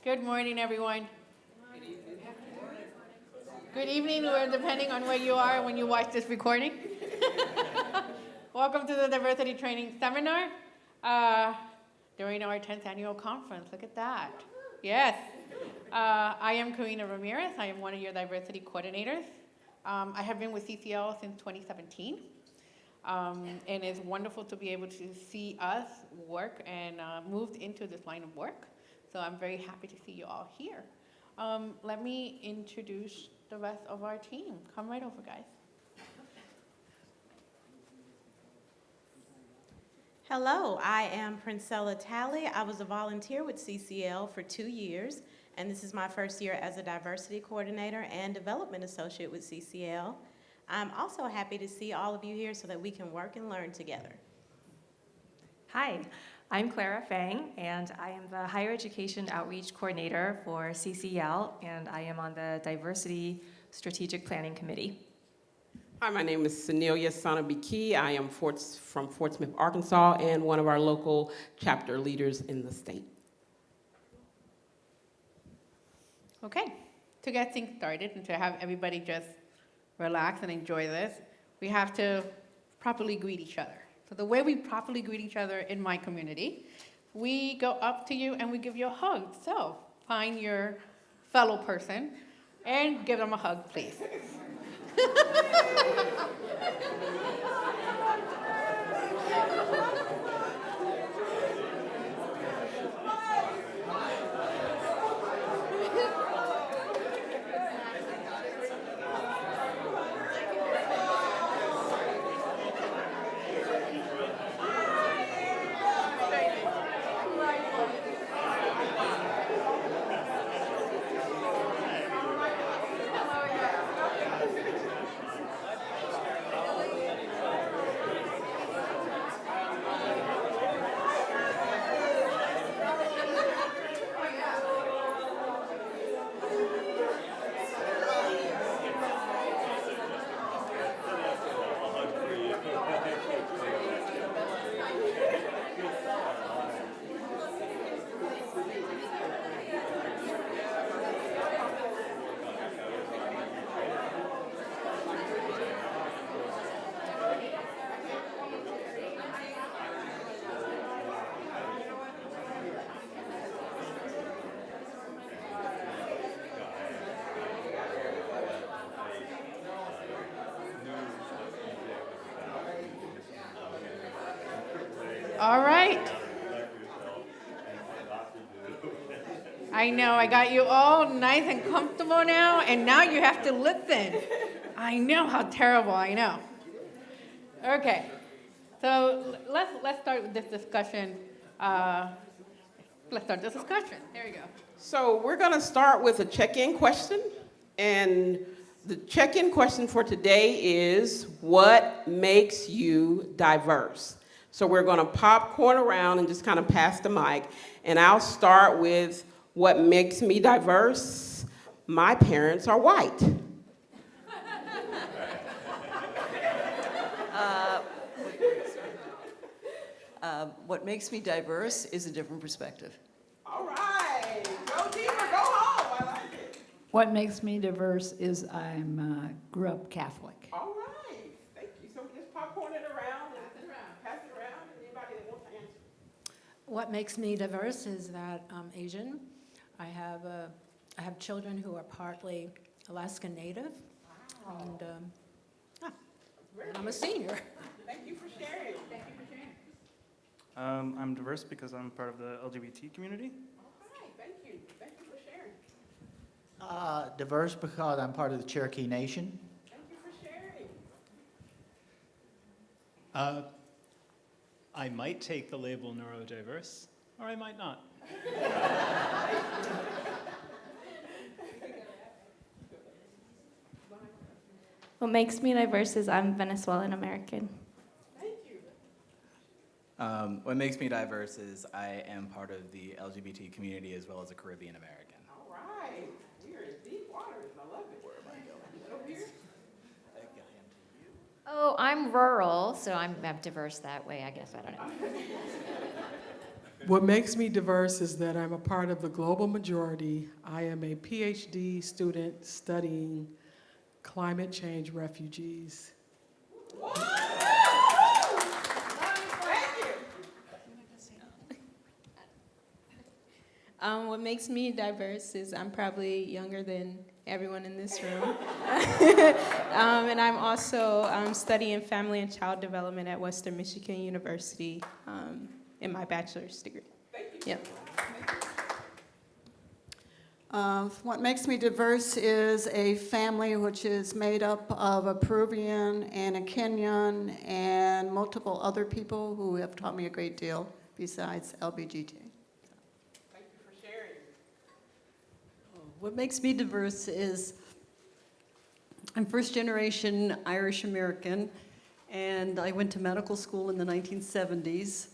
Good morning, everyone. Good evening, or depending on where you are when you watch this recording. Welcome to the Diversity Training Seminar during our 10th annual conference. Look at that. Yes. I am Karina Ramirez. I am one of your diversity coordinators. I have been with CCL since 2017. And it's wonderful to be able to see us work and moved into this line of work. So I'm very happy to see you all here. Let me introduce the rest of our team. Come right over, guys. Hello, I am Princella Talley. I was a volunteer with CCL for 2 years, and this is my first year as a diversity coordinator and development associate with CCL. I'm also happy to see all of you here so that we can work and learn together. Hi, I'm Clara Fang, and I am the Higher Education Outreach Coordinator for CCL, and I am on the Diversity Strategic Planning Committee. Hi, my name is Soniyyah. I am from Fort Smith, Arkansas, and one of our local chapter leaders in the state. Okay, to get things started and to have everybody just relax and enjoy this, we have to properly greet each other. So the way we properly greet each other in my community, we go up to you and we give you a hug. So find your fellow person and give them a hug, please. All right. I know, I got you all nice and comfortable now, and now you have to listen. I know how terrible, I know. Okay, so let's start with this discussion. Let's start this discussion. There you go. So we're going to start with a check-in question, and the check-in question for today is, what makes you diverse? So we're going to popcorn around and just kind of pass the mic, and I'll start with what makes me diverse. My parents are white. What makes me diverse is a different perspective. All right, go deeper, go home. I like it. What makes me diverse is I grew up Catholic. All right, thank you. So just popcorn it around, pass it around, anybody that wants to answer. What makes me diverse is that I'm Asian. I have children who are partly Alaskan Native, Wow. and I'm a senior. Thank you for sharing. Thank you for sharing. I'm diverse because I'm part of the LGBT community. Okay, thank you. Thank you for sharing. Diverse because I'm part of the Cherokee Nation. Thank you for sharing. I might take the label neurodiverse, or I might not. What makes me diverse is I'm Venezuelan American. Thank you. What makes me diverse is I am part of the LGBT community as well as a Caribbean American. All right. We are in deep waters. I love it. Where am I going? Over here? Oh, I'm rural, so I'm diverse that way, I guess. I don't know. What makes me diverse is that I'm a part of the global majority. I am a PhD student studying climate change refugees. What makes me diverse is I'm probably younger than everyone in this room. And I'm also studying family and child development at Western Michigan University in my bachelor's degree. Yep. What makes me diverse is a family which is made up of a Peruvian and a Kenyan and multiple other people who have taught me a great deal besides LBGT. What makes me diverse is I'm first generation Irish American, and I went to medical school in the 1970s,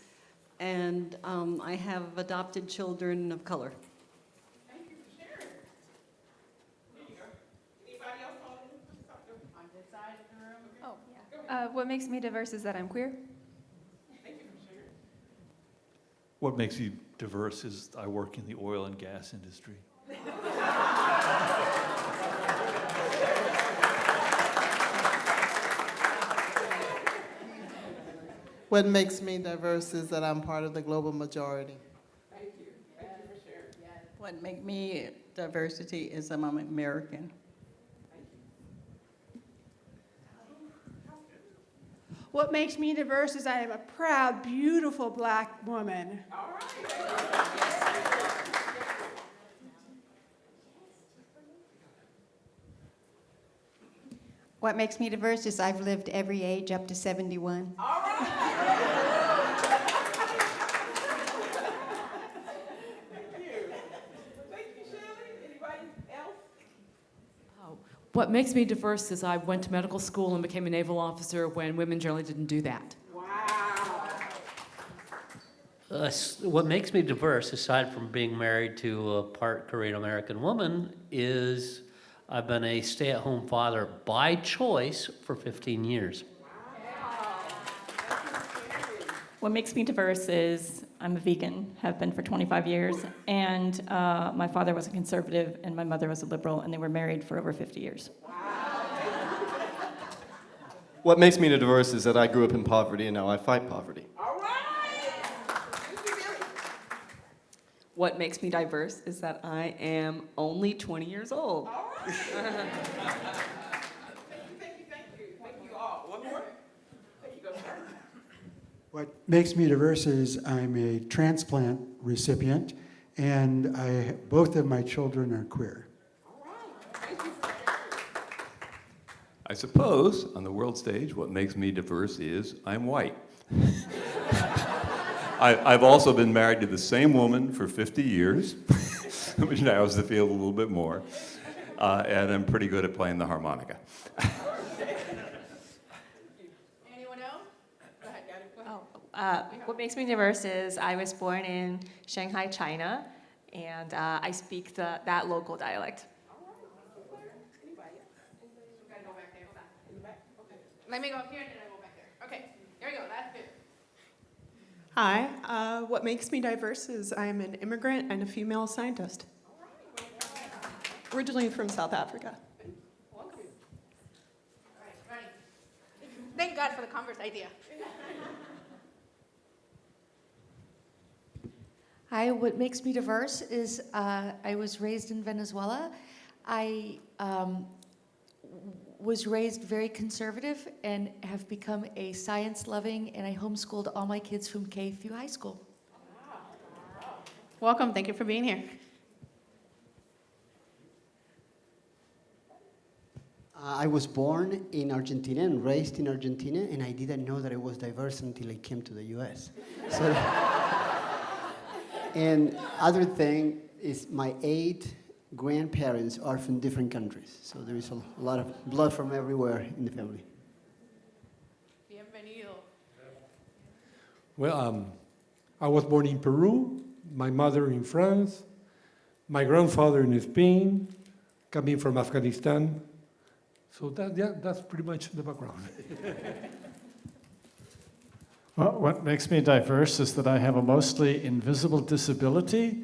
and I have adopted children of color. Thank you for sharing. There you go. Anybody else on this side of the room? Okay. What makes me diverse is that I'm queer. Thank you for sharing. What makes me diverse is I work in the oil and gas industry. What makes me diverse is that I'm part of the global majority. Thank you. Thank you for sharing. What makes me diversity is I'm American. What makes me diverse is I am a proud, beautiful black woman. All right. What makes me diverse is I've lived every age up to 71. All right. Thank you. Thank you, Shirley. Anybody else? What makes me diverse is I went to medical school and became a naval officer when women generally didn't do that. Wow. What makes me diverse, aside from being married to a part Korean American woman, is I've been a stay-at-home father by choice for 15 years. What makes me diverse is I'm a vegan, have been for 25 years, and my father was a conservative and my mother was a liberal, and they were married for over 50 years. What makes me diverse is that I grew up in poverty and now I fight poverty. All right. What makes me diverse is that I am only 20 years old. All right. Thank you. Thank you all. One more? There you go, sir. What makes me diverse is I'm a transplant recipient, and both of my children are queer. All right. Thank you for sharing. I suppose on the world stage, what makes me diverse is I'm white. I've also been married to the same woman for 50 years, which narrows the field a little bit more, and I'm pretty good at playing the harmonica. Anyone else? Go ahead. What makes me diverse is I was born in Shanghai, China, and I speak that local dialect. Let me go up here and then I go back there. Okay, there we go, that's good. Hi, what makes me diverse is I'm an immigrant and a female scientist. Originally from South Africa. Welcome. All right, ready. Thank God for the Converse idea. Hi, what makes me diverse is I was raised in Venezuela. I was raised very conservative and have become a science-loving, and I homeschooled all my kids from K through high school. Welcome, thank you for being here. I was born in Argentina and raised in Argentina, and I didn't know that I was diverse until I came to the US. So, and other thing is my 8 grandparents are from different countries, so there is a lot of blood from everywhere in the family. Bienvenido. Well, I was born in Peru, my mother in France, my grandfather in Spain, coming from Afghanistan. So that's pretty much the background. Well, what makes me diverse is that I have a mostly invisible disability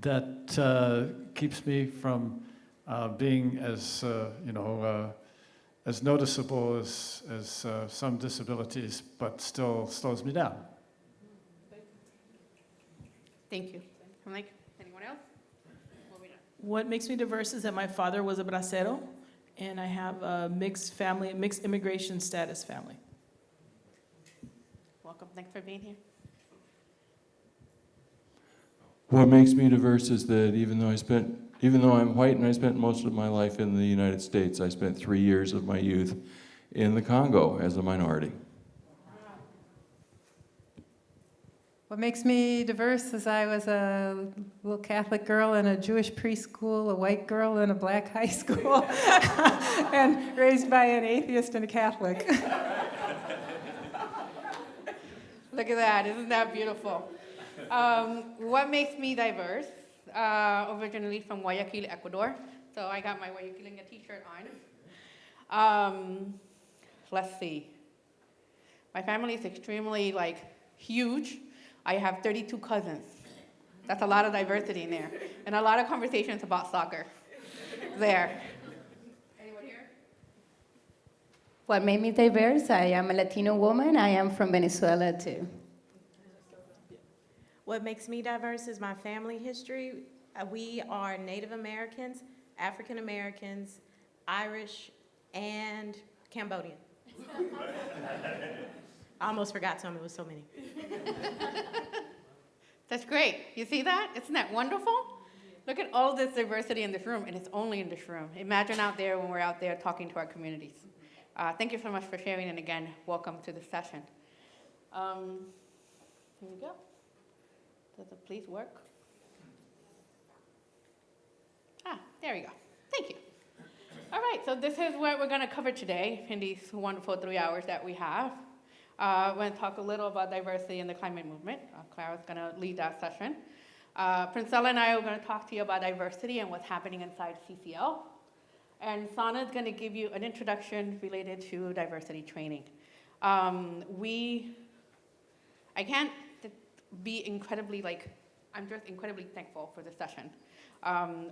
that keeps me from being as, as noticeable as some disabilities, but still slows me down. Thank you. Like, anyone else? What makes me diverse is that my father was a bracero, and I have a mixed family, mixed immigration status family. Welcome. Thanks for being here. What makes me diverse is that even though I'm white and I spent most of my life in the United States, I spent 3 years of my youth in the Congo as a minority. What makes me diverse is I was a little Catholic girl in a Jewish preschool, a white girl in a black high school, and raised by an atheist and a Catholic. Look at that. Isn't that beautiful? What makes me diverse? Originally from Guayaquil, Ecuador. So I got my Guayaquileña t-shirt on. Let's see. My family is extremely huge. I have 32 cousins. That's a lot of diversity in there. And a lot of conversations about soccer there. Anyone here? What made me diverse? I am a Latino woman. I am from Venezuela too. What makes me diverse is my family history. We are Native Americans, African Americans, Irish, and Cambodian. I almost forgot some, it was so many. That's great. You see that? Isn't that wonderful? Look at all this diversity in this room, and it's only in this room. Imagine out there when we're out there talking to our communities. Thank you so much for sharing, and again, welcome to the session. Here we go. Does it please work? There we go. Thank you. All right, so this is what we're going to cover today in these wonderful 3 hours that we have. We're going to talk a little about diversity in the climate movement. Clara's going to lead that session. Princella and I are going to talk to you about diversity and what's happening inside CCL. And Soniyyah is going to give you an introduction related to diversity training. I can't be incredibly, I'm just incredibly thankful for this session.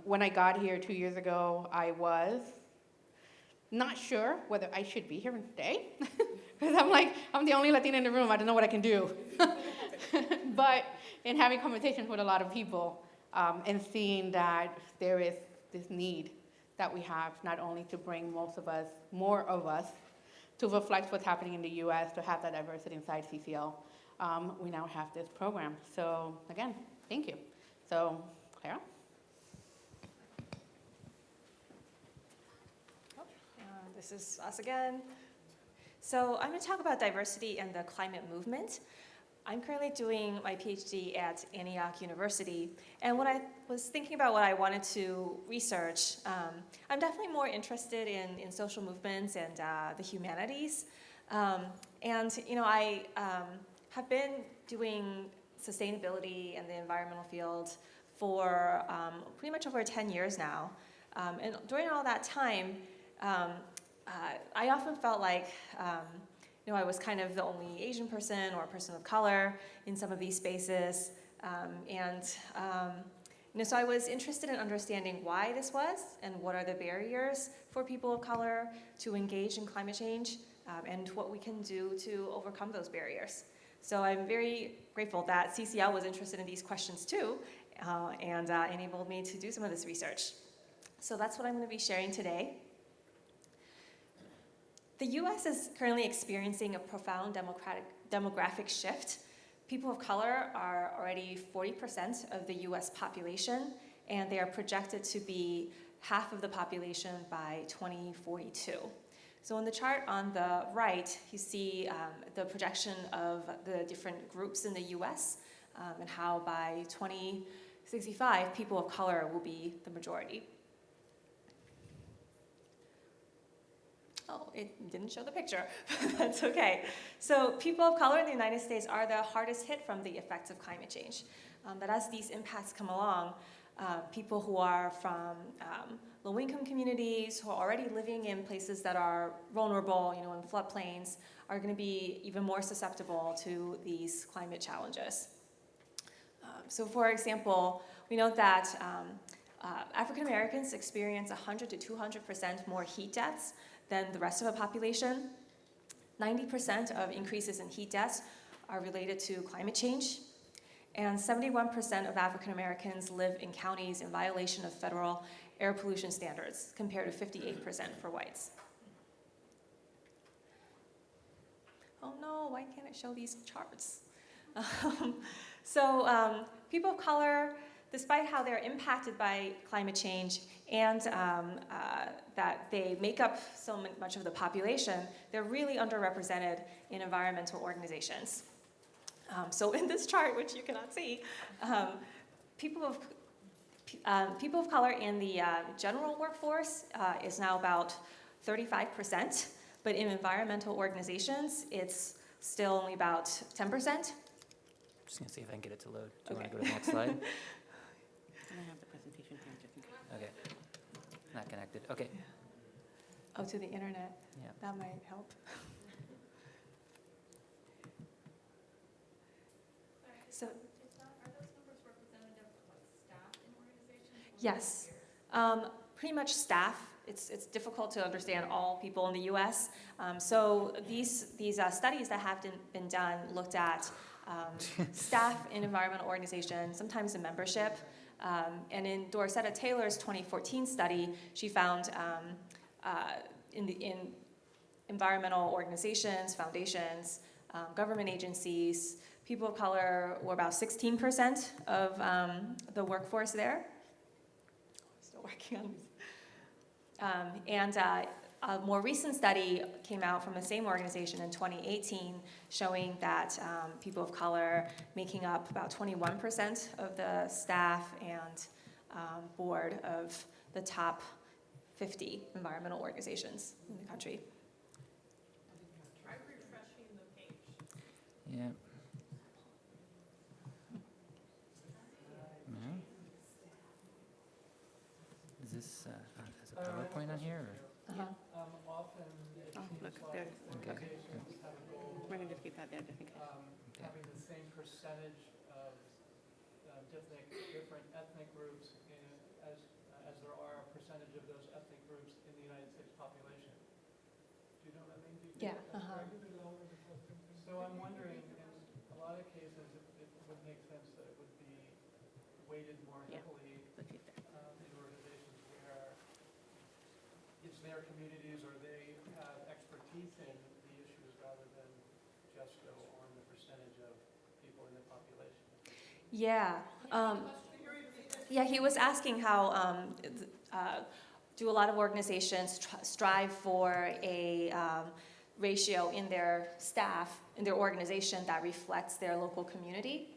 When I got here 2 years ago, I was not sure whether I should be here today. Because I'm the only Latina in the room, I don't know what I can do. But in having conversations with a lot of people and seeing that there is this need that we have, not only to bring more of us, to reflect what's happening in the US, to have that diversity inside CCL, we now have this program. So again, thank you. So, Clara? This is us again. So I'm going to talk about diversity and the climate movement. I'm currently doing my PhD at Antioch University, and when I was thinking about what I wanted to research, I'm definitely more interested in social movements and the humanities. I have been doing sustainability and the environmental field for pretty much over 10 years now. And during all that time, I often felt like I was kind of the only Asian person or person of color in some of these spaces. So I was interested in understanding why this was and what are the barriers for people of color to engage in climate change and what we can do to overcome those barriers. So I'm very grateful that CCL was interested in these questions too and enabled me to do some of this research. So that's what I'm going to be sharing today. The US is currently experiencing a profound demographic shift. People of color are already 40% of the US population, and they are projected to be half of the population by 2042. So in the chart on the right, you see the projection of the different groups in the US and how by 2065, people of color will be the majority. Oh, it didn't show the picture. That's okay. So people of color in the United States are the hardest hit from the effects of climate change. But as these impacts come along, People who are from low-income communities, who are already living in places that are vulnerable, in floodplains, are going to be even more susceptible to these climate challenges. So for example, we know that African Americans experience 100 to 200% more heat deaths than the rest of the population. 90% of increases in heat deaths are related to climate change. And 71% of African Americans live in counties in violation of federal air pollution standards, compared to 58% for whites. Oh no, why can't it show these charts? People of color, despite how they're impacted by climate change and that they make up so much of the population, they're really underrepresented in environmental organizations. So in this chart, which you cannot see, people of color in the general workforce is now about 35%, but in environmental organizations, it's still only about 10%. I'm just going to see if I can get it to load. Do you want to go to the next slide? I have the presentation here just in case. Okay. Not connected. Okay. Oh, to the internet. Yeah. That might help. So, are those numbers representative of staff in organizations? yes, pretty much staff. It's difficult to understand all people in the U.S. So these studies that have been done looked at staff in environmental organizations, sometimes in membership. And in Dorcetta Taylor's 2014 study, she found in environmental organizations, foundations, government agencies, people of color were about 16% of the workforce there. Still working on these. A more recent study came out from the same organization in 2018 showing that people of color making up about 21% of the staff and board of the top 50 environmental organizations in the country. Try refreshing the page. Yeah. Is this has a PowerPoint on here? Or? Often, Look, there. Okay. We're going to just keep that there just in case. Having the same percentage of different ethnic groups as there are a percentage of those ethnic groups in the United States population. Do you know what I mean? Yeah. So I'm wondering, in a lot of cases, it would make sense that it would be weighted more heavily in organizations where it's their communities or they have expertise in the issues rather than just go on the percentage of people in the population. Yeah. Yeah, he was asking how do a lot of organizations strive for a ratio in their staff, in their organization that reflects their local community.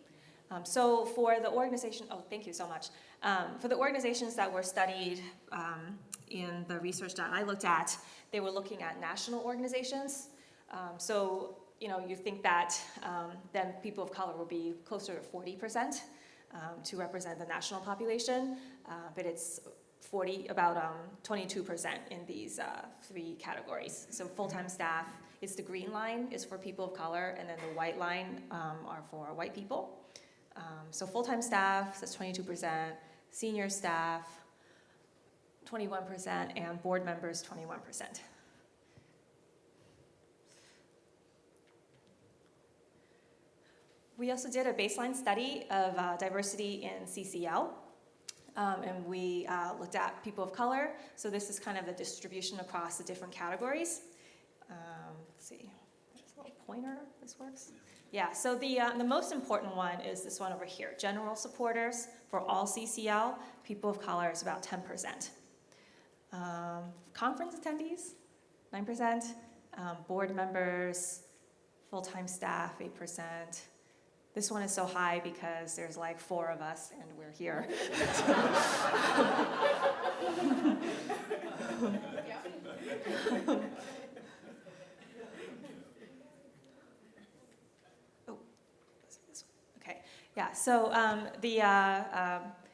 So for the organization, oh, thank you so much. For the organizations that were studied in the research that I looked at, they were looking at national organizations. So, you think that then people of color will be closer to 40% to represent the national population, but it's about 22% in these three categories. So full-time staff is the green line, is for people of color, and then the white line are for white people. So full-time staff, that's 22%, senior staff, 21%, and board members, 21%. We also did a baseline study of diversity in CCL, and we looked at people of color. So this is kind of the distribution across the different categories. Let's see, there's a little pointer, this works. Yeah, so the most important one is this one over here. General supporters for all CCL, people of color is about 10%. Conference attendees, 9%. Board members, full-time staff, 8%. This one is so high because there's like 4 of us and we're here. Okay, yeah, so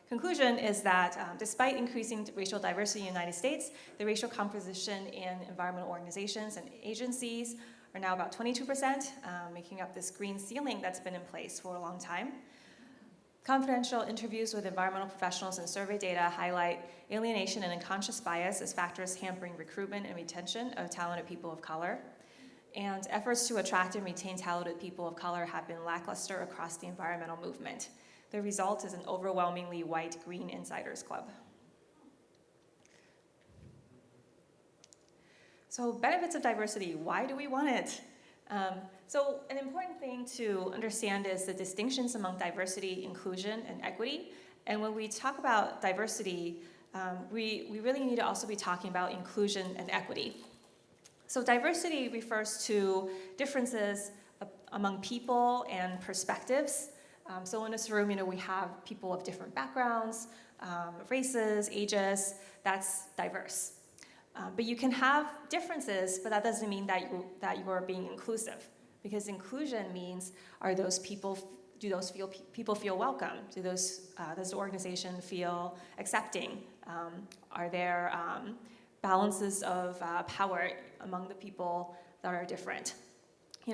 conclusion is that despite increasing racial diversity in the United States, the racial composition in environmental organizations and agencies are now about 22%, making up this green ceiling that's been in place for a long time. Confidential interviews with environmental professionals and survey data highlight alienation and unconscious bias as factors hampering recruitment and retention of talented people of color. And efforts to attract and retain talented people of color have been lackluster across the environmental movement. The result is an overwhelmingly white green insiders club. So benefits of diversity, why do we want it? So an important thing to understand is the distinctions among diversity, inclusion, and equity. And when we talk about diversity, we really need to also be talking about inclusion and equity. So diversity refers to differences among people and perspectives. So in this room, we have people of different backgrounds, races, ages. That's diverse. But you can have differences, but that doesn't mean that you are being inclusive. Because inclusion means, do those people feel welcome? Does the organization feel accepting? Are there balances of power among the people that are different?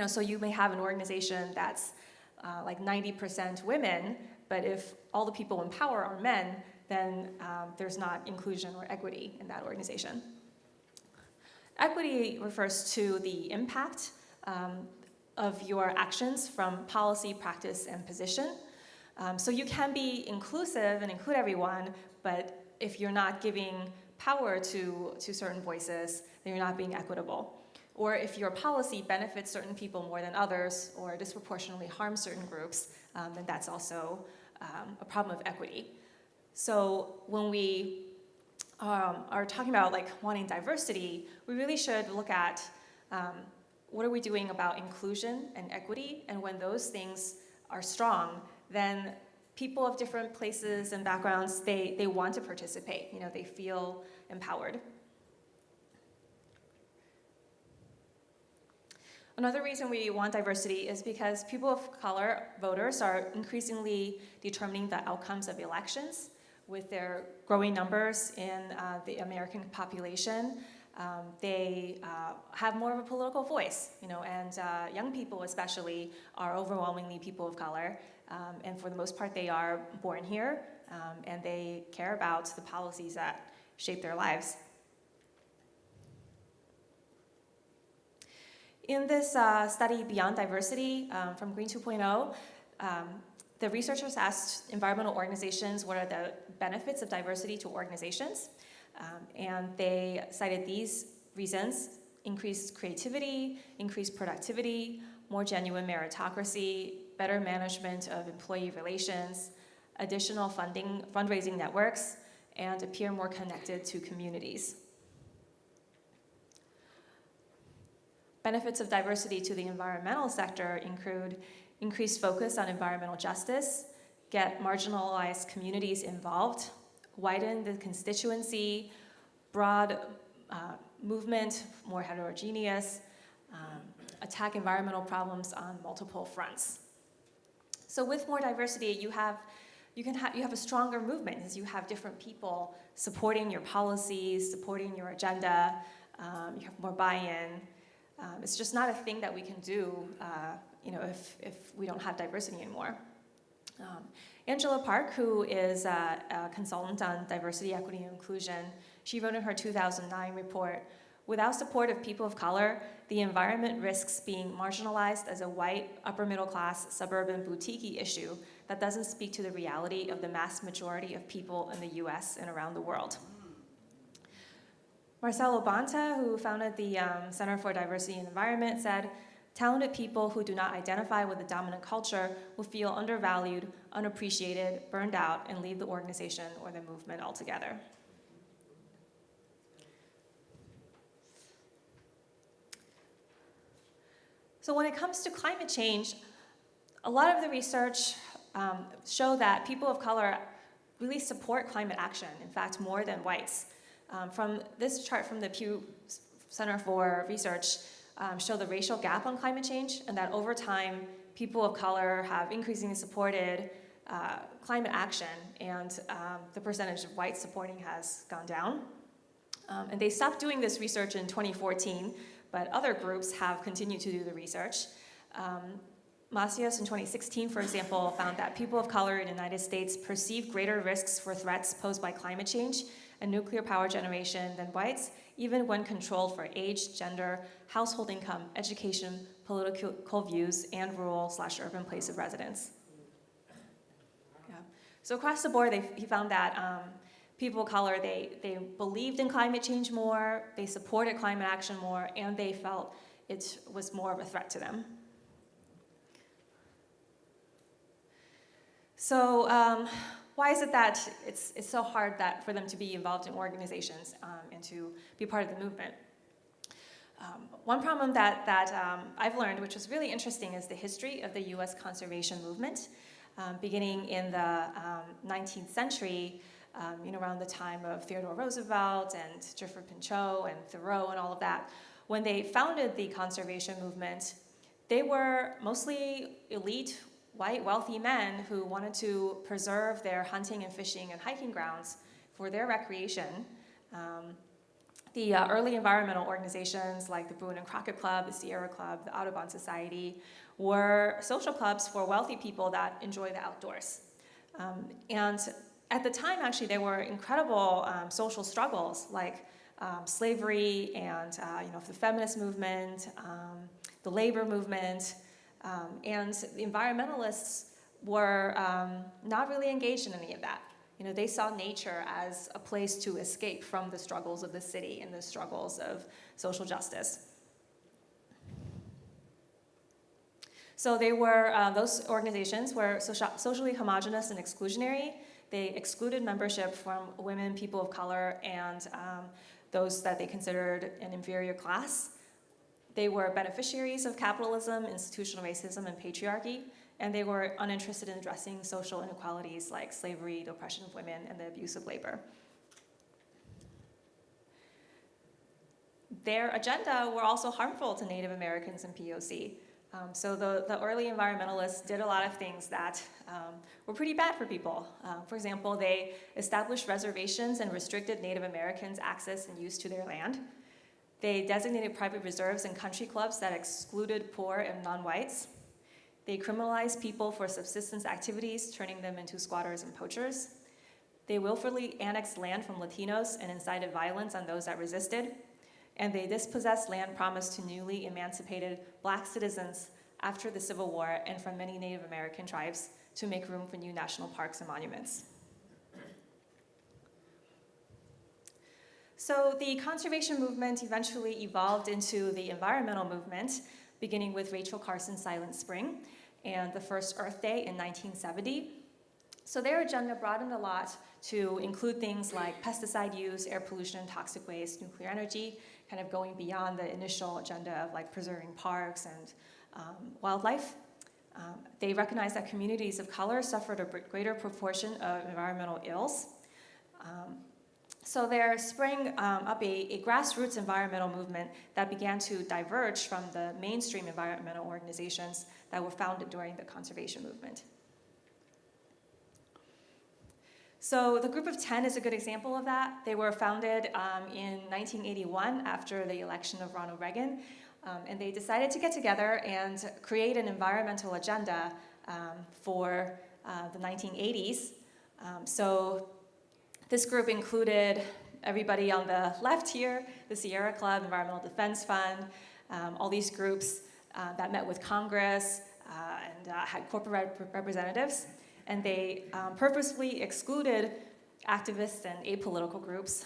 So you may have an organization that's like 90% women, but if all the people in power are men, then there's not inclusion or equity in that organization. Equity refers to the impact of your actions from policy, practice, and position. So you can be inclusive and include everyone, but if you're not giving power to certain voices, then you're not being equitable. Or if your policy benefits certain people more than others, or disproportionately harms certain groups, then that's also a problem of equity. So when we are talking about wanting diversity, we really should look at what are we doing about inclusion and equity, and when those things are strong, then people of different places and backgrounds, they want to participate. They feel empowered. Another reason we want diversity is because people of color voters are increasingly determining the outcomes of elections. With their growing numbers in the American population, they have more of a political voice, and young people especially are overwhelmingly people of color, and for the most part they are born here, and they care about the policies that shape their lives. In this study, Beyond Diversity, from Green 2.0, the researchers asked environmental organizations what are the benefits of diversity to organizations, and they cited these reasons: increased creativity, increased productivity, more genuine meritocracy, better management of employee relations, additional fundraising networks, and appear more connected to communities. Benefits of diversity to the environmental sector include increased focus on environmental justice, get marginalized communities involved, widen the constituency, broad movement, more heterogeneous, attack environmental problems on multiple fronts. So with more diversity, you have a stronger movement, as you have different people supporting your policies, supporting your agenda. You have more buy-in. It's just not a thing that we can do, if we don't have diversity anymore. Angela Park, who is a consultant on diversity, equity, and inclusion, she wrote in her 2009 report, "Without support of people of color, the environment risks being marginalized as a white, upper-middle-class, suburban, boutique-y issue that doesn't speak to the reality of the mass majority of people in the US and around the world." Marcelo Bonta, who founded the Center for Diversity and Environment, said, "Talented people who do not identify with the dominant culture will feel undervalued, unappreciated, burned out, and leave the organization or the movement altogether." So when it comes to climate change, a lot of the research show that people of color really support climate action, in fact, more than whites. From this chart from the Pew Center for Research show the racial gap on climate change, and that over time, people of color have increasingly supported climate action, and the percentage of whites supporting has gone down. And they stopped doing this research in 2014, but other groups have continued to do the research. Macias in 2016, for example, found that people of color in the United States perceive greater risks for threats posed by climate change and nuclear power generation than whites, even when controlled for age, gender, household income, education, political views, and rural/urban place of residence. Yeah. So across the board, he found that people of color, they believed in climate change more, they supported climate action more, and they felt it was more of a threat to them. So why is it that it's so hard for them to be involved in organizations and to be part of the movement? One problem that I've learned, which was really interesting, is the history of the US conservation movement. Beginning in the 19th century, around the time of Theodore Roosevelt and Gifford Pinchot and Thoreau and all of that, when they founded the conservation movement, they were mostly elite, white, wealthy men who wanted to preserve their hunting and fishing and hiking grounds for their recreation. The early environmental organizations like the Boone and Crockett Club, the Sierra Club, the Audubon Society were social clubs for wealthy people that enjoy the outdoors. And at the time, actually, there were incredible social struggles like slavery and the feminist movement, the labor movement, and the environmentalists were not really engaged in any of that. They saw nature as a place to escape from the struggles of the city and the struggles of social justice. So those organizations were socially homogenous and exclusionary. They excluded membership from women, people of color, and those that they considered an inferior class. They were beneficiaries of capitalism, institutional racism, and patriarchy, and they were uninterested in addressing social inequalities like slavery, the oppression of women, and the abuse of labor. Their agenda were also harmful to Native Americans and POC. So the early environmentalists did a lot of things that were pretty bad for people. For example, they established reservations and restricted Native Americans' access and use to their land. They designated private reserves and country clubs that excluded poor and non-whites. They criminalized people for subsistence activities, turning them into squatters and poachers. They willfully annexed land from Latinos and incited violence on those that resisted. And they dispossessed land promised to newly emancipated Black citizens after the Civil War and from many Native American tribes to make room for new national parks and monuments. So the conservation movement eventually evolved into the environmental movement, beginning with Rachel Carson's Silent Spring and the first Earth Day in 1970. So their agenda broadened a lot to include things like pesticide use, air pollution, toxic waste, nuclear energy, kind of going beyond the initial agenda of like preserving parks and wildlife. They recognized that communities of color suffered a greater proportion of environmental ills. So there sprang up a grassroots environmental movement that began to diverge from the mainstream environmental organizations that were founded during the conservation movement. So the Group of 10 is a good example of that. They were founded in 1981 after the election of Ronald Reagan, and they decided to get together and create an environmental agenda for the 1980s. So this group included everybody on the left here, the Sierra Club, Environmental Defense Fund, all these groups that met with Congress and had corporate representatives. And they purposefully excluded activists and apolitical groups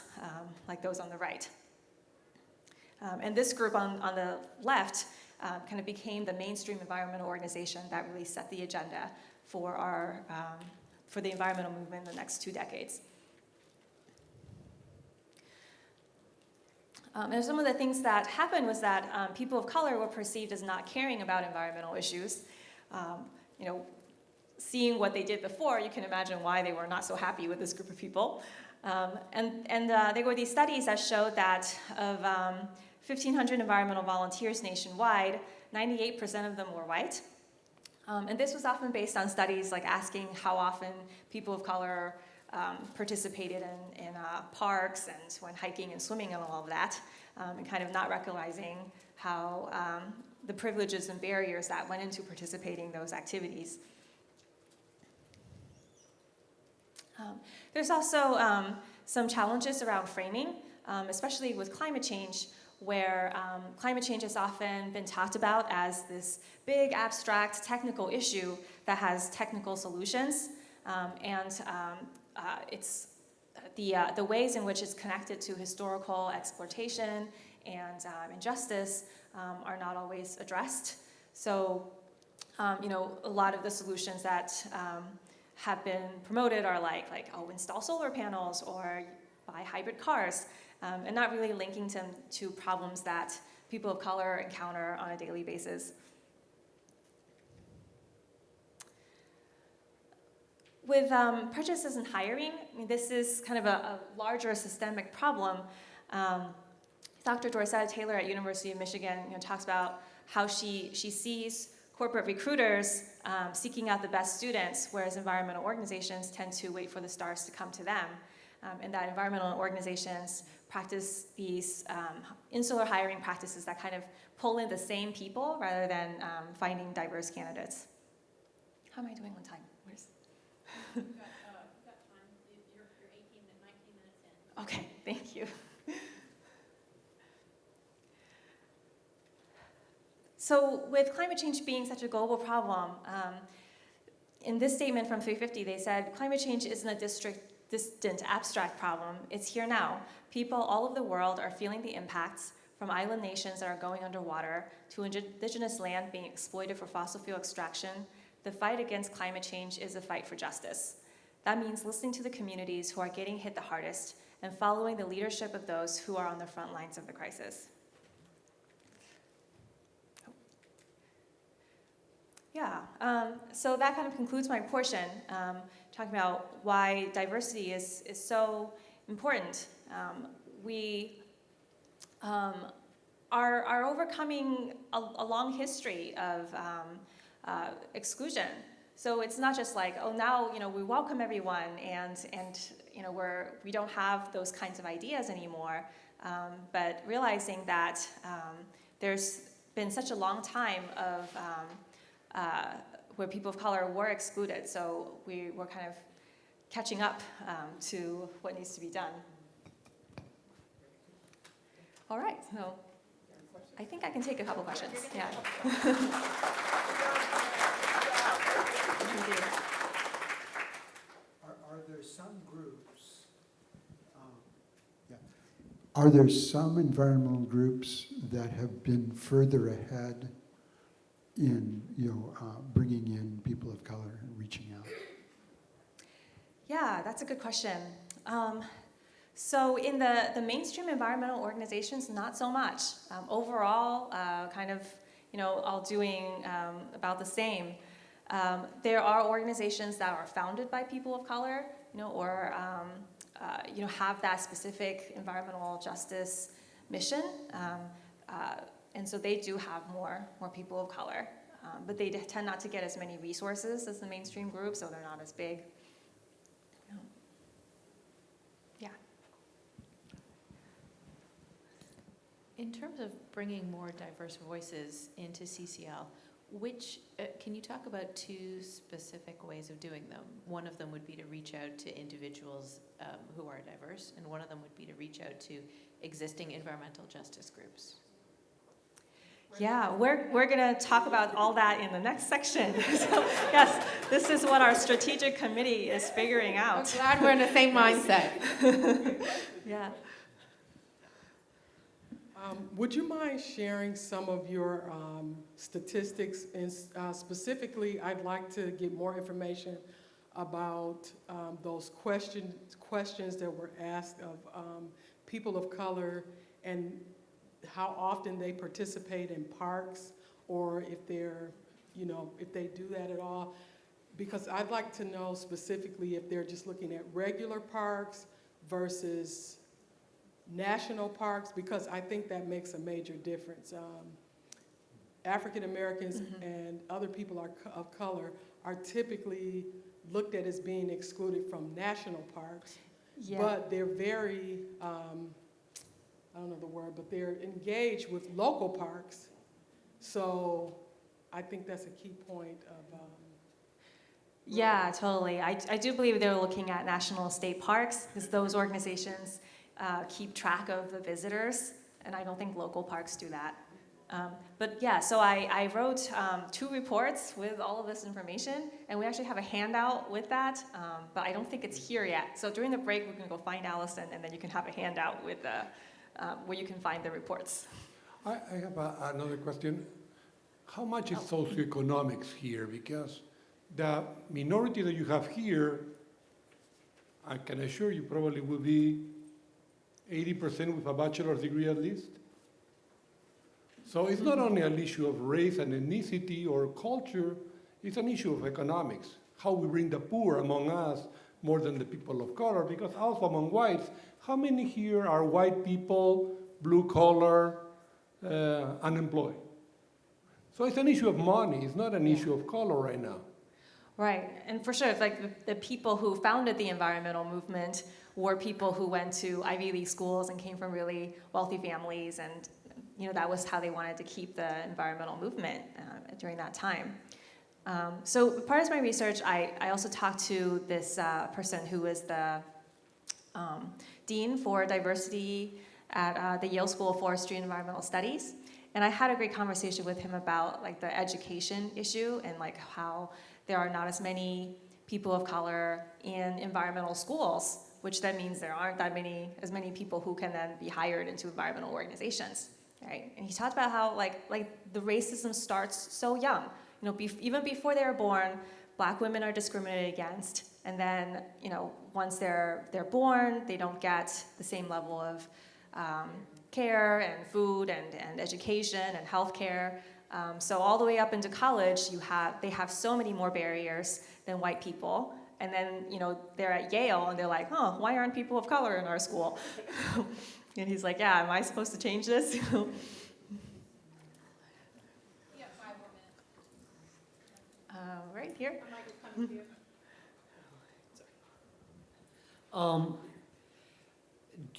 like those on the right. And this group on the left kind of became the mainstream environmental organization that really set the agenda for the environmental movement in the next 2 decades. And some of the things that happened was that people of color were perceived as not caring about environmental issues. Seeing what they did before, you can imagine why they were not so happy with this group of people. And there were these studies that showed that of 1,500 environmental volunteers nationwide, 98% of them were white. And this was often based on studies like asking how often people of color participated in parks and when hiking and swimming and all of that, and kind of not recognizing how the privileges and barriers that went into participating in those activities. There's also some challenges around framing, especially with climate change, where climate change has often been talked about as this big, abstract, technical issue that has technical solutions, it's the ways in which it's connected to historical exploitation and injustice are not always addressed. So, a lot of the solutions that have been promoted are like install solar panels or buy hybrid cars, and not really linking them to problems that people of color encounter on a daily basis. With prejudices in hiring, this is kind of a larger systemic problem. Dr. Dorcetta Taylor at University of Michigan talks about how she sees corporate recruiters seeking out the best students, whereas environmental organizations tend to wait for the stars to come to them. And that environmental organizations practice these insular hiring practices that kind of pull in the same people rather than finding diverse candidates. How am I doing on time? Where's... You've got time. You're 18 to 19 minutes in. Okay, thank you. So with climate change being such a global problem, in this statement from 350, they said, climate change isn't a distant, abstract problem. It's here now. People all over the world are feeling the impacts, from island nations that are going underwater to indigenous land being exploited for fossil fuel extraction. The fight against climate change is a fight for justice. That means listening to the communities who are getting hit the hardest and following the leadership of those who are on the front lines of the crisis. Yeah, so that kind of concludes my portion, talking about why diversity is so important. We are overcoming a long history of exclusion. So it's not just like, oh, now we welcome everyone and we don't have those kinds of ideas anymore. But realizing that there's been such a long time of where people of color were excluded, so we're kind of catching up to what needs to be done. All right, so I think I can take a couple questions. Yeah. Are there some groups? Are there some environmental groups that have been further ahead in bringing in people of color and reaching out? Yeah, that's a good question. So in the mainstream environmental organizations, not so much. Overall, kind of, all doing about the same. There are organizations that are founded by people of color, or have that specific environmental justice mission. And so they do have more people of color, but they tend not to get as many resources as the mainstream group, so they're not as big. Yeah. In terms of bringing more diverse voices into CCL, can you talk about two specific ways of doing them? One of them would be to reach out to individuals who are diverse, and one of them would be to reach out to existing environmental justice groups. Yeah, we're going to talk about all that in the next section. So, yes, this is what our strategic committee is figuring out. I'm glad we're in the same mindset. Yeah. Would you mind sharing some of your statistics? And specifically, I'd like to get more information about those questions that were asked of people of color and how often they participate in parks, or if they're, if they do that at all. Because I'd like to know specifically if they're just looking at regular parks versus national parks, because I think that makes a major difference. African Americans and other people of color are typically looked at as being excluded from national parks. Yeah. But they're very, I don't know the word, but they're engaged with local parks. So I think that's a key point of. Yeah, totally. I do believe they're looking at national state parks because those organizations keep track of the visitors, and I don't think local parks do that. But yeah, so I wrote 2 reports with all of this information, and we actually have a handout with that, but I don't think it's here yet. So during the break, we're going to go find Allison, and then you can have a handout with where you can find the reports. I have another question. How much is socioeconomics here? Because the minority that you have here, I can assure you probably will be 80% with a bachelor's degree at least. So it's not only an issue of race and ethnicity or culture, it's an issue of economics. How we bring the poor among us more than the people of color, because also among whites, how many here are white people, blue collar, unemployed? So it's an issue of money, it's not an issue of color right now. Right, and for sure, it's like the people who founded the environmental movement were people who went to Ivy League schools and came from really wealthy families, and that was how they wanted to keep the environmental movement during that time. So part of my research, I also talked to this person who was the Dean for Diversity at the Yale School of Forestry and Environmental Studies, and I had a great conversation with him about like the education issue and like how there are not as many people of color in environmental schools, which then means there aren't as many people who can then be hired into environmental organizations, right? And he talked about how like the racism starts so young. Even before they're born, Black women are discriminated against, and then once they're born, they don't get the same level of care and food and education and healthcare. So all the way up into college, they have so many more barriers than white people. And then, they're at Yale and they're like, oh, why aren't people of color in our school? And he's like, yeah, am I supposed to change this? Right here.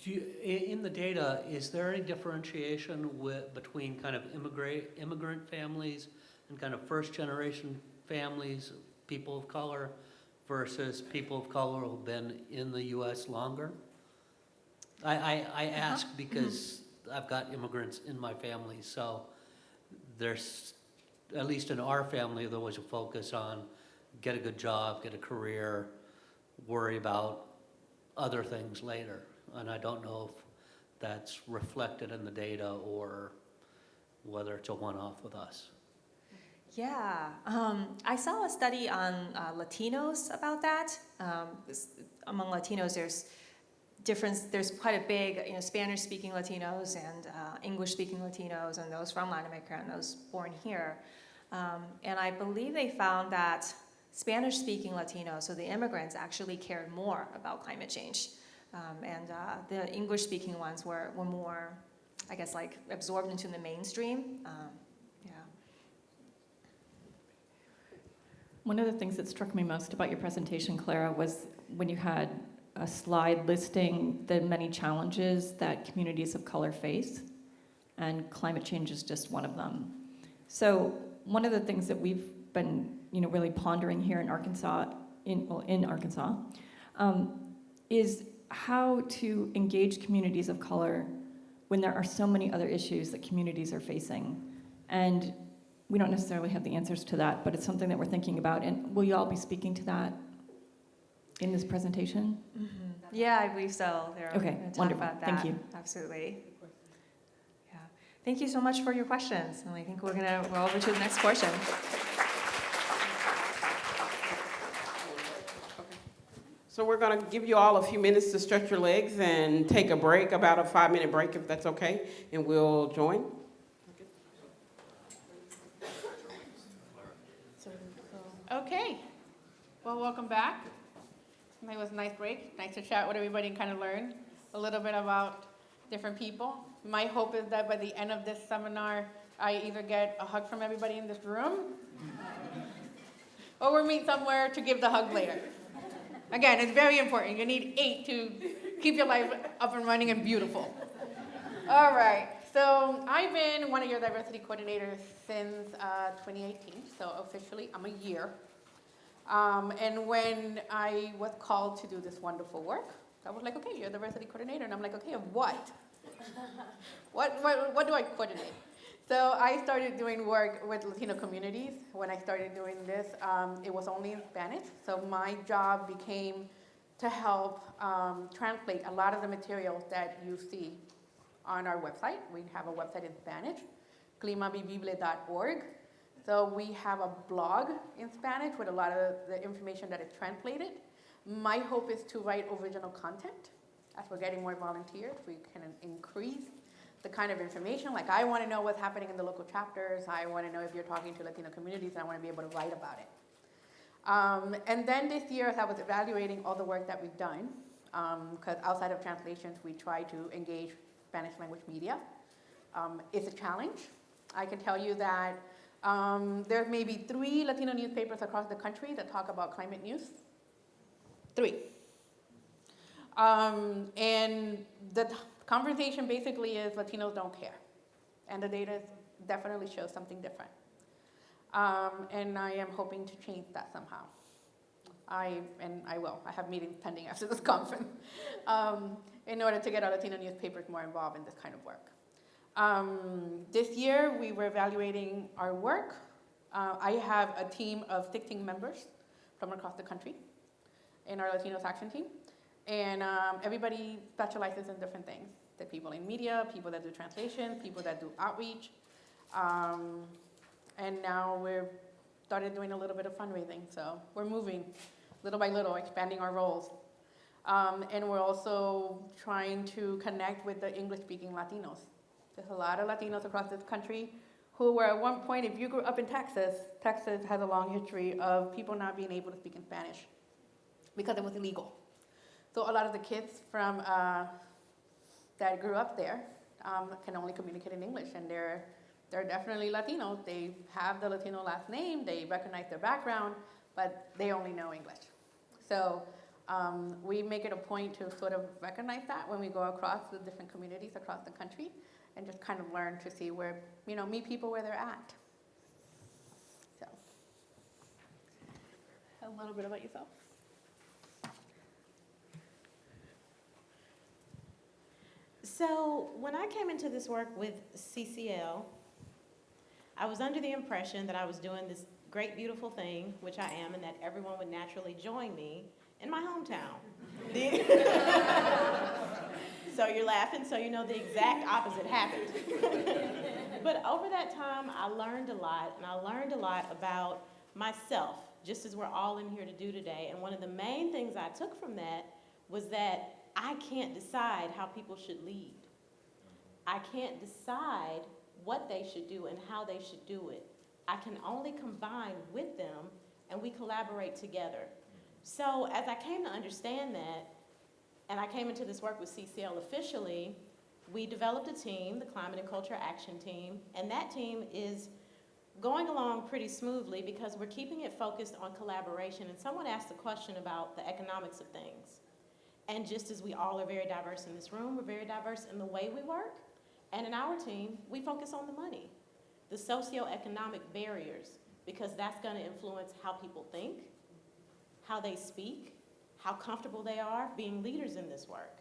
In the data, is there any differentiation between kind of immigrant families and kind of first-generation families, people of color, versus people of color who've been in the U.S. longer? I ask because I've got immigrants in my family, so there's, at least in our family, there was a focus on get a good job, get a career, worry about other things later. And I don't know if that's reflected in the data or whether it's a one-off with us. Yeah, I saw a study on Latinos about that. Among Latinos, there's quite a big, Spanish-speaking Latinos and English-speaking Latinos, and those from Latin America and those born here. And I believe they found that Spanish-speaking Latinos, so the immigrants, actually cared more about climate change. And the English-speaking ones were more, I guess, like absorbed into the mainstream. One of the things that struck me most about your presentation, Clara, was when you had a slide listing the many challenges that communities of color face, and climate change is just one of them. So one of the things that we've been, really pondering here in Arkansas, is how to engage communities of color when there are so many other issues that communities are facing. And we don't necessarily have the answers to that, but it's something that we're thinking about. And will you all be speaking to that in this presentation? Mm-hmm. Yeah, I believe so. They're okay, going to talk wonderful. about that. Thank you. Absolutely. Yeah. Thank you so much for your questions. And I think we're going to go over to the next portion. So we're going to give you all a few minutes to stretch your legs and take a break, about a 5-minute break if that's okay, and we'll join. Okay, well, welcome back. It was a nice break, nice to chat with everybody and kind of learn a little bit about different people. My hope is that by the end of this seminar, I either get a hug from everybody in this room, or we meet somewhere to give the hug later. Again, it's very important. You need 8 to keep your life up and running and beautiful. All right, so I've been one of your diversity coordinators since 2018, so officially I'm a year. And when I was called to do this wonderful work, I was like, okay, you're a diversity coordinator. And I'm like, okay, of what? What do I coordinate? So I started doing work with Latino communities. When I started doing this, it was only in Spanish. So my job became to help translate a lot of the materials that you see on our website. We have a website in Spanish, climavivible.org. So we have a blog in Spanish with a lot of the information that is translated. My hope is to write original content. As we're getting more volunteers, we can increase the kind of information. Like, I want to know what's happening in the local chapters. I want to know if you're talking to Latino communities, and I want to be able to write about it. And then this year, as I was evaluating all the work that we've done, because outside of translations, we try to engage Spanish language media. It's a challenge. I can tell you that there may be 3 Latino newspapers across the country that talk about climate news. 3. And the conversation basically is Latinos don't care. And the data definitely shows something different. And I am hoping to change that somehow. I will. I have meetings pending after this conference in order to get our Latino newspapers more involved in this kind of work. This year, we were evaluating our work. I have a team of 16 members from across the country in our Latinos Action Team. And everybody specializes in different things. The people in media, people that do translation, people that do outreach. And now we're started doing a little bit of fundraising. So we're moving little by little, expanding our roles. And we're also trying to connect with the English-speaking Latinos. There's a lot of Latinos across this country who were at one point, if you grew up in Texas, Texas has a long history of people not being able to speak in Spanish because it was illegal. So a lot of the kids from that grew up there can only communicate in English, and they're definitely Latinos. They have the Latino last name, they recognize their background, but they only know English. So we make it a point to sort of recognize that when we go across the different communities across the country, and just kind of learn to see where, meet people where they're at. So, a little bit about yourself. So when I came into this work with CCL, I was under the impression that I was doing this great, beautiful thing, which I am, and that everyone would naturally join me in my hometown. So you're laughing, so you know the exact opposite happened. But over that time, I learned a lot, and I learned a lot about myself, just as we're all in here to do today. And one of the main things I took from that was that I can't decide how people should lead. I can't decide what they should do and how they should do it. I can only combine with them, and we collaborate together. So as I came to understand that, and I came into this work with CCL officially, we developed a team, the Climate and Culture Action Team, and that team is going along pretty smoothly because we're keeping it focused on collaboration. And someone asked a question about the economics of things. And just as we all are very diverse in this room, we're very diverse in the way we work. And in our team, we focus on the money, the socioeconomic barriers, because that's going to influence how people think, how they speak, how comfortable they are being leaders in this work.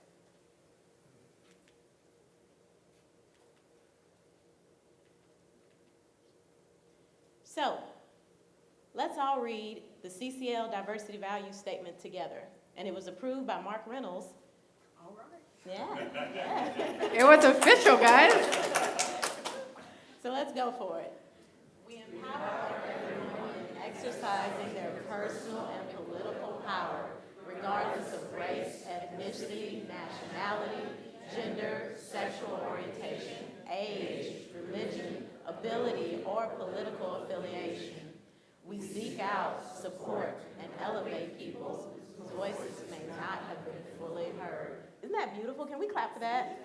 So, let's all read the CCL Diversity Value Statement together. And it was approved by Mark Reynolds. All right. Yeah. It was official, guys. So let's go for it. We empower everyone in exercising their personal and political power, regardless of race, ethnicity, nationality, gender, sexual orientation, age, religion, ability, or political affiliation. We seek out, support, and elevate peoples whose voices may not have been fully heard. Isn't that beautiful? Can we clap for that?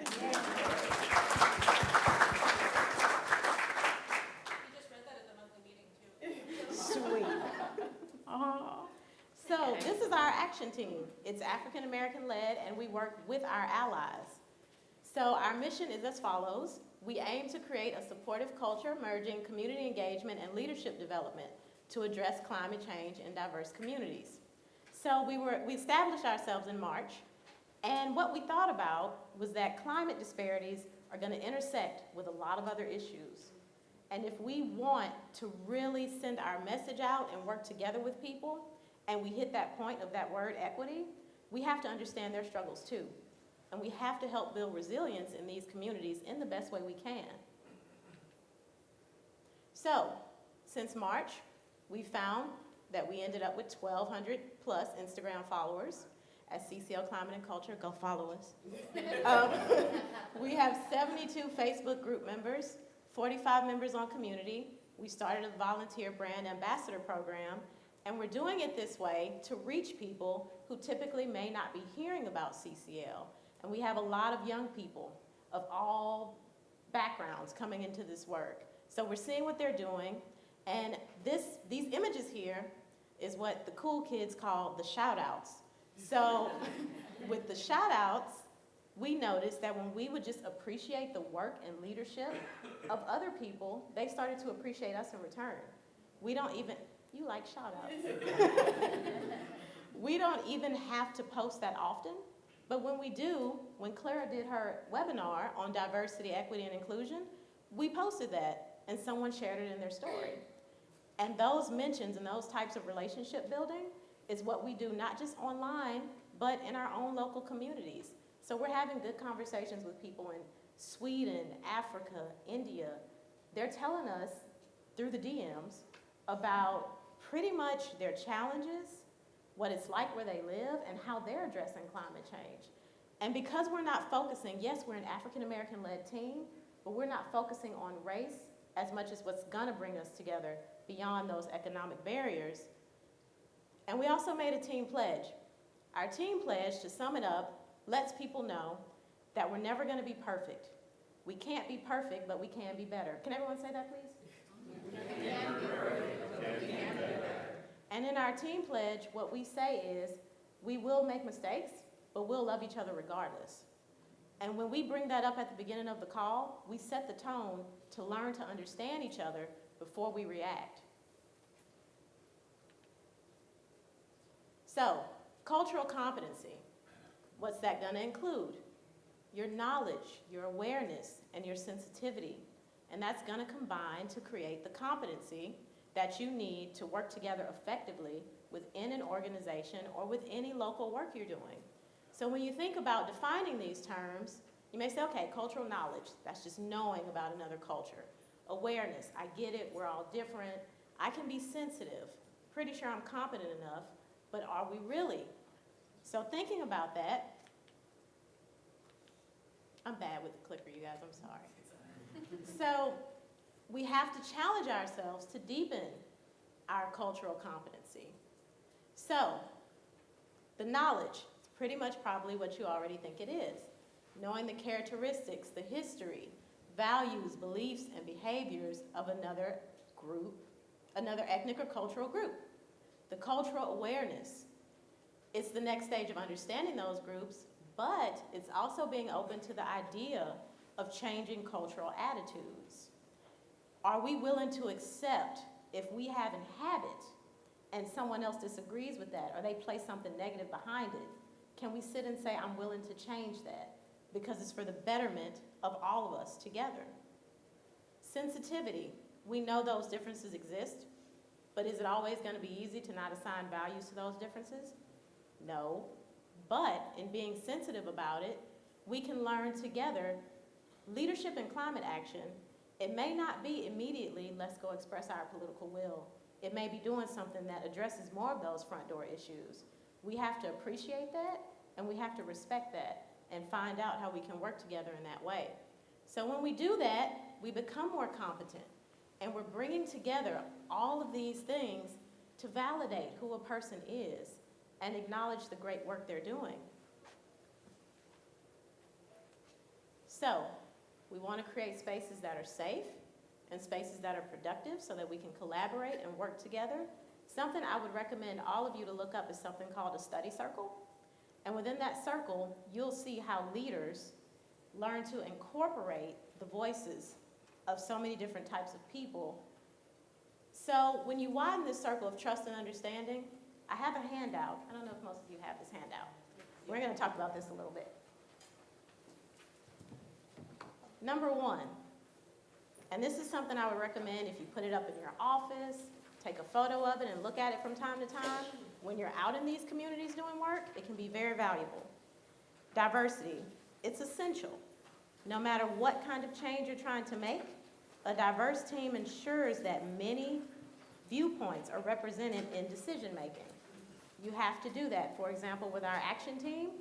So this is our action team. It's African American led, and we work with our allies. So our mission is as follows. We aim to create a supportive culture merging community engagement and leadership development to address climate change in diverse communities. So we established ourselves in March, and what we thought about was that climate disparities are going to intersect with a lot of other issues. And if we want to really send our message out and work together with people, and we hit that point of that word equity, we have to understand their struggles too. And we have to help build resilience in these communities in the best way we can. So, since March, we found that we ended up with 1,200 plus Instagram followers at CCL Climate and Culture. Go follow us. We have 72 Facebook group members, 45 members on community. We started a volunteer brand ambassador program, and we're doing it this way to reach people who typically may not be hearing about CCL. And we have a lot of young people of all backgrounds coming into this work. So we're seeing what they're doing, and these images here is what the cool kids call the shout-outs. So with the shout-outs, we noticed that when we would just appreciate the work and leadership of other people, they started to appreciate us in return. We don't even, you like shout-outs. We don't even have to post that often, but when we do, when Clara did her webinar on diversity, equity, and inclusion, we posted that, and someone shared it in their story. And those mentions and those types of relationship building is what we do not just online, but in our own local communities. So we're having good conversations with people in Sweden, Africa, India. They're telling us through the DMs about pretty much their challenges, what it's like where they live, and how they're addressing climate change. And because we're not focusing, yes, we're an African American led team, but we're not focusing on race as much as what's gonna bring us together beyond those economic barriers. And we also made a team pledge. Our team pledge, to sum it up, lets people know that we're never gonna be perfect. We can't be perfect, but we can be better. Can everyone say that, please? And in our team pledge, what we say is, we will make mistakes, but we'll love each other regardless. And when we bring that up at the beginning of the call, we set the tone to learn to understand each other before we react. So, cultural competency, what's that gonna include? Your knowledge, your awareness, and your sensitivity. And that's gonna combine to create the competency that you need to work together effectively within an organization or with any local work you're doing. So when you think about defining these terms, you may say, okay, cultural knowledge, that's just knowing about another culture. Awareness, I get it, we're all different. I can be sensitive, pretty sure I'm competent enough, but are we really? So thinking about that, I'm bad with the clicker, you guys, I'm sorry. So we have to challenge ourselves to deepen our cultural competency. So the knowledge, it's pretty much probably what you already think it is. Knowing the characteristics, the history, values, beliefs, and behaviors of another group, another ethnic or cultural group. The cultural awareness, it's the next stage of understanding those groups, but it's also being open to the idea of changing cultural attitudes. Are we willing to accept if we have a habit and someone else disagrees with that, or they place something negative behind it? Can we sit and say, I'm willing to change that because it's for the betterment of all of us together? Sensitivity, we know those differences exist, but is it always going to be easy to not assign values to those differences? No, but in being sensitive about it, we can learn together. Leadership in climate action, it may not be immediately, let's go express our political will. It may be doing something that addresses more of those front door issues. We have to appreciate that, and we have to respect that, and find out how we can work together in that way. So when we do that, we become more competent, and we're bringing together all of these things to validate who a person is and acknowledge the great work they're doing. So, we want to create spaces that are safe and spaces that are productive so that we can collaborate and work together. Something I would recommend all of you to look up is something called a study circle. And within that circle, you'll see how leaders learn to incorporate the voices of so many different types of people. So when you widen this circle of trust and understanding, I have a handout. I don't know if most of you have this handout. We're going to talk about this a little bit. Number one, and this is something I would recommend if you put it up in your office, take a photo of it and look at it from time to time. When you're out in these communities doing work, it can be very valuable. Diversity, it's essential. No matter what kind of change you're trying to make, a diverse team ensures that many viewpoints are represented in decision making. You have to do that. For example, with our action team,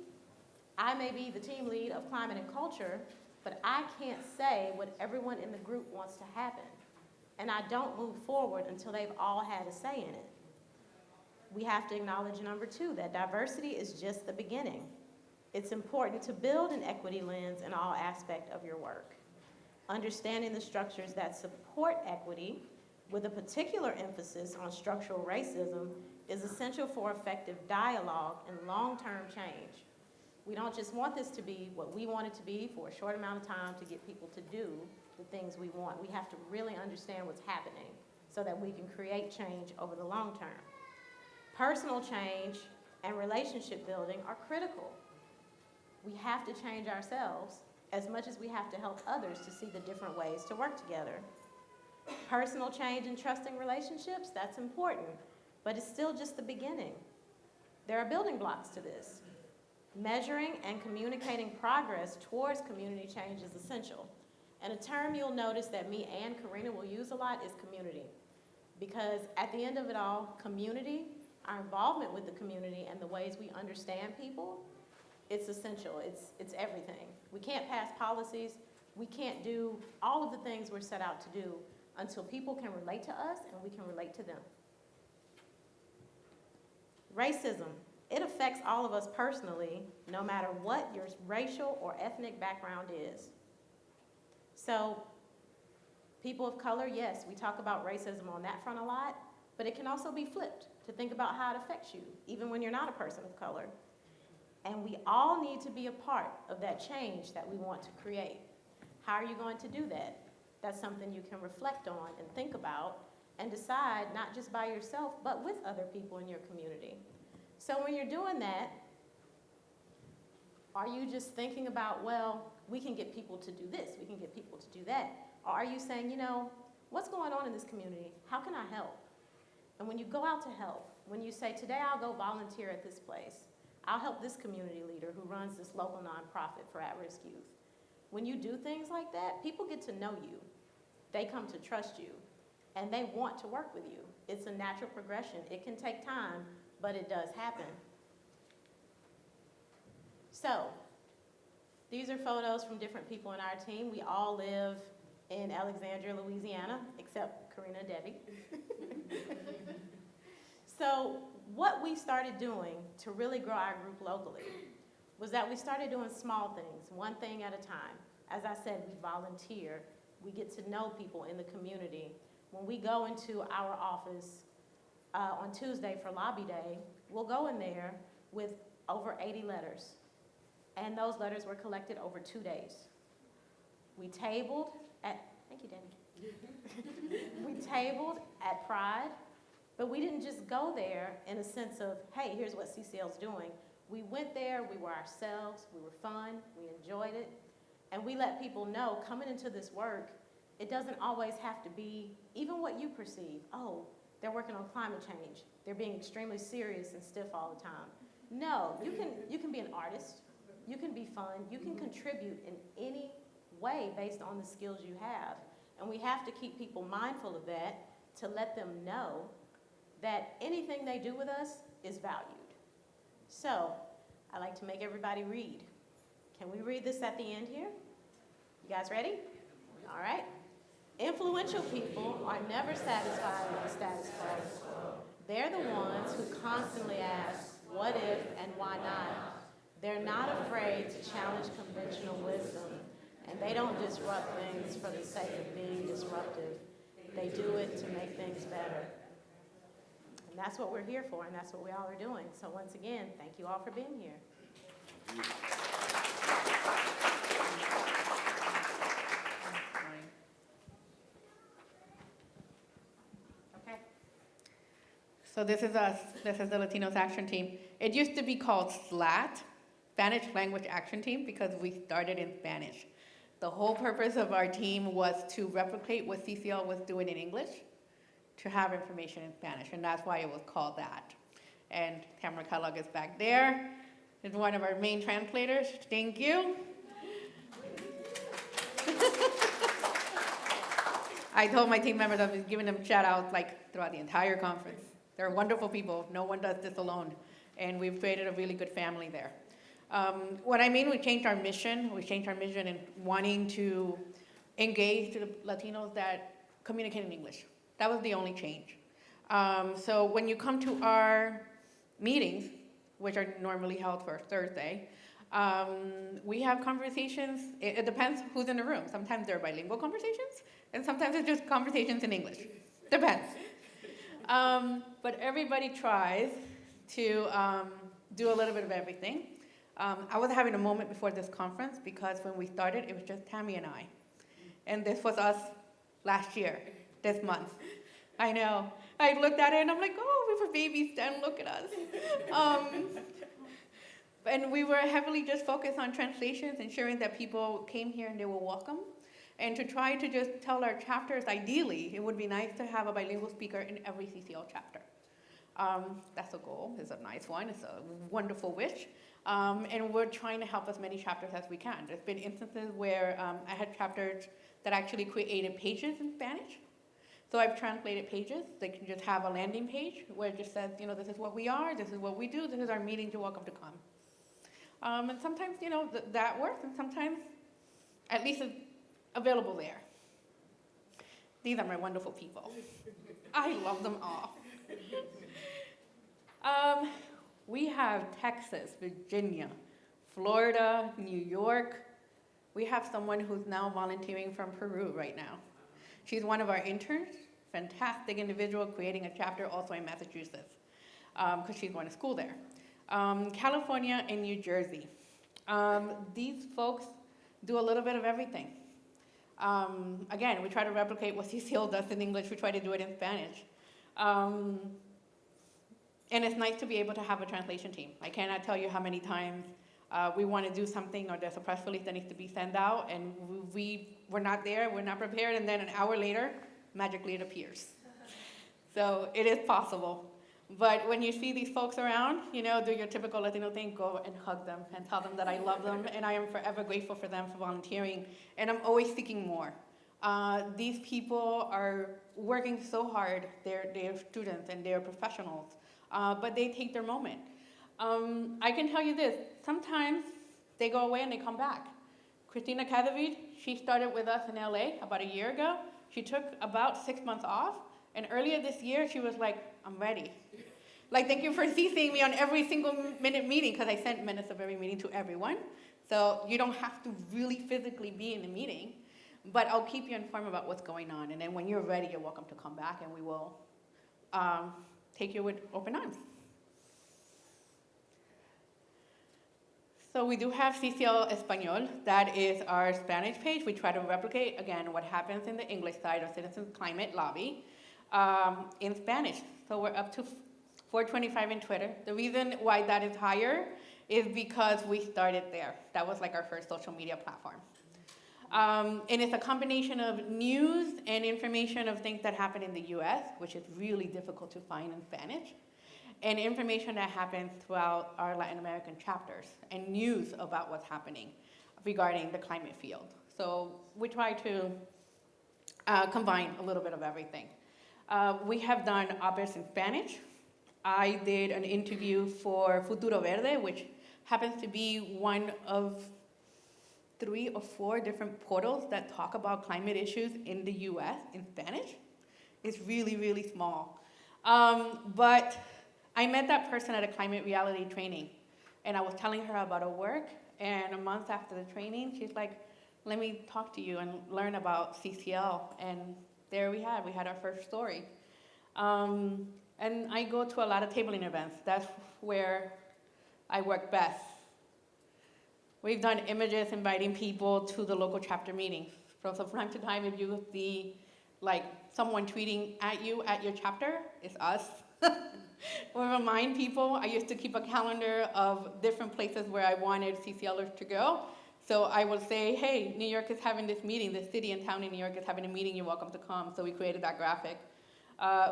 I may be the team lead of climate and culture, but I can't say what everyone in the group wants to happen. And I don't move forward until they've all had a say in it. We have to acknowledge number two, that diversity is just the beginning. It's important to build an equity lens in all aspects of your work. Understanding the structures that support equity with a particular emphasis on structural racism is essential for effective dialogue and long-term change. We don't just want this to be what we want it to be for a short amount of time to get people to do the things we want. We have to really understand what's happening so that we can create change over the long term. Personal change and relationship building are critical. We have to change ourselves as much as we have to help others to see the different ways to work together. Personal change and trusting relationships, that's important, but it's still just the beginning. There are building blocks to this. Measuring and communicating progress towards community change is essential. And a term you'll notice that me and Karina will use a lot is community. Because at the end of it all, community, our involvement with the community and the ways we understand people, it's essential. It's everything. We can't pass policies. We can't do all of the things we're set out to do until people can relate to us and we can relate to them. Racism. It affects all of us personally, no matter what your racial or ethnic background is. So, people of color, yes, we talk about racism on that front a lot, but it can also be flipped to think about how it affects you, even when you're not a person of color. And we all need to be a part of that change that we want to create. How are you going to do that? That's something you can reflect on and think about and decide, not just by yourself, but with other people in your community. So when you're doing that, are you just thinking about, well, we can get people to do this, we can get people to do that? Or are you saying, you know, what's going on in this community? How can I help? And when you go out to help, when you say, today I'll go volunteer at this place, I'll help this community leader who runs this local nonprofit for at-risk youth. When you do things like that, people get to know you. They come to trust you, and they want to work with you. It's a natural progression. It can take time, but it does happen. So, these are photos from different people in our team. We all live in Alexandria, Louisiana, except Karina and Debbie. So, what we started doing to really grow our group locally was that we started doing small things, one thing at a time. As I said, we volunteer. We get to know people in the community. When we go into our office on Tuesday for Lobby Day, we'll go in there with over 80 letters. And those letters were collected over 2 days. We tabled at, thank you, Danny. We tabled at Pride, but we didn't just go there in a sense of, hey, here's what CCL's doing. We went there, we were ourselves, we were fun, we enjoyed it, and we let people know coming into this work, it doesn't always have to be even what you perceive. Oh, they're working on climate change. They're being extremely serious and stiff all the time. No, you can be an artist. You can be fun. You can contribute in any way based on the skills you have. And we have to keep people mindful of that to let them know that anything they do with us is valued. So, I like to make everybody read. Can we read this at the end here? You guys ready? All right. Influential people are never satisfied with the status quo. They're the ones who constantly ask, what if and why not? They're not afraid to challenge conventional wisdom, and they don't disrupt things for the sake of being disruptive. They do it to make things better. And that's what we're here for, and that's what we all are doing. So once again, thank you all for being here. Okay. So this is us. This is the Latinos Action Team. It used to be called SLAT, Spanish Language Action Team, because we started in Spanish. The whole purpose of our team was to replicate what CCL was doing in English, to have information in Spanish, and that's why it was called that. And Tamara Kellogg is back there. Is one of our main translators. Thank you. I told my team members I was giving them shout outs like throughout the entire conference. They're wonderful people. No one does this alone. And we've created a really good family there. What I mean, we changed our mission. We changed our mission in wanting to engage to the Latinos that communicate in English. That was the only change. So when you come to our meetings, which are normally held for Thursday, we have conversations. It depends who's in the room. Sometimes they're bilingual conversations, and sometimes it's just conversations in English. Depends. But everybody tries to do a little bit of everything. I was having a moment before this conference because when we started, it was just Tammy and I. And this was us last year, this month. I know. I looked at it and I'm like, oh, we were babies then, look at us. And we were heavily just focused on translations, ensuring that people came here and they were welcome. And to try to just tell our chapters, ideally, it would be nice to have a bilingual speaker in every CCL chapter. That's a goal, it's a nice one, it's a wonderful wish. And we're trying to help as many chapters as we can. There's been instances where I had chapters that actually created pages in Spanish. So I've translated pages. They can just have a landing page where it just says, you know, this is what we are, this is what we do, this is our meeting, you're welcome to come. And sometimes, you know, that works, and sometimes at least it's available there. These are my wonderful people. I love them all. We have Texas, Virginia, Florida, New York. We have someone who's now volunteering from Peru right now. She's one of our interns, fantastic individual, creating a chapter also in Massachusetts, because she's going to school there. California and New Jersey. These folks do a little bit of everything. Again, we try to replicate what CCL does in English, we try to do it in Spanish. And it's nice to be able to have a translation team. I cannot tell you how many times we want to do something or there's a press release that needs to be sent out and we're not there, we're not prepared, and then an hour later, magically it appears. So it is possible. But when you see these folks around, you know, do your typical Latino thing, go and hug them and tell them that I love them and I am forever grateful for them for volunteering. And I'm always seeking more. These people are working so hard. They're students and they're professionals, but they take their moment. I can tell you this, sometimes they go away and they come back. Christina Cadavid, she started with us in LA about a year ago. She took about 6 months off, and earlier this year she was like, I'm ready. Like, thank you for CCing me on every single minute meeting, because I sent minutes of every meeting to everyone. So you don't have to really physically be in the meeting, but I'll keep you informed about what's going on. And then when you're ready, you're welcome to come back and we will take you with open arms. So we do have CCL Español. That is our Spanish page. We try to replicate, again, what happens in the English side of Citizens Climate Lobby in Spanish. So we're up to 425 in Twitter. The reason why that is higher is because we started there. That was like our first social media platform. And it's a combination of news and information of things that happen in the US, which is really difficult to find in Spanish, and information that happens throughout our Latin American chapters, and news about what's happening regarding the climate field. So we try to combine a little bit of everything. We have done op-eds in Spanish. I did an interview for Futuro Verde, which happens to be one of 3 or 4 different portals that talk about climate issues in the US in Spanish. It's really, really small. But I met that person at a climate reality training, and I was telling her about her work, and a month after the training, she's like, let me talk to you and learn about CCL, and there we had our first story. And I go to a lot of tabling events. That's where I work best. We've done images inviting people to the local chapter meetings. From time to time, if you see like someone tweeting at you at your chapter, it's us. We remind people. I used to keep a calendar of different places where I wanted CCLers to go. So I would say, hey, New York is having this meeting. This city and town in New York is having a meeting. You're welcome to come. So we created that graphic.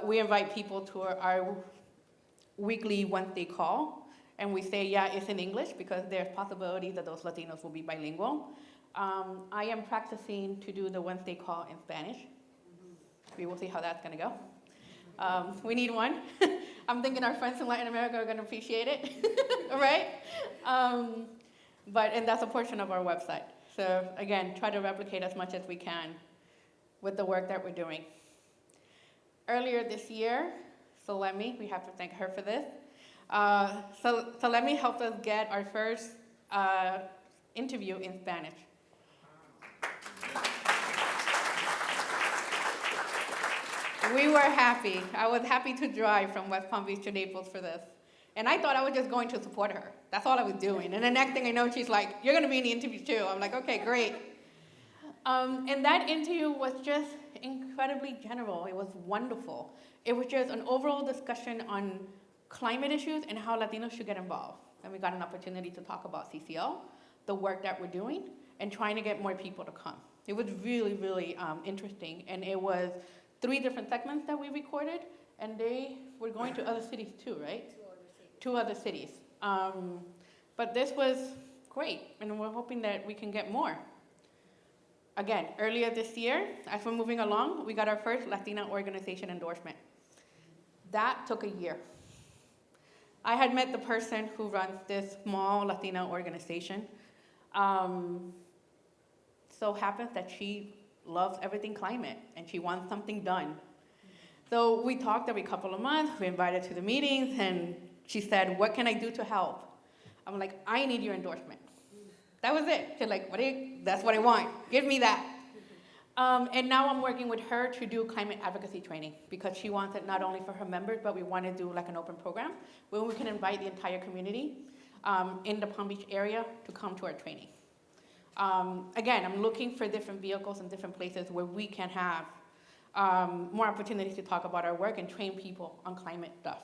We invite people to our weekly Wednesday call. And we say, yeah, it's in English because there's possibilities that those Latinos will be bilingual. I am practicing to do the Wednesday call in Spanish. We will see how that's going to go. We need one. I'm thinking our friends in Latin America are going to appreciate it, right? And that's a portion of our website. So again, try to replicate as much as we can with the work that we're doing. Earlier this year, Salemi, we have to thank her for this. Salemi helped us get our first interview in Spanish. We were happy. I was happy to drive from West Palm Beach to Naples for this. And I thought I was just going to support her. That's all I was doing. And the next thing I know, she's like, you're going to be in the interview too. I'm like, okay, great. And that interview was just incredibly general. It was wonderful. It was just an overall discussion on climate issues and how Latinos should get involved. And we got an opportunity to talk about CCL, the work that we're doing, and trying to get more people to come. It was really, really interesting. And it was 3 different segments that we recorded, and they were going to other cities too, right? 2 other cities. But this was great, and we're hoping that we can get more. Again, earlier this year, as we're moving along, we got our first Latina organization endorsement. That took a year. I had met the person who runs this small Latina organization. So happens that she loves everything climate, and she wants something done. So we talked every couple of months, we invited to the meetings, and she said, what can I do to help? I'm like, I need your endorsement. That was it. She's like, that's what I want. Give me that. And now I'm working with her to do climate advocacy training because she wants it not only for her members, but we want to do like an open program where we can invite the entire community in the Palm Beach area to come to our training. Again, I'm looking for different vehicles and different places where we can have more opportunities to talk about our work and train people on climate stuff.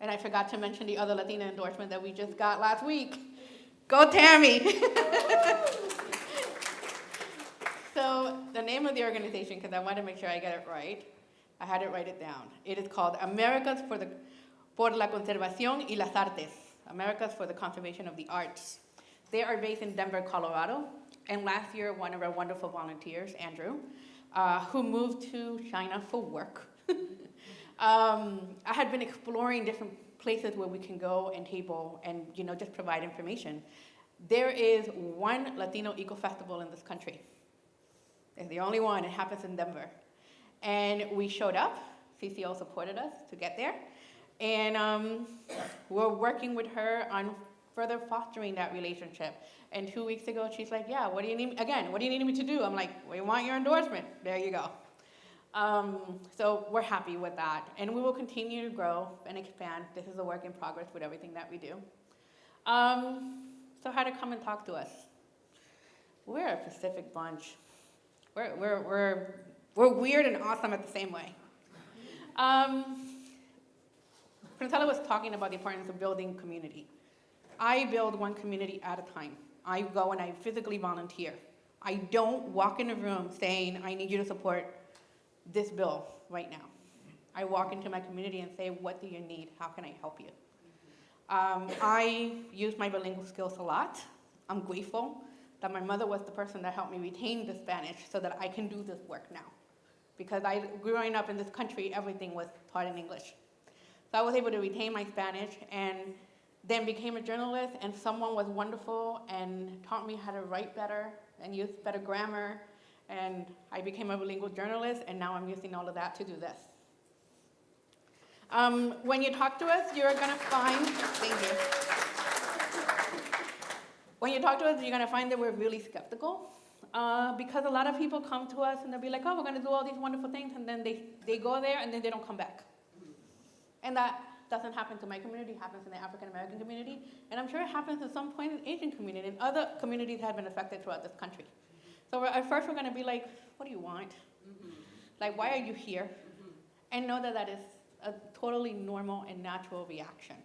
And I forgot to mention the other Latina endorsement that we just got last week. Go Tammy! So the name of the organization, because I want to make sure I get it right, I had to write it down. It is called Americas por la Conservación y las Artes. Americas for the Conservation of the Arts. They are based in Denver, Colorado. And last year, one of our wonderful volunteers, Andrew, who moved to China for work. I had been exploring different places where we can go and table and just provide information. There is one Latino Eco Festival in this country. It's the only one. It happens in Denver. And we showed up. CCL supported us to get there. And we're working with her on further fostering that relationship. And 2 weeks ago, she's like, yeah, what do you need me to do? I'm like, we want your endorsement. There you go. So we're happy with that. And we will continue to grow and expand. This is a work in progress with everything that we do. So how to come and talk to us? We're a Pacific bunch. We're weird and awesome at the same way. Princella was talking about the importance of building community. I build one community at a time. I go and I physically volunteer. I don't walk in a room saying, I need you to support this bill right now. I walk into my community and say, what do you need? How can I help you? I use my bilingual skills a lot. I'm grateful that my mother was the person that helped me retain the Spanish so that I can do this work now. Because growing up in this country, everything was taught in English. So I was able to retain my Spanish and then became a journalist, and someone was wonderful and taught me how to write better and use better grammar. And I became a bilingual journalist, and now I'm using all of that to do this. When you talk to us, you're going to find, thank you. When you talk to us, you're going to find that we're really skeptical. because a lot of people come to us and they'll be like, oh, we're going to do all these wonderful things, and then they go there and then they don't come back. And that doesn't happen to my community, it happens in the African American community, and I'm sure it happens at some point in the Asian community, and other communities have been affected throughout this country. So at first we're going to be like, what do you want? Like, why are you here? And know that that is a totally normal and natural reaction.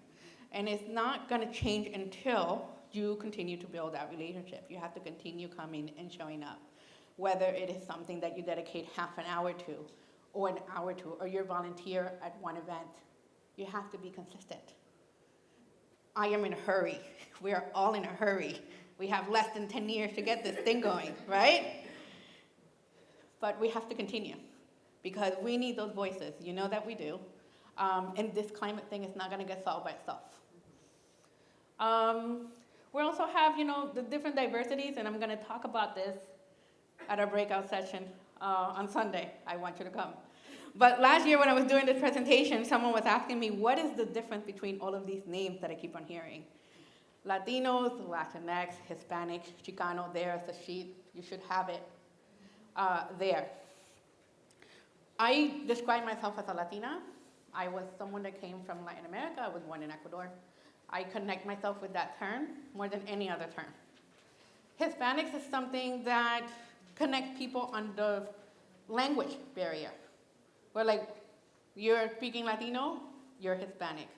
And it's not going to change until you continue to build that relationship. You have to continue coming and showing up, whether it is something that you dedicate half an hour to, or an hour to, or you're volunteer at one event. You have to be consistent. I am in a hurry. We are all in a hurry. We have less than 10 years to get this thing going, right? But we have to continue because we need those voices. You know that we do. And this climate thing is not going to get solved by itself. We also have, the different diversities, and I'm going to talk about this at our breakout session on Sunday. I want you to come. But last year when I was doing this presentation, someone was asking me, what is the difference between all of these names that I keep on hearing? Latinos, Latinx, Hispanic, Chicano, there's a sheet. You should have it there. I describe myself as a Latina. I was someone that came from Latin America. I was born in Ecuador. I connect myself with that term more than any other term. Hispanics is something that connects people on the language barrier. We're like, you're speaking Latino, you're Hispanic.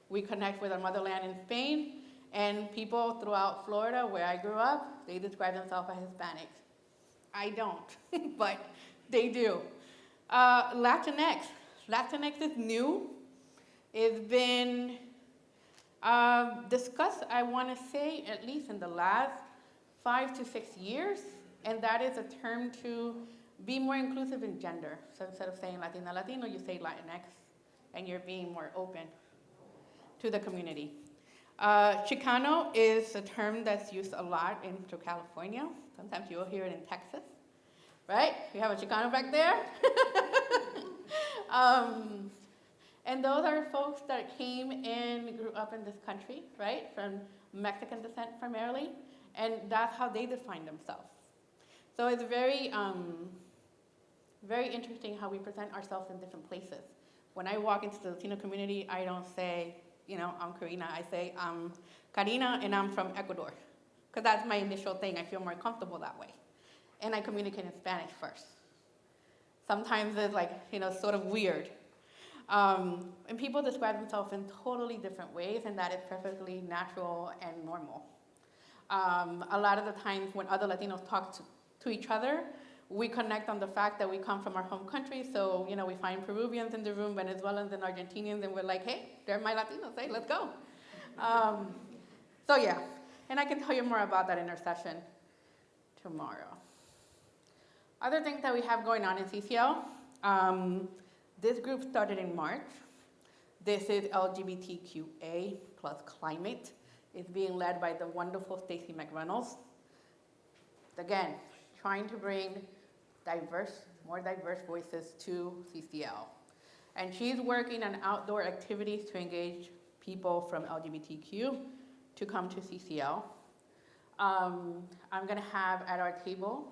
We connect with our motherland in Spain, and people throughout Florida, where I grew up, they describe themselves as Hispanics. I don't, but they do. Latinx. Latinx is new. It's been discussed, I want to say, at least in the last 5 to 6 years, and that is a term to be more inclusive in gender. So instead of saying Latina, Latino, you say Latinx, and you're being more open to the community. Chicano is a term that's used a lot in California. Sometimes you'll hear it in Texas, right? You have a Chicano back there. And those are folks that came and grew up in this country, right? From Mexican descent primarily, and that's how they define themselves. So it's very, very interesting how we present ourselves in different places. When I walk into the Latino community, I don't say, I'm Karina. I say, I'm Karina, and I'm from Ecuador. Because that's my initial thing. I feel more comfortable that way. And I communicate in Spanish first. Sometimes it's like, sort of weird. And people describe themselves in totally different ways, and that is perfectly natural and normal. A lot of the times when other Latinos talk to each other, we connect on the fact that we come from our home country, so, we find Peruvians in the room, Venezuelans and Argentinians, and we're like, hey, they're my Latinos, hey, let's go. So yeah, and I can tell you more about that in our session tomorrow. Other things that we have going on in CCL, this group started in March. This is LGBTQA plus climate. It's being led by the wonderful Stacy McReynolds. Again, trying to bring more diverse voices to CCL. And she's working on outdoor activities to engage people from LGBTQ to come to CCL. I'm gonna have at our table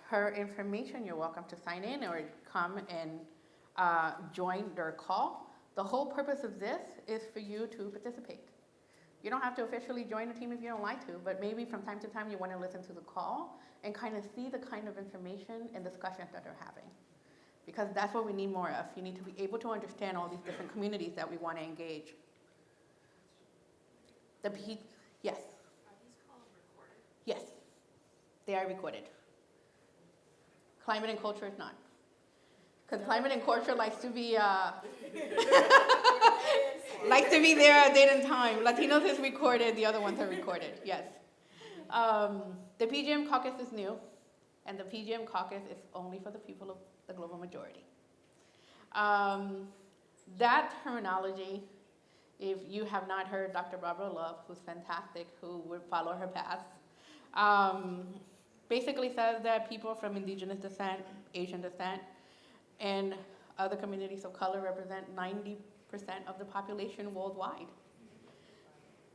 her information. You're welcome to sign in or come and join their call. The whole purpose of this is for you to participate. You don't have to officially join the team if you don't like to, but maybe from time to time you want to listen to the call and kind of see the kind of information and discussions that they're having. Because that's what we need more of. You need to be able to understand all these different communities that we want to engage. Yes. Are these calls recorded? Yes, they are recorded. Climate and culture is not. Because climate and culture likes to be there at date and time. Latinos is recorded, the other ones are recorded, yes. The PGM caucus is new, and the PGM caucus is only for the people of the global majority. That terminology, if you have not heard Dr. Barbara Love, who's fantastic, who would follow her path, basically says that people from indigenous descent, Asian descent, and other communities of color represent 90% of the population worldwide.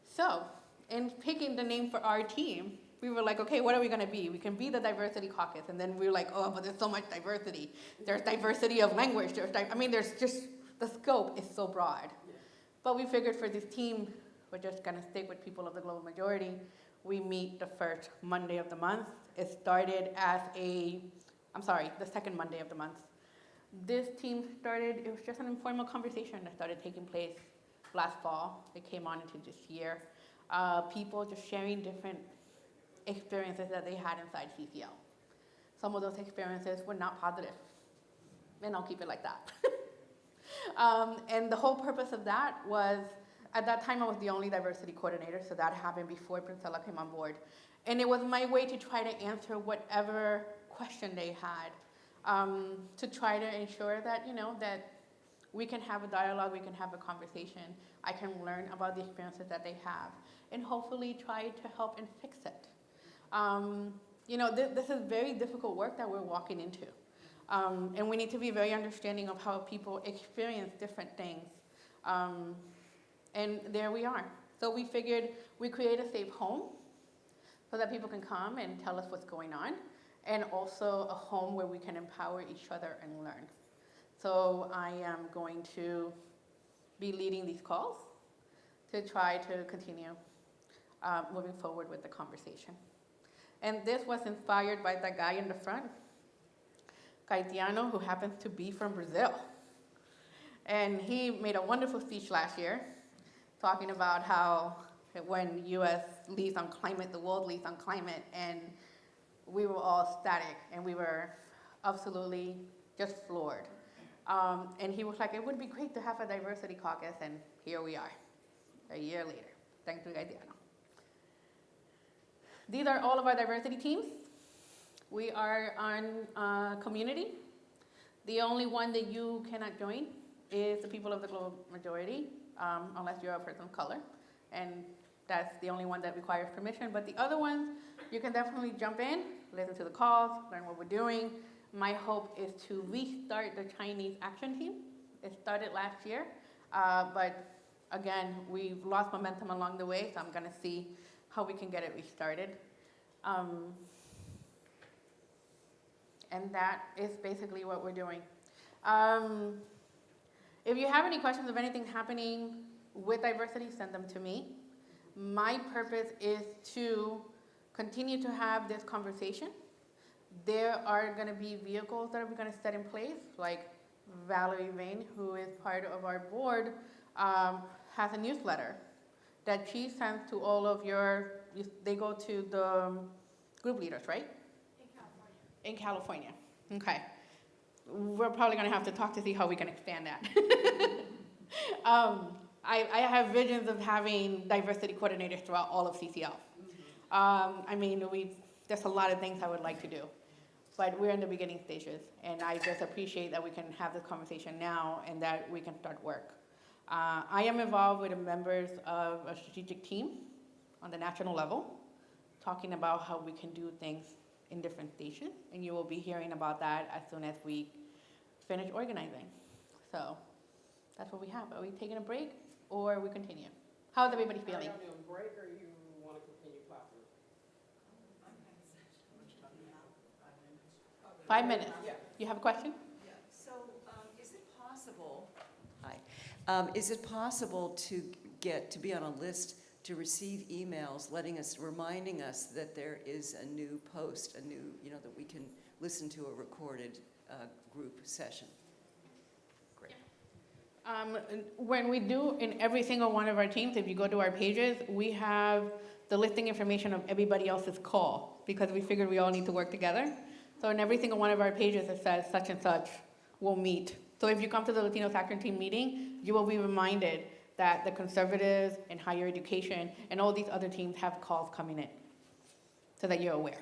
So, in picking the name for our team, we were like, okay, what are we gonna be? We can be the diversity caucus, and then we were like, oh, but there's so much diversity. There's diversity of language, there's just, the scope is so broad. But we figured for this team, we're just gonna stick with people of the global majority. We meet the first Monday of the month. It started as the second Monday of the month. This team started, it was just an informal conversation that started taking place last fall. It came on into this year. People just sharing different experiences that they had inside CCL. Some of those experiences were not positive, and I'll keep it like that. And the whole purpose of that was, at that time I was the only diversity coordinator, so that happened before Princella came on board. And it was my way to try to answer whatever question they had, to try to ensure that, that we can have a dialogue, we can have a conversation, I can learn about the experiences that they have, and hopefully try to help and fix it. This is very difficult work that we're walking into. And we need to be very understanding of how people experience different things. And there we are. So we figured we create a safe home so that people can come and tell us what's going on, and also a home where we can empower each other and learn. So I am going to be leading these calls to try to continue moving forward with the conversation. And this was inspired by the guy in the front, Caetiano, who happens to be from Brazil. And he made a wonderful speech last year talking about how when U.S. leads on climate, the world leads on climate, and we were all static, and we were absolutely just floored. And he was like, it would be great to have a diversity caucus, and here we are, a year later. Thanks to Caetiano. These are all of our diversity teams. We are on community. The only one that you cannot join is the people of the global majority, unless you're a person of color. And that's the only one that requires permission. But the other ones, you can definitely jump in, listen to the calls, learn what we're doing. My hope is to restart the Chinese action team. It started last year, but again, we've lost momentum along the way, so I'm gonna see how we can get it restarted. And that is basically what we're doing. If you have any questions of anything happening with diversity, send them to me. My purpose is to continue to have this conversation. There are gonna be vehicles that we're gonna set in place, like Valerie Vane, who is part of our board, has a newsletter that she sends to all of they go to the group leaders, right? In California. Okay. We're probably going to have to talk to see how we can expand that. I have visions of having diversity coordinators throughout all of CCL. There's a lot of things I would like to do, but we're in the beginning stages, and I just appreciate that we can have this conversation now and that we can start work. I am involved with the members of a strategic team on the national level, talking about how we can do things in different stations, and you will be hearing about that as soon as we finish organizing. So that's what we have. Are we taking a break, or we continue? How's everybody feeling? Are you doing a break, or you want to continue classes? 5 minutes. Yeah. You have a question? Yeah. So is it possible, is it possible to be on a list to receive emails reminding us that there is a new post, that we can listen to a recorded group session? Great. When we do in every single one of our teams, if you go to our pages, we have the listing information of everybody else's call, because we figured we all need to work together. So in every single one of our pages, it says such and such will meet. So if you come to the Latinos Action Team meeting, you will be reminded that the conservatives and higher education and all these other teams have calls coming in, so that you're aware.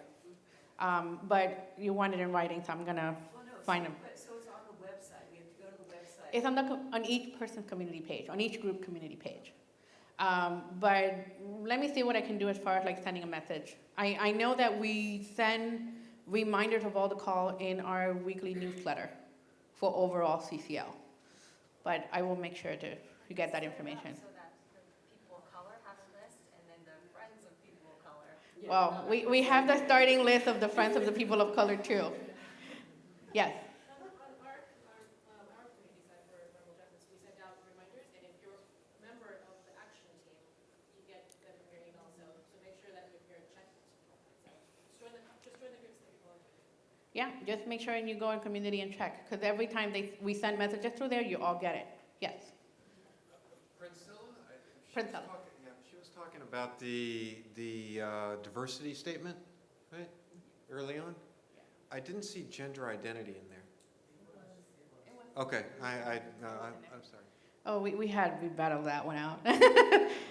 But you want it in writing, so I'm gonna find them. So it's on the website. We have to go to the website. It's on each person's community page, on each group community page. But let me see what I can do as far as like sending a message. I know that we send reminders of all the call in our weekly newsletter for overall CCL. But I will make sure to get that information. So that the people of color have a list, and then the friends of people of color. Well, we have the starting list of the Friends of the People of Color too. Yes. Yeah, just make sure and you go in community and check, because every time we send messages through there, you all get it. Yes. Princella. She was talking about the diversity statement, right, early on. I didn't see gender identity in there. Okay, I'm sorry. Oh, we battled that one out.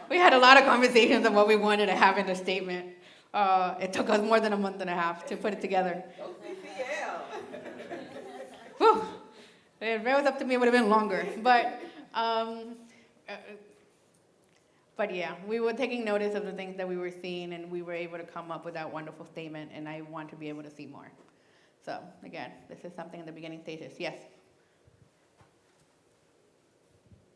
We had a lot of conversations on what we wanted to have in the statement. It took us more than a month and a half to put it together. Whew. If it was up to me, it would have been longer. But yeah, we were taking notice of the things that we were seeing, and we were able to come up with that wonderful statement, and I want to be able to see more. So again, this is something in the beginning stages. Yes?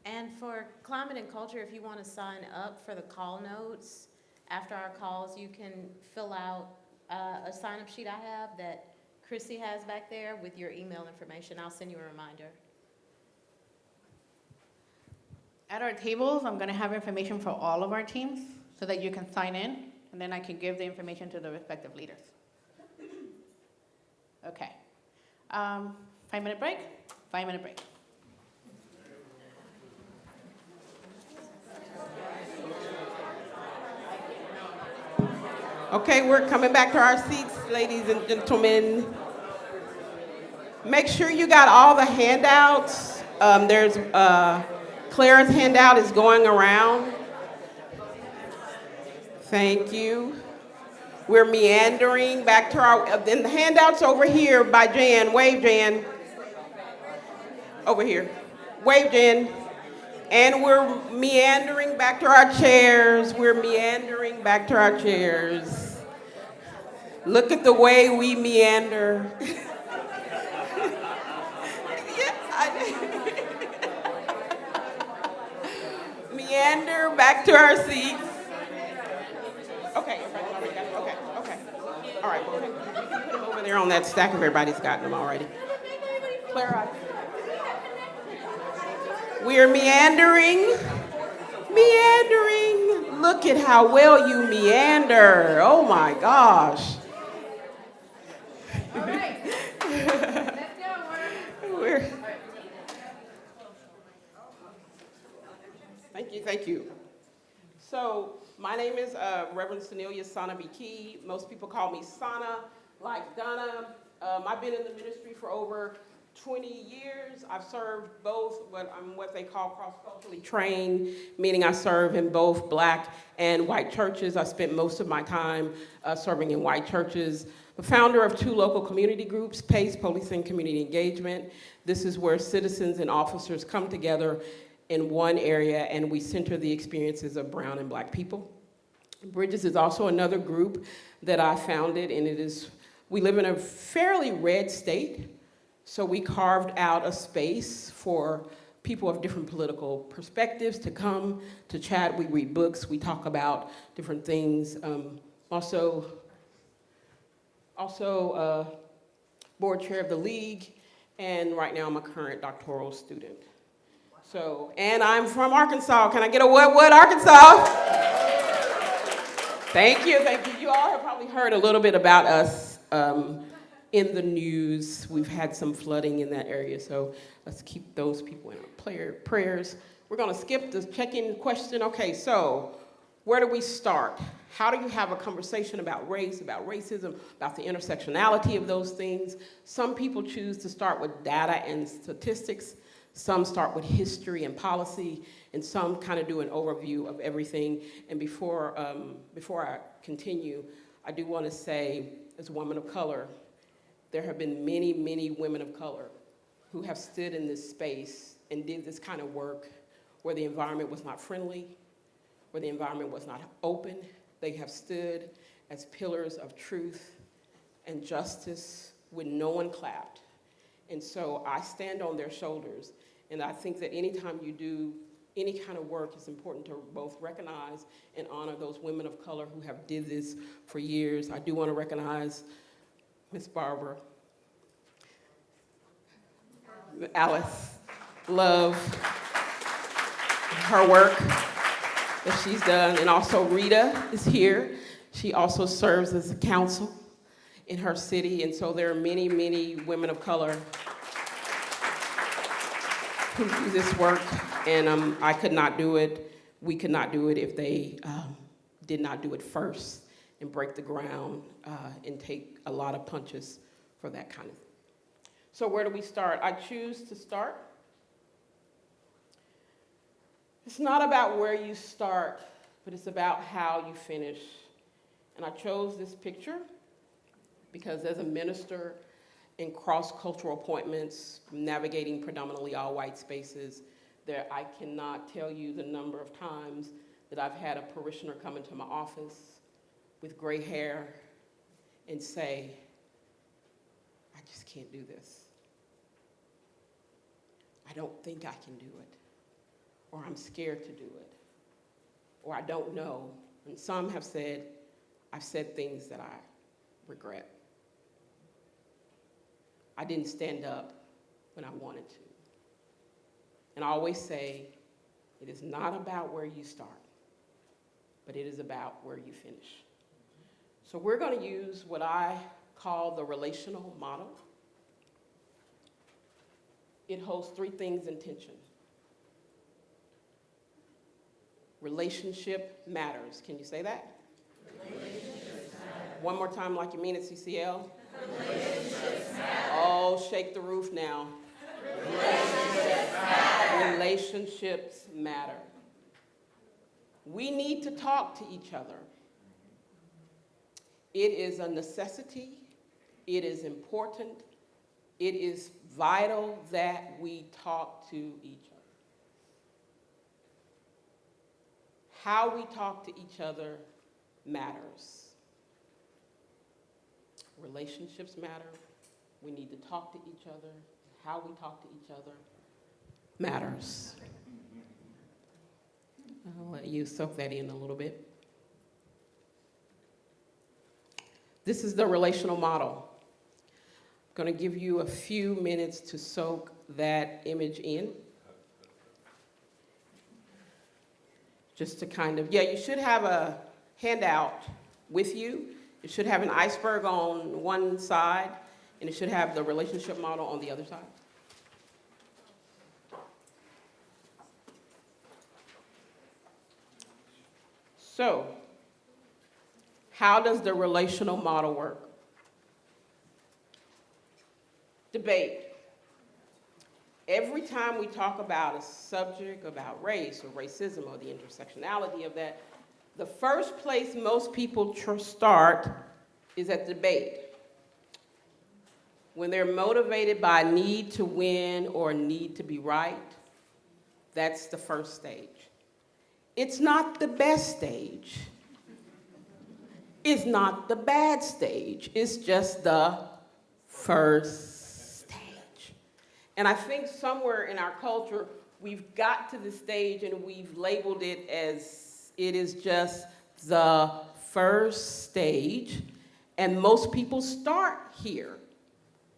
And for climate and culture, if you want to sign up for the call notes, after our calls, you can fill out a sign-up sheet I have that Chrissy has back there with your email information. I'll send you a reminder. At our tables, I'm going to have information for all of our teams so that you can sign in, and then I can give the information to the respective leaders. Okay. 5-minute break? 5-minute break. Okay, we're coming back to our seats, ladies and gentlemen. Make sure you got all the handouts. There's Clara's handout is going around. Thank you. We're meandering back to our, and the handout's over here by Jan. Wave, Jan. Over here. Wave, Jan. And we're meandering back to our chairs. We're meandering back to our chairs. Look at the way we meander. Meander back to our seats. Okay, okay. All right, okay. You can put them over there on that stack if everybody's got them already. Clara. We're meandering. Meandering. Look at how well you meander. Oh my gosh. All right. Let's go. Thank you. So my name is Reverend Soniyyah. Most people call me Sana, like Donna. I've been in the ministry for over 20 years. I've served both what they call cross-culturally trained, meaning I serve in both black and white churches. I spent most of my time serving in white churches. The founder of 2 local community groups, PACE, Policing Community Engagement. This is where citizens and officers come together in one area, and we center the experiences of brown and black people. Bridges is also another group that I founded, and we live in a fairly red state, so we carved out a space for people of different political perspectives to come to chat. We read books, we talk about different things. Also board chair of the league, and right now I'm a current doctoral student. So, and I'm from Arkansas. Can I get a what, Arkansas? Thank you. You all have probably heard a little bit about us in the news. We've had some flooding in that area, so let's keep those people in our prayers. We're gonna skip the check-in question. Okay, so where do we start? How do you have a conversation about race, about racism, about the intersectionality of those things? Some people choose to start with data and statistics. Some start with history and policy, and some kind of do an overview of everything. And before I continue, I do want to say, as a woman of color, there have been many, many women of color who have stood in this space and did this kind of work where the environment was not friendly, where the environment was not open. They have stood as pillars of truth and justice when no one clapped. And so I stand on their shoulders, and I think that anytime you do any kind of work, it's important to both recognize and honor those women of color who have did this for years. I do want to recognize Miss Barbara, Alice, love her work that she's done, and also Rita is here. She also serves as a council in her city, and so there are many, many women of color who do this work, and I could not do it, we could not do it if they did not do it first and break the ground and take a lot of punches for that kind of thing. So where do we start? I choose to start. It's not about where you start, but it's about how you finish. And I chose this picture because as a minister in cross-cultural appointments, navigating predominantly all white spaces, there I cannot tell you the number of times that I've had a parishioner come into my office with gray hair and say, I just can't do this. I don't think I can do it. Or I'm scared to do it. Or I don't know. And some have said, I've said things that I regret. I didn't stand up when I wanted to. And I always say, it is not about where you start, but it is about where you finish. So we're going to use what I call the relational model. It holds three things in tension. Relationship matters. Can you say that? Relationships matter. One more time like you mean it, CCL. Relationships matter. Oh, shake the roof now. Relationships matter. Relationships matter. We need to talk to each other. It is a necessity. It is important. It is vital that we talk to each other. How we talk to each other matters. Relationships matter. We need to talk to each other. How we talk to each other matters. I'll let you soak that in a little bit. This is the relational model. I'm going to give you a few minutes to soak that image in. Just to kind of, you should have a handout with you. It should have an iceberg on one side, and it should have the relationship model on the other side. So, how does the relational model work? Debate. Every time we talk about a subject, about race or racism or the intersectionality of that, the first place most people start is at debate. When they're motivated by need to win or need to be right, that's the first stage. It's not the best stage. It's not the bad stage. It's just the first stage. And I think somewhere in our culture, we've got to the stage and we've labeled it as it is just the first stage, and most people start here.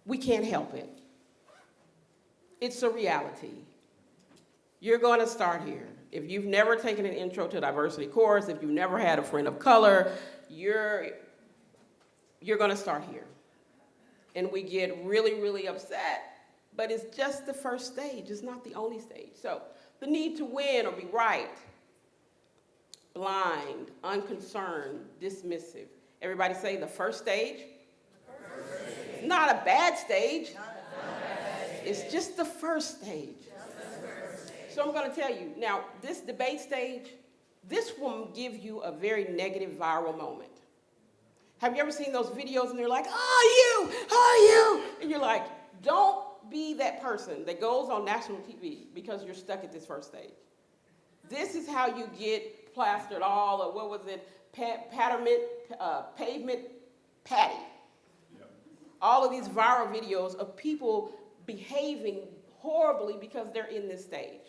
We can't help it. It's a reality. You're going to start here. If you've never taken an intro to diversity course, if you've never had a friend of color, you're going to start here. And we get really, really upset, but it's just the first stage. It's not the only stage. So the need to win or be right, blind, unconcerned, dismissive. Everybody say the first stage? It's not a bad stage. It's just the first stage. So I'm going to tell you, now, this debate stage, this will give you a very negative viral moment. Have you ever seen those videos and they're like, oh, you, and you're like, don't be that person that goes on national TV because you're stuck at this first stage. This is how you get plastered all of, what was it, pavement patty. Yep. All of these viral videos of people behaving horribly because they're in this stage.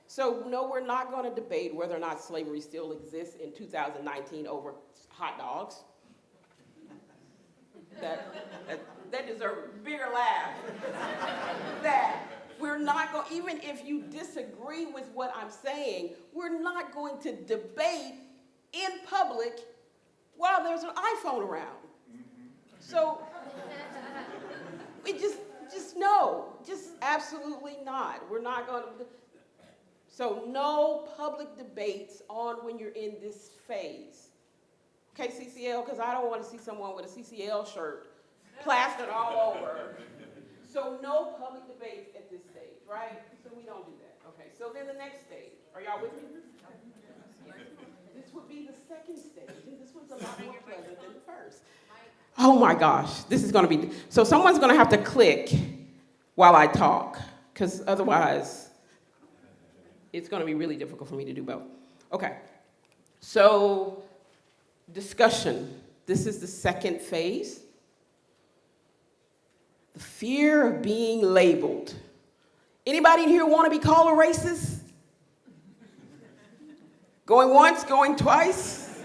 So no, we're not going to debate whether or not slavery still exists in 2019 over hot dogs. That deserves a bigger laugh. That we're not going, even if you disagree with what I'm saying, we're not going to debate in public while there's an iPhone around. So we just no, just absolutely not. We're not going to. So no public debates on when you're in this phase. Okay, CCL, because I don't want to see someone with a CCL shirt plastered all over. So no public debates at this stage, right? So we don't do that. Okay, so then the next stage. Are y'all with me? This would be the second stage, and this one's a lot more pleasant than the first. Oh my gosh, this is going to be, so someone's going to have to click while I talk, because otherwise it's going to be really difficult for me to do both. Okay, so discussion. This is the second phase. The fear of being labeled. Anybody in here want to be called a racist? Going once, going twice?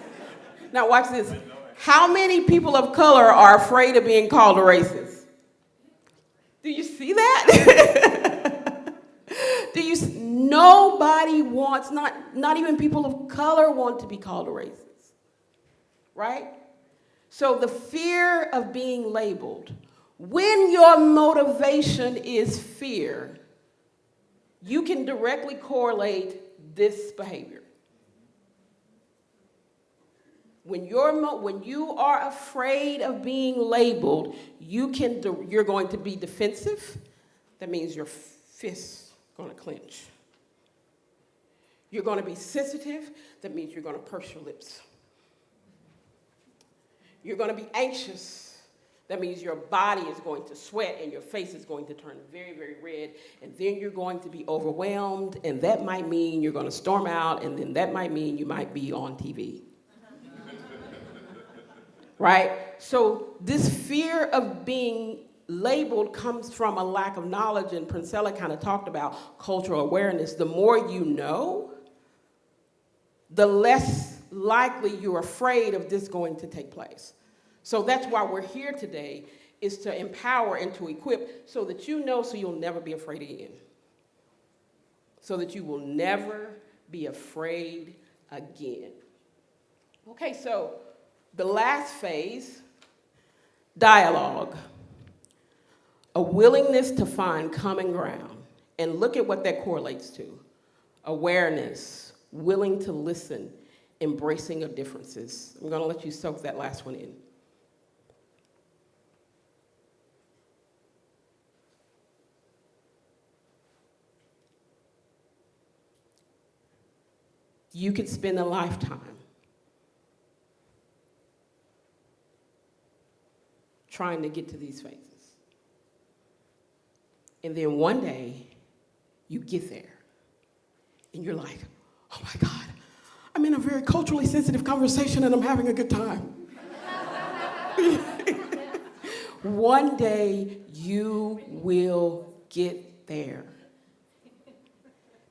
Now watch this. How many people of color are afraid of being called a racist? Do you see that? Nobody wants, not even people of color want to be called a racist, right? So the fear of being labeled. When your motivation is fear, you can directly correlate this behavior. When you are afraid of being labeled, you're going to be defensive. That means your fists are going to clench. You're going to be sensitive. That means you're going to purse your lips. You're going to be anxious. That means your body is going to sweat and your face is going to turn very, very red. And then you're going to be overwhelmed, and that might mean you're going to storm out, and then that might mean you might be on TV. Right? So this fear of being labeled comes from a lack of knowledge, and Princella kind of talked about cultural awareness. The more you know, the less likely you're afraid of this going to take place. So that's why we're here today, is to empower and to equip so that you know, so you'll never be afraid again. So that you will never be afraid again. Okay, so the last phase, dialogue. A willingness to find common ground. And look at what that correlates to. Awareness, willing to listen, embracing of differences. I'm going to let you soak that last one in. You could spend a lifetime trying to get to these phases. And then one day, you get there, and you're like, oh my God, I'm in a very culturally sensitive conversation and I'm having a good time. One day, you will get there.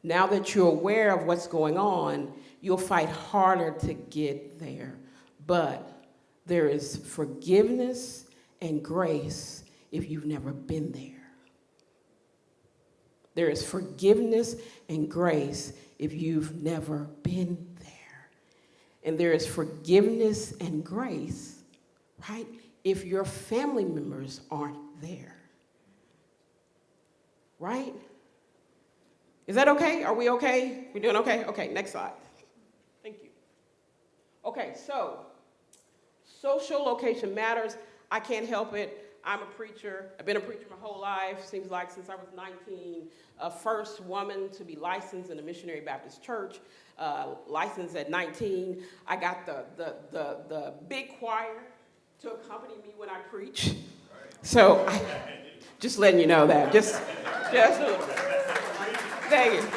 Now that you're aware of what's going on, you'll fight harder to get there. But there is forgiveness and grace if you've never been there. There is forgiveness and grace if you've never been there. And there is forgiveness and grace, right, if your family members aren't there. Right? Is that okay? Are we okay? We doing okay? Okay, next slide. Thank you. Okay, so social location matters. I can't help it. I'm a preacher. I've been a preacher my whole life, seems like since I was 19. First woman to be licensed in a missionary Baptist church, licensed at 19. I got the big choir to accompany me when I preach. So, just letting you know that. Just a little bit. Thank you.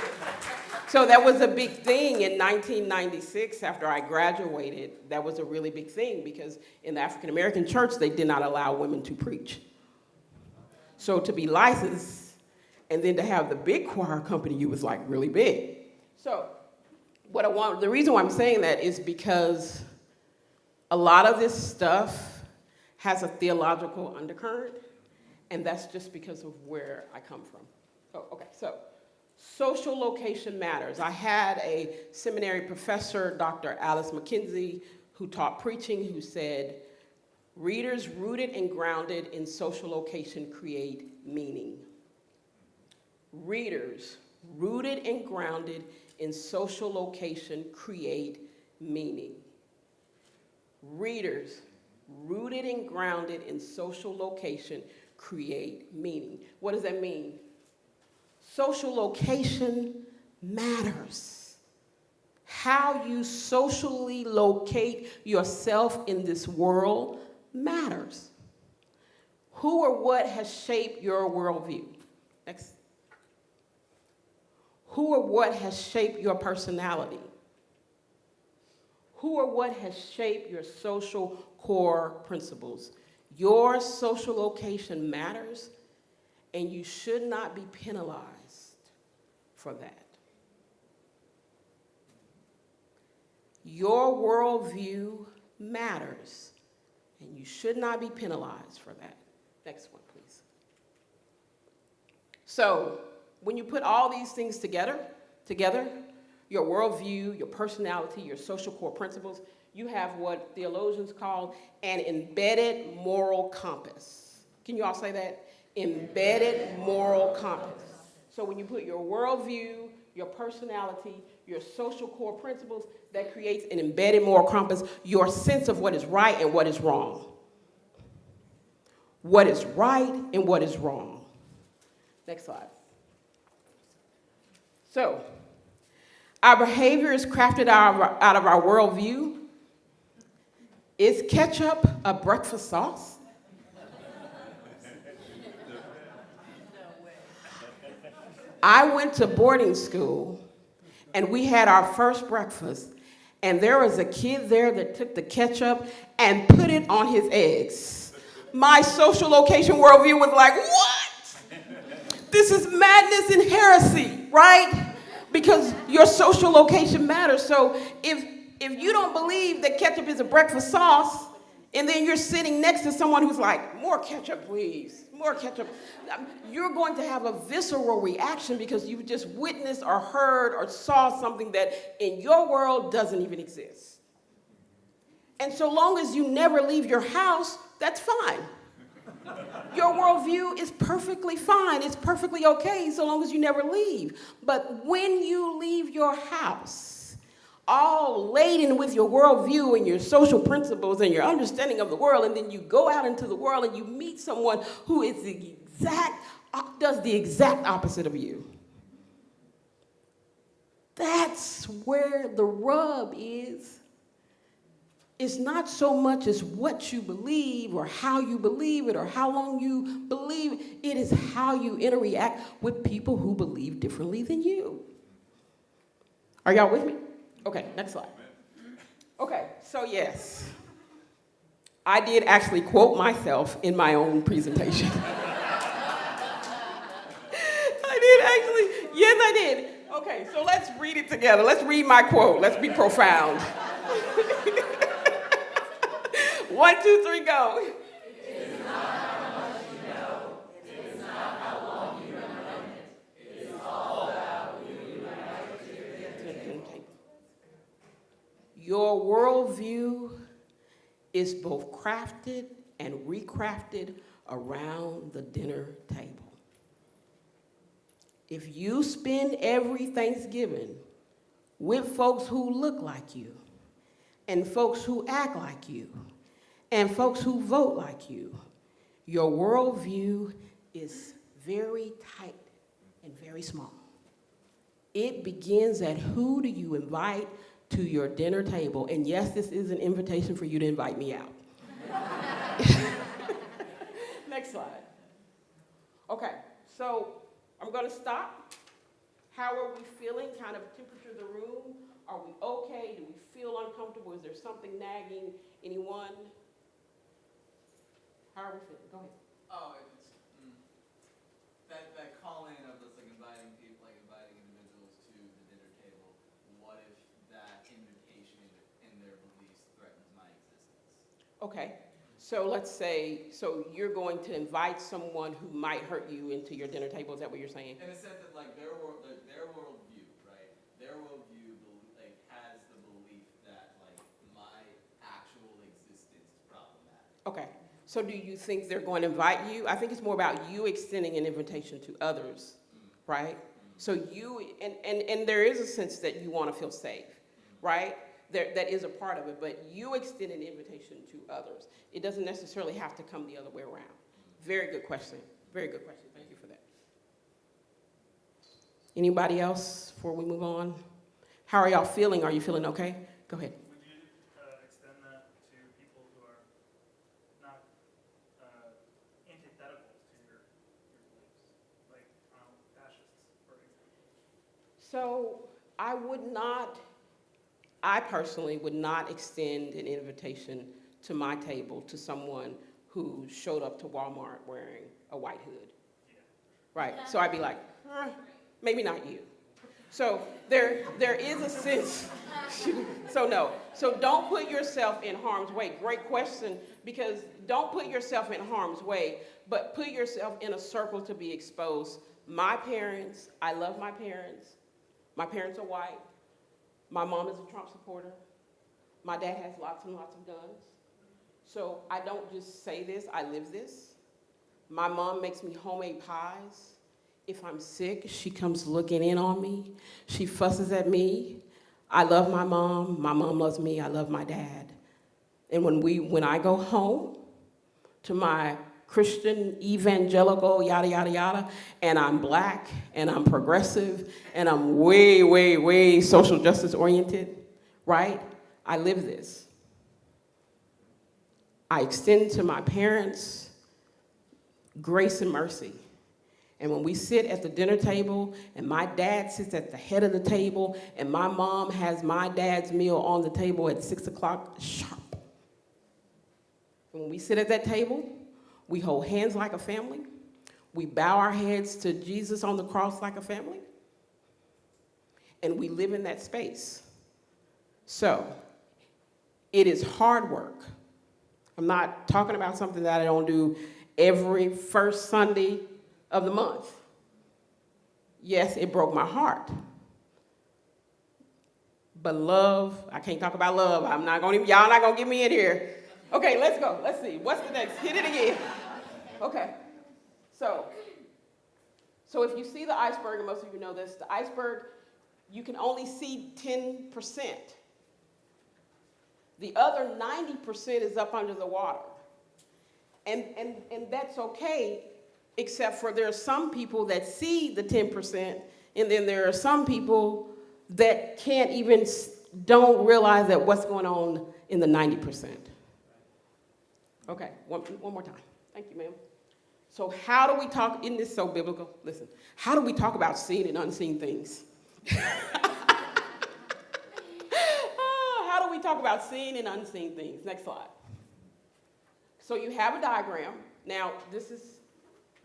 So that was a big thing in 1996 after I graduated. That was a really big thing because in the African American church, they did not allow women to preach. So to be licensed and then to have the big choir accompany you was like really big. So, the reason why I'm saying that is because a lot of this stuff has a theological undercurrent, and that's just because of where I come from. Oh, okay, so social location matters. I had a seminary professor, Dr. Alice McKenzie, who taught preaching, who said, readers rooted and grounded in social location create meaning. Readers rooted and grounded in social location create meaning. Readers rooted and grounded in social location create meaning. What does that mean? Social location matters. How you socially locate yourself in this world matters. Who or what has shaped your worldview? Next. Who or what has shaped your personality? Who or what has shaped your social core principles? Your social location matters, and you should not be penalized for that. Your worldview matters, and you should not be penalized for that. Next one, please. So, when you put all these things together, your worldview, your personality, your social core principles, you have what theologians call an embedded moral compass. Can you all say that? Embedded moral compass. So when you put your worldview, your personality, your social core principles, that creates an embedded moral compass, your sense of what is right and what is wrong. What is right and what is wrong. Next slide. So, our behavior is crafted out of our worldview. Is ketchup a breakfast sauce? I went to boarding school, and we had our first breakfast, and there was a kid there that took the ketchup and put it on his eggs. My social location worldview was like, what? This is madness and heresy, right? Because your social location matters. So if you don't believe that ketchup is a breakfast sauce, and then you're sitting next to someone who's like, more ketchup, please, more ketchup, you're going to have a visceral reaction because you've just witnessed or heard or saw something that in your world doesn't even exist. And so long as you never leave your house, that's fine. Your worldview is perfectly fine. It's perfectly okay so long as you never leave. But when you leave your house, all laden with your worldview and your social principles and your understanding of the world, and then you go out into the world and you meet someone who is does the exact opposite of you. That's where the rub is. It's not so much as what you believe or how you believe it or how long you believe it. It is how you interact with people who believe differently than you. Are y'all with me? Okay, next slide. Okay, so yes, I did actually quote myself in my own presentation. Yes, I did. Okay, so let's read it together. Let's read my quote. Let's be profound. 1, 2, 3, go. It's not how much you know. It's not how long you remember it. It's all about who you invite to your dinner table. Your worldview is both crafted and recrafted around the dinner table. If you spend every Thanksgiving with folks who look like you, and folks who act like you, and folks who vote like you, your worldview is very tight and very small. It begins at who do you invite to your dinner table, and yes, this is an invitation for you to invite me out. Next slide. Okay, so I'm gonna stop. How are we feeling? Kind of temperature of the room. Are we okay? Do we feel uncomfortable? Is there something nagging? Anyone? How are we feeling? Go ahead. Oh, it's that calling of this, like inviting people, like inviting individuals to the dinner table. Okay, so let's say, so you're going to invite someone who might hurt you into your dinner table, is that what you're saying? In a sense that like their worldview, right? Their worldview like has the belief that like my actual existence is problematic. Okay, so do you think they're going to invite you? I think it's more about you extending an invitation to others, right? So you, and there is a sense that you want to feel safe, right? That is a part of it, but you extend an invitation to others. It doesn't necessarily have to come the other way around. Very good question. Very good question. Thank you for that. Anybody else before we move on? How are y'all feeling? Are you feeling okay? Go ahead. Would you extend that to people who are not antithetical to your beliefs, like fascists, for example? So I personally would not extend an invitation to my table to someone who showed up to Walmart wearing a white hood. Right, so I'd be like, maybe not you. So there is a sense, so no. So don't put yourself in harm's way. Great question, because don't put yourself in harm's way, but put yourself in a circle to be exposed. My parents, I love my parents. My parents are white. My mom is a Trump supporter. My dad has lots and lots of guns. So I don't just say this, I live this. My mom makes me homemade pies. If I'm sick, she comes looking in on me. She fusses at me. I love my mom loves me, I love my dad. And when I go home to my Christian, evangelical, yada, yada, yada, and I'm black, and I'm progressive, and I'm way, way, way social justice oriented, right? I live this. I extend to my parents grace and mercy. And when we sit at the dinner table, and my dad sits at the head of the table, and my mom has my dad's meal on the table at 6 o'clock sharp. And when we sit at that table, we hold hands like a family. We bow our heads to Jesus on the cross like a family. And we live in that space. So, it is hard work. I'm not talking about something that I don't do every first Sunday of the month. Yes, it broke my heart. But love, I can't talk about love. Y'all not gonna get me in here. Okay, let's go. Let's see. What's the next? Hit it again. Okay. So if you see the iceberg, and most of you know this, the iceberg, you can only see 10%. The other 90% is up under the water. And that's okay, except for there are some people that see the 10%, and then there are some people that don't realize that what's going on in the 90%. Okay, one more time. Thank you, ma'am. So how do we talk, isn't this so biblical? Listen, how do we talk about seen and unseen things? How do we talk about seen and unseen things? Next slide. So you have a diagram. Now, this is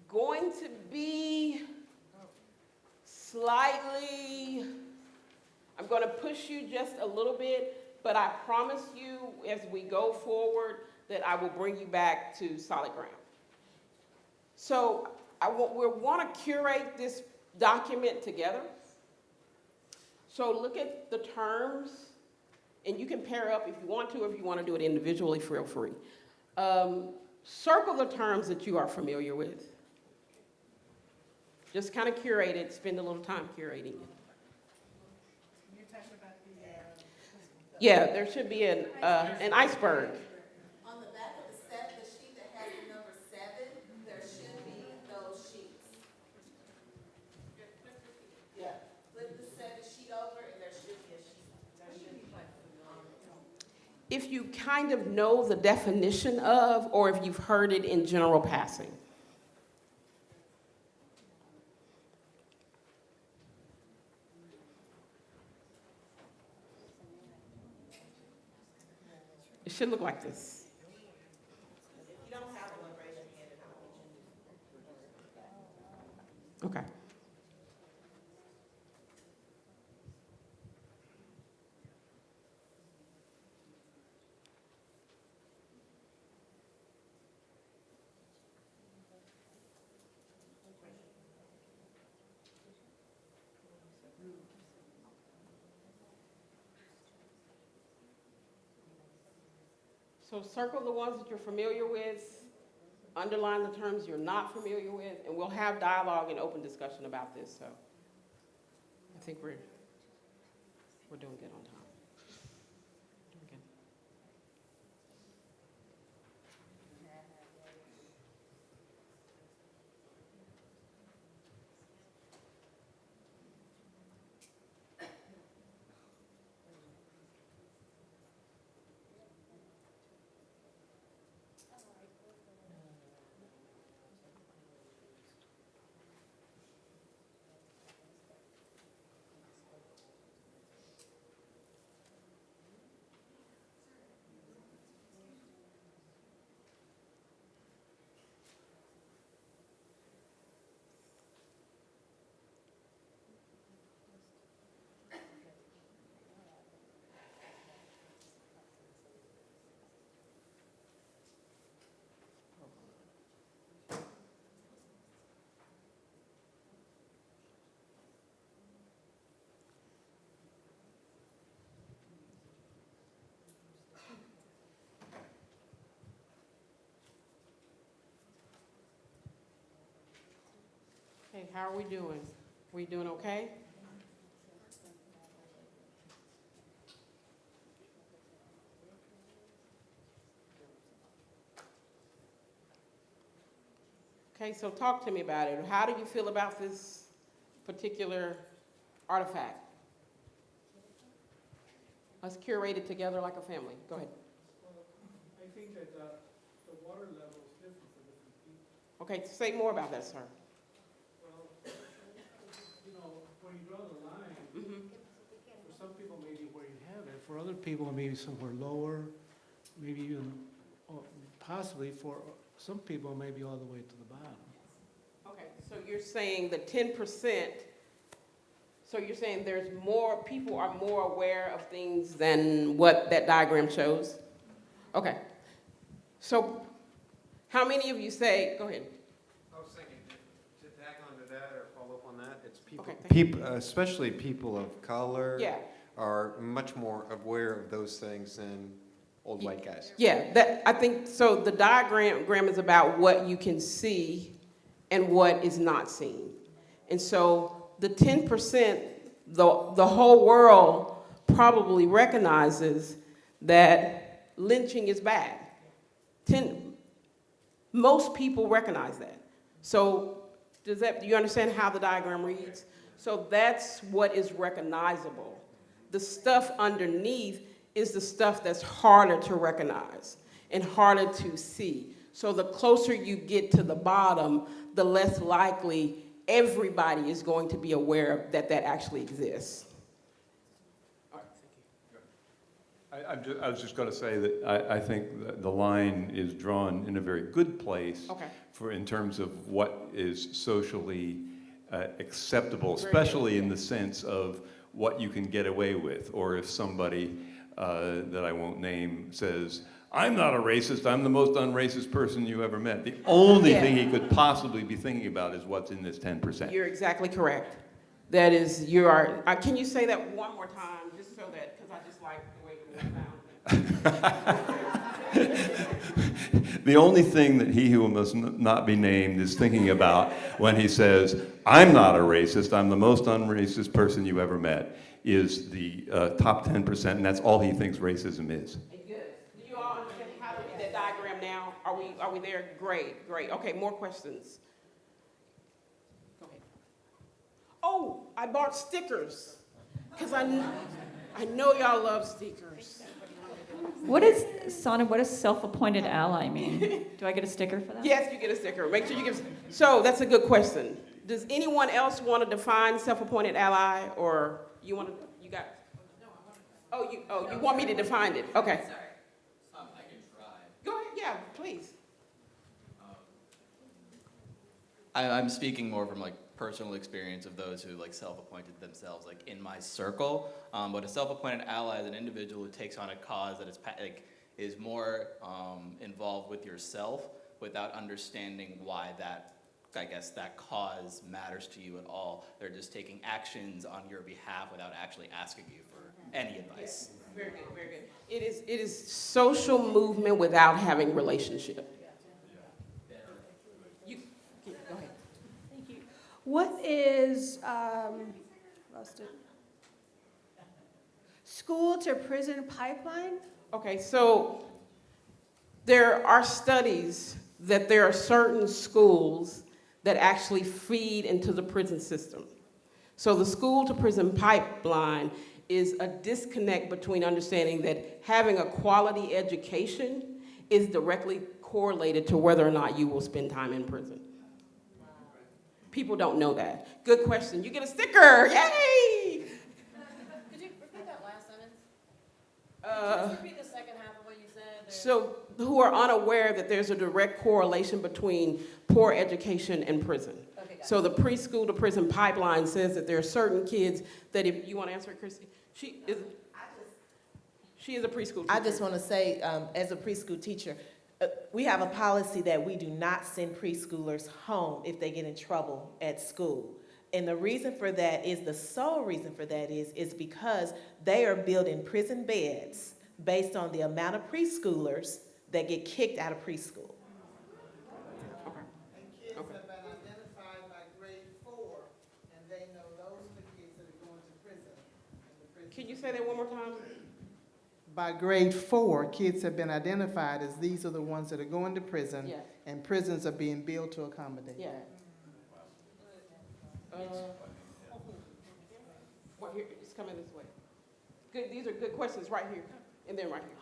going to be slightly, I'm going to push you just a little bit, but I promise you as we go forward that I will bring you back to solid ground. So we want to curate this document together. So look at the terms, and you can pair up if you want to, or if you want to do it individually, feel free. Circle the terms that you are familiar with. Just kind of curate it, spend a little time curating it. You're talking about Yeah, there should be an iceberg. On the back of the sheet that has the number 7, there should be those sheets. Yeah. Flip the 7 sheet over and there should be a sheet. If you kind of know the definition of, or if you've heard it in general passing. It should look like this. If you don't have one, raise your hand and I'll Okay. So circle the ones that you're familiar with, underline the terms you're not familiar with, and we'll have dialogue and open discussion about this, so I think we're doing good on time. Doing good. Okay, how are we doing? We doing okay? Okay, so talk to me about it. How do you feel about this particular artifact? Let's curate it together like a family. Go ahead. I think that the water level is different for different people. Okay, say more about that, sir. Well, you know, when you draw the line, for some people maybe where you have it, for other people maybe somewhere lower, maybe even, or possibly for some people maybe all the way to the bottom. Okay, so you're saying the 10%, so you're saying there's more, people are more aware of things than what that diagram shows? Okay. So how many of you say, go ahead. I was thinking, to tag on to that or follow up on that, it's people, Okay, especially people of color Yeah. are much more aware of those things than old white guys. Yeah, that, I think, so the diagram is about what you can see and what is not seen. And so the 10%, the whole world probably recognizes that lynching is bad. Most people recognize that. So do you understand how the diagram reads? So that's what is recognizable. The stuff underneath is the stuff that's harder to recognize and harder to see. So the closer you get to the bottom, the less likely everybody is going to be aware that that actually exists. I was just going to say that I think the line is drawn in a very good place in terms of what is socially acceptable, especially in the sense of what you can get away with, or if somebody that I won't name says, "I'm not a racist, I'm the most unracist person you ever met." The only thing he could possibly be thinking about is what's in this 10%. You're exactly correct. That is, you are, can you say that one more time, just so that, because I just like the way you sound. The only thing that he who must not be named is thinking about when he says, "I'm not a racist, I'm the most unracist person you ever met," is the top 10%, and that's all he thinks racism is. Good. Do you all understand how to read that diagram now? Are we there? Great, great. Okay, more questions. Go ahead. Oh, I bought stickers, because I know y'all love stickers. What is, Soniyyah, what does self-appointed ally mean? Do I get a sticker for that? Yes, you get a sticker. Make sure you give. So that's a good question. Does anyone else want to define self-appointed ally, or you want to? You got? Oh, you want me to define it? Okay. I can try. Go ahead. Yeah, please. I'm speaking more from like personal experience of those who like self-appointed themselves like in my circle. But a self-appointed ally is an individual who takes on a cause that is more involved with yourself without understanding why that cause matters to you at all. They're just taking actions on your behalf without actually asking you for any advice. Very good, very good. It is social movement without having relationship. You, go ahead. Thank you. What is, lost it. School to prison pipeline? Okay, so there are studies that there are certain schools that actually feed into the prison system. So the school to prison pipeline is a disconnect between understanding that having a quality education is directly correlated to whether or not you will spend time in prison. People don't know that. Good question. You get a sticker. Yay! Could you repeat that last sentence? Just repeat the second half of what you said. So who are unaware that there's a direct correlation between poor education and prison. Okay, got So the preschool to prison pipeline says that there are certain kids that if you want to answer it, Chrissy, she is a preschool teacher. I just want to say, as a preschool teacher, we have a policy that we do not send preschoolers home if they get in trouble at school. And the reason for that is, the sole reason for that is because they are building prison beds based on the amount of preschoolers that get kicked out of preschool. And kids have been identified by grade 4, and they know those are the kids that are going to prison. Can you say that one more time? By grade 4, kids have been identified as these are the ones that are going to prison, Yeah. and prisons are being built to accommodate Yeah. that. Well, here, it's coming this way. Good, these are good questions right here, and then right here.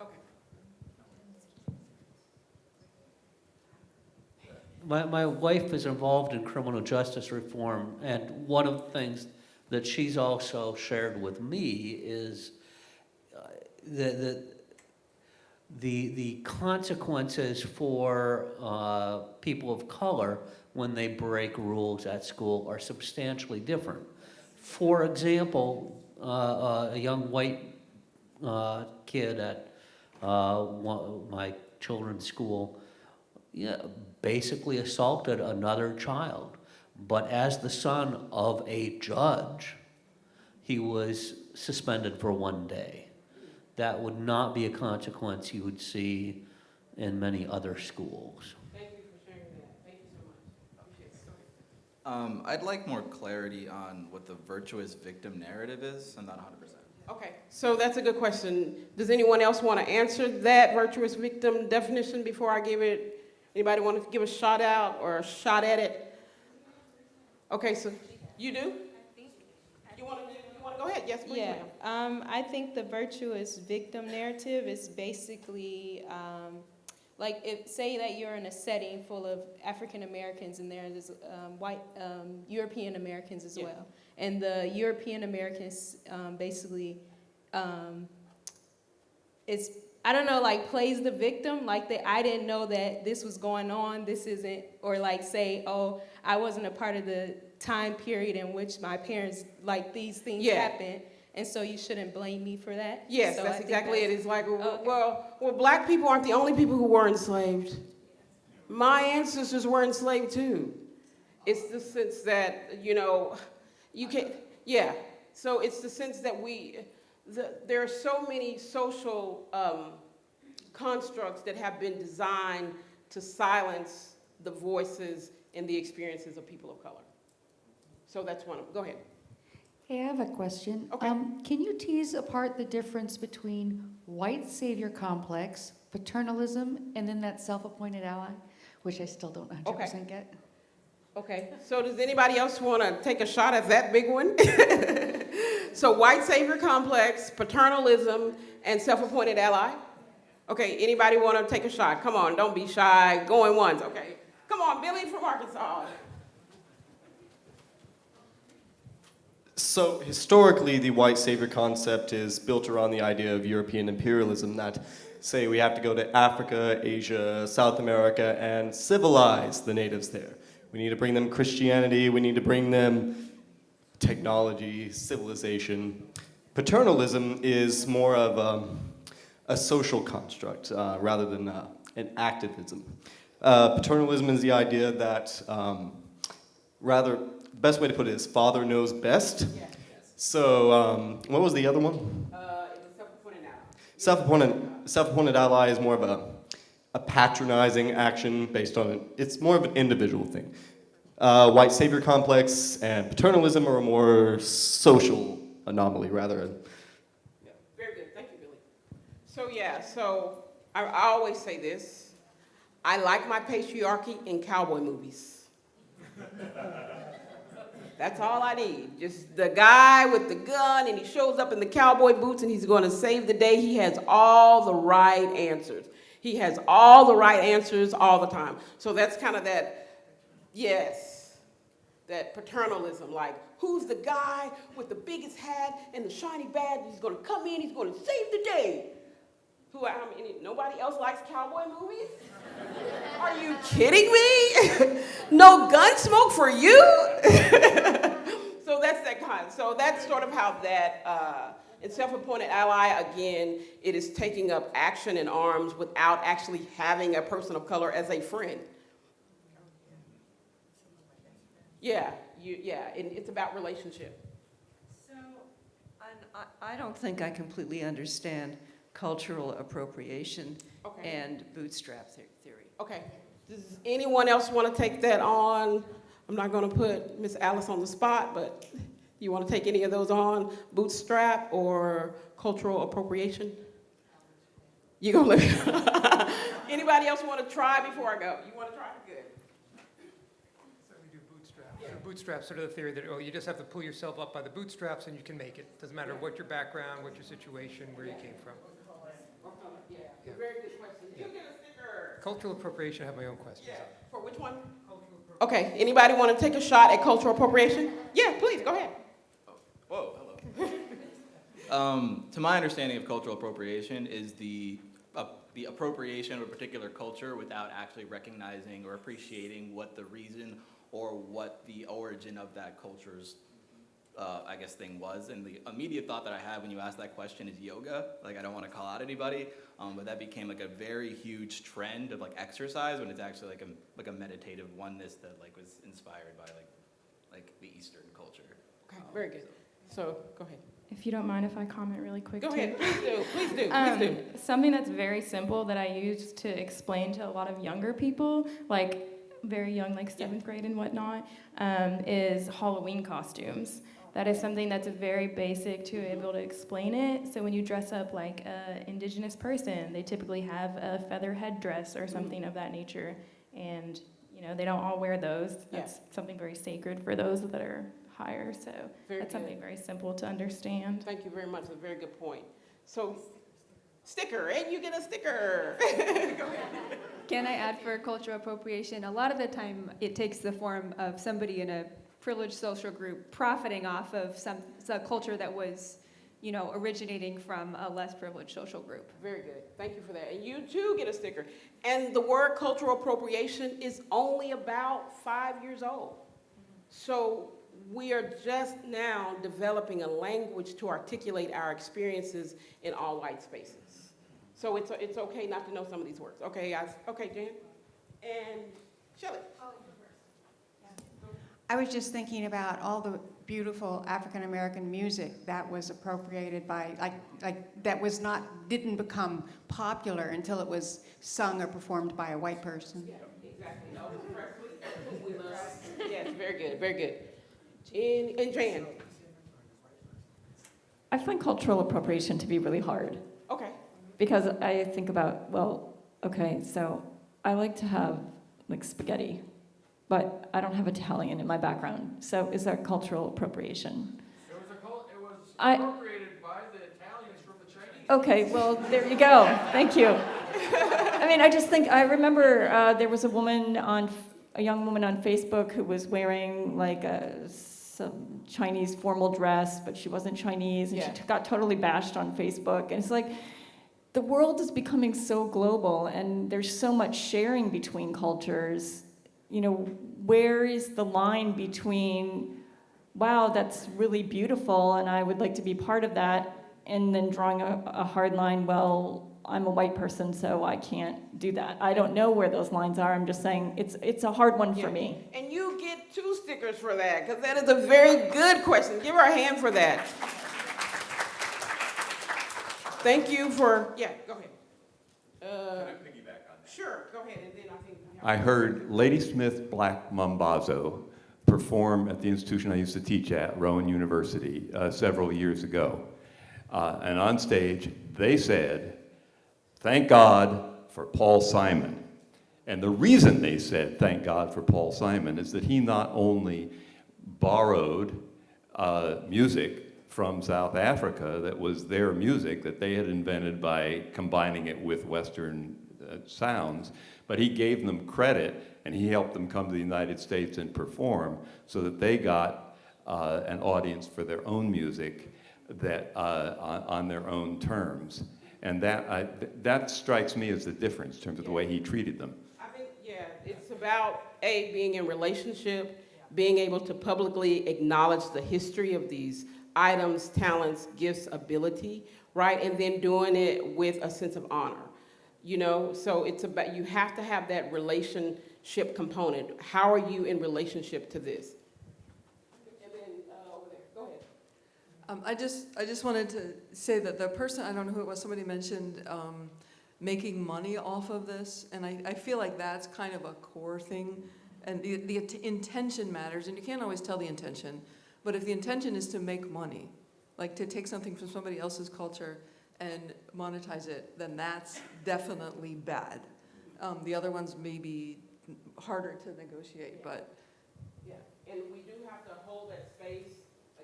Okay. My wife is involved in criminal justice reform, and one of the things that she's also shared with me is the consequences for people of color when they break rules at school are substantially different. For example, a young white kid at my children's school basically assaulted another child. But as the son of a judge, he was suspended for 1 day. That would not be a consequence you would see in many other schools. Thank you for sharing that. Thank you so much. Appreciate it. I'd like more clarity on what the virtuous victim narrative is. I'm not 100%. Okay, so that's a good question. Does anyone else want to answer that virtuous victim definition before I give it? Anybody want to give a shot out or a shot at it? Okay, so you do? You want to go ahead? Yes, please, Yeah, ma'am. I think the virtuous victim narrative is basically like, if, say that you're in a setting full of African Americans and there's white European Americans as well, and the European Americans basically it's, I don't know, like plays the victim, like that I didn't know that this was going on, this isn't, or like say, oh, I wasn't a part of the time period in which my parents, like these things happened, and so you shouldn't blame me for that. Yes, So that's I think exactly it. that's- It's like, Okay. well, black people aren't the only people who were enslaved. My ancestors were enslaved too. It's the sense that, you know, you can't, so it's the sense that there are so many social constructs that have been designed to silence the voices and the experiences of people of color. So that's one of them. Go ahead. Hey, I have a question. Okay. Can you tease apart the difference between white savior complex, paternalism, and then that self-appointed ally, which I still don't 100% get? Okay, so does anybody else want to take a shot at that big one? So white savior complex, paternalism, and self-appointed ally? Okay, anybody want to take a shot? Come on, don't be shy. Going once, okay. Come on, Billy from Arkansas. So historically, the white savior concept is built around the idea of European imperialism that say we have to go to Africa, Asia, South America, and civilize the natives there. We need to bring them Christianity, we need to bring them technology, civilization. Paternalism is more of a social construct rather than an activism. Paternalism is the idea that rather best way to put it is father knows best. Yes. So what was the other one? It was self-appointed ally. Self-appointed ally is more of a patronizing action based on it's more of an individual thing. White savior complex and paternalism are a more social anomaly rather. Yeah, very good. Thank you, Billy. So so I always say this. I like my patriarchy in cowboy movies. That's all I need. Just the guy with the gun, and he shows up in the cowboy boots, and he's going to save the day. He has all the right answers. He has all the right answers all the time. So that's kind of that, yes, that paternalism. Like, who's the guy with the biggest hat and the shiny badge? He's going to come in, he's going to save the day. Nobody else likes cowboy movies? Are you kidding me? No gun smoke for you? So that's that kind. So that's sort of how that, in self-appointed ally, again, it is taking up action in arms without actually having a person of color as a friend. Yeah, it's about relationship. So, I don't think I completely understand cultural appropriation and bootstrap theory. Okay. Does anyone else want to take that on? I'm not going to put Miss Alice on the spot, but you want to take any of those on? Bootstrap or cultural appropriation? You gonna let me? Anybody else want to try before I go? You want to try? Good. So we do bootstrap. So bootstrap, sort of the theory that, you just have to pull yourself up by the bootstraps and you can make it. Doesn't matter what your background, what your situation, where you came from. Yeah. Very good question. You get a sticker. Cultural appropriation, I have my own questions. Yeah. For which one? Okay. Anybody want to take a shot at cultural appropriation? Yeah, please, go ahead. Whoa, hello. To my understanding of cultural appropriation is the appropriation of a particular culture without actually recognizing or appreciating what the reason or what the origin of that culture's thing was. And the immediate thought that I had when you asked that question is yoga. Like, I don't want to call out anybody, but that became like a very huge trend of like exercise when it's actually like a meditative oneness that like was inspired by like the Eastern culture. Okay, very good. So go ahead. If you don't mind if I comment really quick Go too. ahead, please do. Something that's very simple that I use to explain to a lot of younger people, like very young, like 7th grade and whatnot, is Halloween costumes. That is something that's very basic to be able to explain it. So when you dress up like an indigenous person, they typically have a feather headdress or something of that nature. And, they don't all wear those. That's something very sacred for those that are higher. So that's something very simple to understand. Thank you very much. That's a very good point. So, sticker, and you get a sticker. Go ahead. Can I add for cultural appropriation? A lot of the time it takes the form of somebody in a privileged social group profiting off of some culture that was, originating from a less privileged social group. Very good. Thank you for that. And you too get a sticker. And the word cultural appropriation is only about 5 years old. So we are just now developing a language to articulate our experiences in all white spaces. So it's okay not to know some of these words. Okay, guys? Okay, Jan? And Shelley? I was just thinking about all the beautiful African American music that was appropriated by, didn't become popular until it was sung or performed by a white person. Yeah, exactly. Elvis Presley. Yes, very good, very good. And Jan? I find cultural appropriation to be really hard. Okay. Because I think about, so I like to have like spaghetti, but I don't have Italian in my background. So is that cultural appropriation? It was appropriated by the Italians from the Chinese. Okay, well, there you go. Thank you. I remember there was a young woman on Facebook who was wearing like some Chinese formal dress, but she wasn't Chinese, and she got totally bashed on Facebook. And it's like, the world is becoming so global, and there's so much sharing between cultures. Where is the line between, wow, that's really beautiful, and I would like to be part of that, and then drawing a hard line, well, I'm a white person, so I can't do that. I don't know where those lines are. I'm just saying it's a hard one for me. And you get 2 stickers for that, because that is a very good question. Give her a hand for that. Thank you for, yeah, go ahead. Can I piggyback on that? Sure, go ahead, and then I think. I heard Ladysmith Black Mambazo perform at the institution I used to teach at, Rowan University, several years ago. And on stage, they said, "Thank God for Paul Simon." And the reason they said, "Thank God for Paul Simon," is that he not only borrowed music from South Africa that was their music that they had invented by combining it with Western sounds, but he gave them credit and he helped them come to the United States and perform so that they got an audience for their own music that on their own terms. And that strikes me as the difference in terms of the way he treated them. I think, yeah, it's about, being in relationship, being able to publicly acknowledge the history of these items, talents, gifts, ability, right? And then doing it with a sense of honor, you know? So it's about, you have to have that relationship component. How are you in relationship to this? And then over there, go ahead. I just wanted to say that the person, I don't know who it was, somebody mentioned making money off of this, and I feel like that's kind of a core thing, and the intention matters, and you can't always tell the intention, but if the intention is to make money, like to take something from somebody else's culture and monetize it, then that's definitely bad. The other ones may be harder to negotiate, but. Yeah, and we do have to hold that space.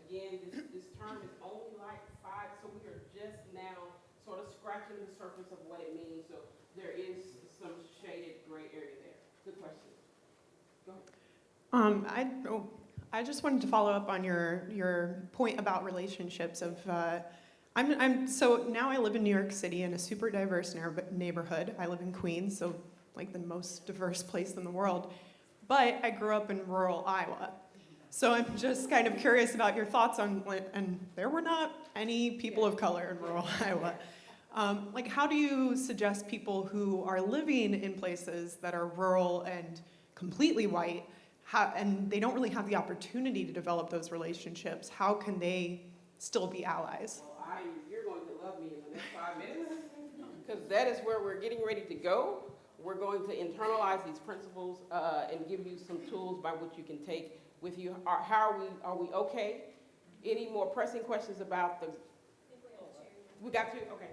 Again, this term is only like 5, so we are just now sort of scratching the surface of what it means. So there is some shaded gray area there. Good question. Go ahead. I just wanted to follow up on your point about relationships. So now I live in New York City in a super diverse neighborhood. I live in Queens, so like the most diverse place in the world. But I grew up in rural Iowa. So I'm just kind of curious about your thoughts on, and there were not any people of color in rural Iowa. Like, how do you suggest people who are living in places that are rural and completely white, and they don't really have the opportunity to develop those relationships, how can they still be allies? Well, you're going to love me in the next 5 minutes, because that is where we're getting ready to go. We're going to internalize these principles and give you some tools by which you can take with you. How are we okay? Any more pressing questions about the? We got 2? Okay.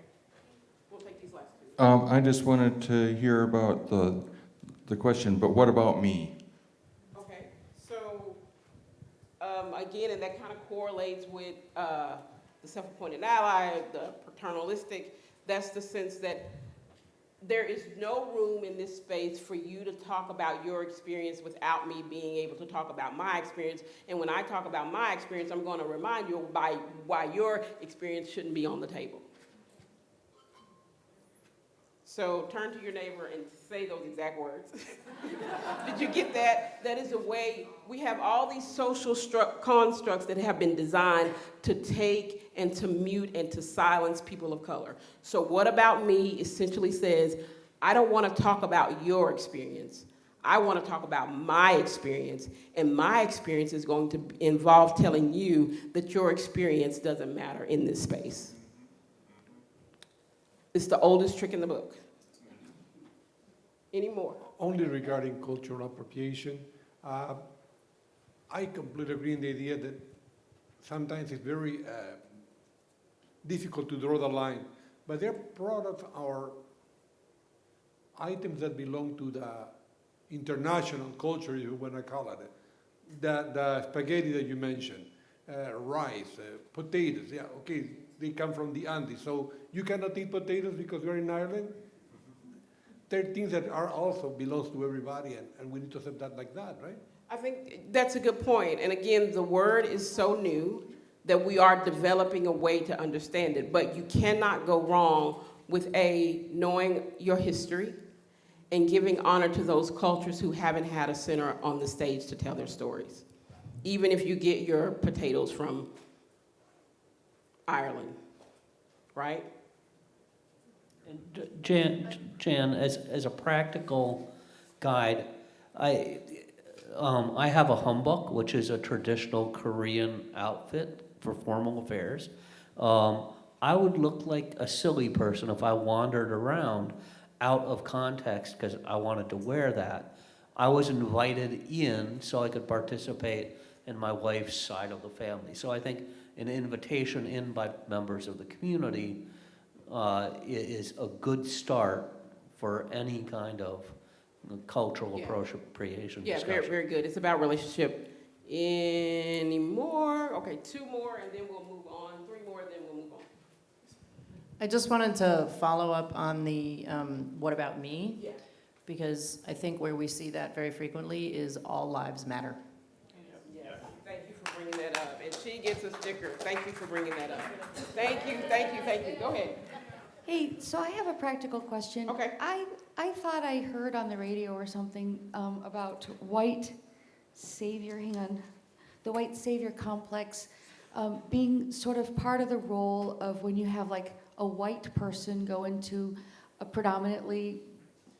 We'll take these last 2. I just wanted to hear about the question, but what about me? Okay. So again, and that kind of correlates with the self-appointed ally, the paternalistic. That's the sense that there is no room in this space for you to talk about your experience without me being able to talk about my experience. And when I talk about my experience, I'm going to remind you why your experience shouldn't be on the table. So turn to your neighbor and say those exact words. Did you get that? That is a way, we have all these social constructs that have been designed to take and to mute and to silence people of color. So what about me essentially says, I don't want to talk about your experience. I want to talk about my experience, and my experience is going to involve telling you that your experience doesn't matter in this space. It's the oldest trick in the book. Any more? Only regarding cultural appropriation. I completely agree in the idea that sometimes it's very difficult to draw the line, but they're products or items that belong to the international culture, if you want to call it. The spaghetti that you mentioned, rice, potatoes, yeah, okay, they come from the Andes, so you cannot eat potatoes because you're in Ireland? There are things that are also belongs to everybody, and we need to accept that like that, right? I think that's a good point. And again, the word is so new that we are developing a way to understand it. But you cannot go wrong with knowing your history and giving honor to those cultures who haven't had a center on the stage to tell their stories. Even if you get your potatoes from Ireland, right? Jan, as a practical guide, I have a hanbok, which is a traditional Korean outfit for formal affairs. I would look like a silly person if I wandered around out of context because I wanted to wear that. I was invited in so I could participate in my wife's side of the family. So I think an invitation in by members of the community is a good start for any kind of cultural appropriation Yeah, discussion. very, very good. It's about relationship. Any more? Okay, 2 more, and then we'll move on. 3 more, and then we'll move on. I just wanted to follow up on the what about me? Yeah. Because I think where we see that very frequently is all lives matter. Yes, thank you for bringing that up. And she gets a sticker. Thank you for bringing that up. Thank you, thank you, thank you. Go ahead. Hey, so I have a practical question. Okay. I thought I heard on the radio or something about white savior, the white savior complex being sort of part of the role of when you have like a white person go into a predominantly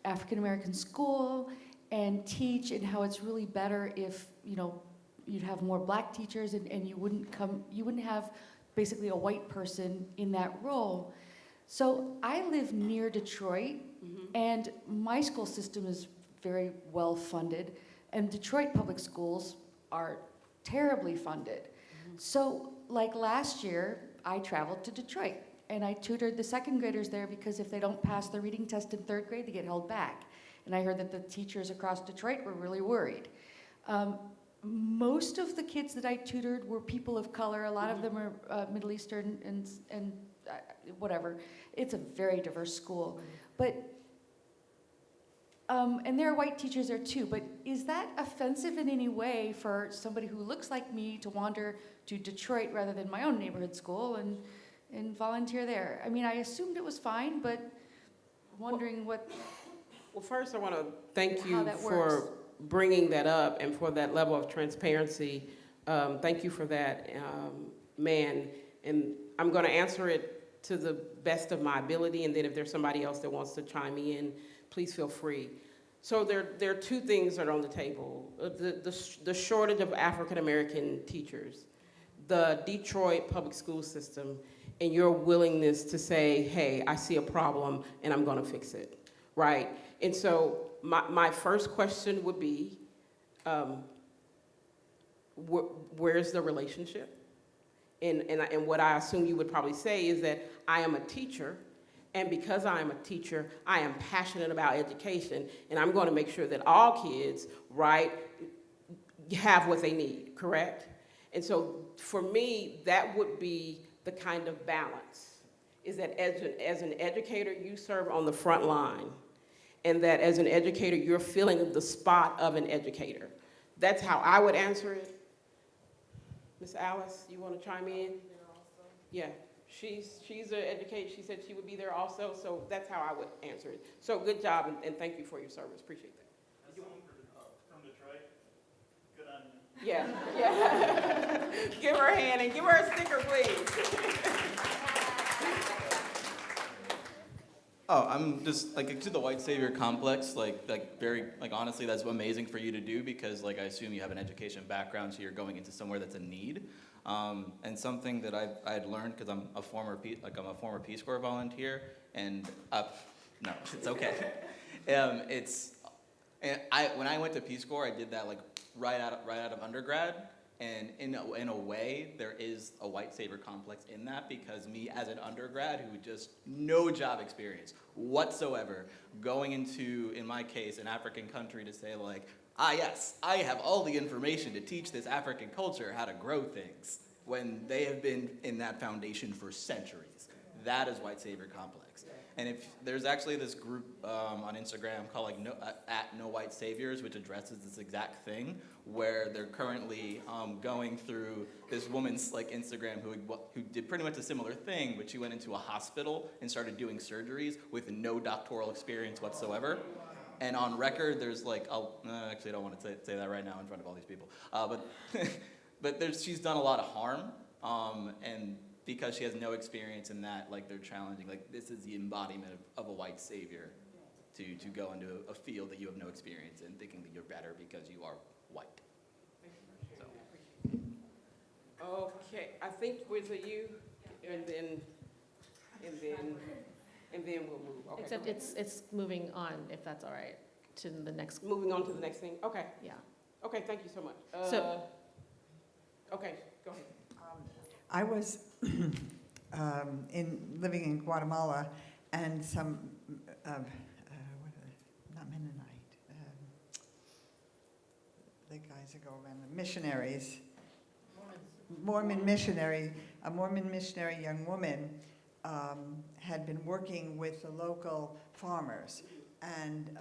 African American school and teach, and how it's really better if, you know, you'd have more black teachers and you wouldn't have basically a white person in that role. So I live near Detroit, and my school system is very well funded, and Detroit public schools are terribly funded. So like last year, I traveled to Detroit, and I tutored the 2nd graders there because if they don't pass the reading test in 3rd grade, they get held back. And I heard that the teachers across Detroit were really worried. Most of the kids that I tutored were people of color. A lot of them are Middle Eastern and whatever. It's a very diverse school. But, and there are white teachers there too, but is that offensive in any way for somebody who looks like me to wander to Detroit rather than my own neighborhood school and volunteer there? I mean, I assumed it was fine, but wondering what... Well, first I want to thank you How that for works. bringing that up and for that level of transparency. Thank you for that, man. And I'm going to answer it to the best of my ability, and then if there's somebody else that wants to chime in, please feel free. So there are 2 things that are on the table. The shortage of African American teachers, the Detroit public school system, and your willingness to say, hey, I see a problem and I'm going to fix it, right? And so my first question would be, where's the relationship? And what I assume you would probably say is that I am a teacher, and because I am a teacher, I am passionate about education, and I'm going to make sure that all kids, right, have what they need, correct? And so for me, that would be the kind of balance, is that as an educator, you serve on the front line, and that as an educator, you're filling the spot of an educator. That's how I would answer it. Miss Alice, you want to chime in? Yeah, she's an educator. She said she would be there also, so that's how I would answer it. So good job, and thank you for your service. Appreciate that. From Detroit. Good on you. Yeah. Give her a hand and give her a sticker, please. Oh, I'm just like to the white savior complex, very honestly, that's amazing for you to do because I assume you have an education background, so you're going into somewhere that's a need. And something that I'd learned because I'm a former Peace Corps volunteer, and no, it's okay. When I went to Peace Corps, I did that right out of undergrad. And in a way, there is a white savior complex in that because me as an undergrad who just no job experience whatsoever, going into, in my case, an African country to say yes, I have all the information to teach this African culture how to grow things when they have been in that foundation for centuries. That is white savior complex. And if there's actually this group on Instagram called @No White Saviors, which addresses this exact thing, where they're currently going through this woman's Instagram who did pretty much a similar thing, but she went into a hospital and started doing surgeries with no doctoral experience whatsoever. And on record, there's actually I don't want to say that right now in front of all these people, but she's done a lot of harm, and because she has no experience in that, like they're challenging, like this is the embodiment of a white savior to go into a field that you have no experience in, thinking that you're better because you are white. So. Okay, I think was it you, and then we'll move. Okay, Except go ahead. it's moving on, if that's all right, to the next. Moving on to the next thing. Okay. Yeah. Okay, thank you so much. Okay, go ahead. I was living in Guatemala, and some not Mennonite, the guys that go around, the missionaries, Mormon missionary, a Mormon missionary young woman had been working with the local farmers and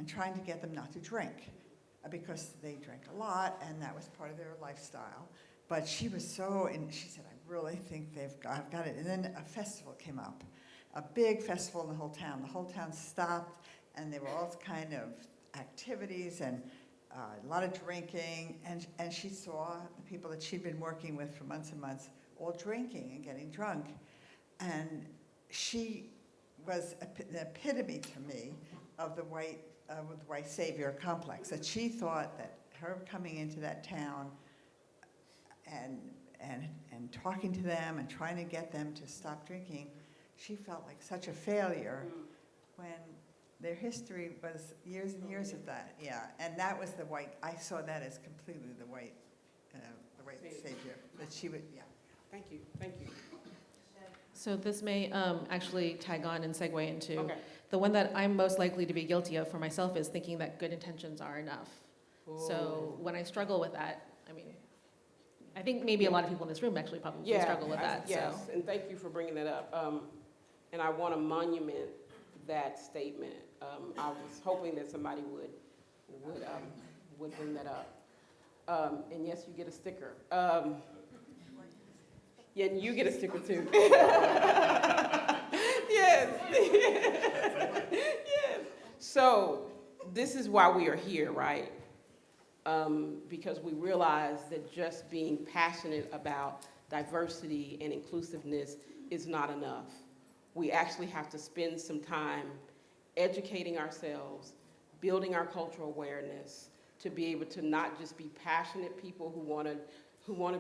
trying to get them not to drink because they drank a lot and that was part of their lifestyle. But she was she said, I really think I've got it. And then a festival came up, a big festival in the whole town. The whole town stopped and there were all kind of activities and a lot of drinking. And she saw the people that she'd been working with for months and months all drinking and getting drunk. And she was the epitome to me of the white savior complex, that she thought that her coming into that town and talking to them and trying to get them to stop drinking, she felt like such a failure when their history was years and years of that. Yeah, and that was the white, I saw that as completely the white savior, that she would, yeah. Thank you, thank you. So this may actually tag on and segue into the one that I'm most likely to be guilty of for myself is thinking that good intentions are enough. Ooh. So when I struggle with that, I mean, I think maybe a lot of people in this room actually probably struggle with that. Yes, so. and thank you for bringing that up. And I want to monument that statement. I was hoping that somebody would bring that up. And yes, you get a sticker. Yeah, and you get a sticker too. Yes. Yes. So this is why we are here, right? Because we realize that just being passionate about diversity and inclusiveness is not enough. We actually have to spend some time educating ourselves, building our cultural awareness, to be able to not just be passionate people who want to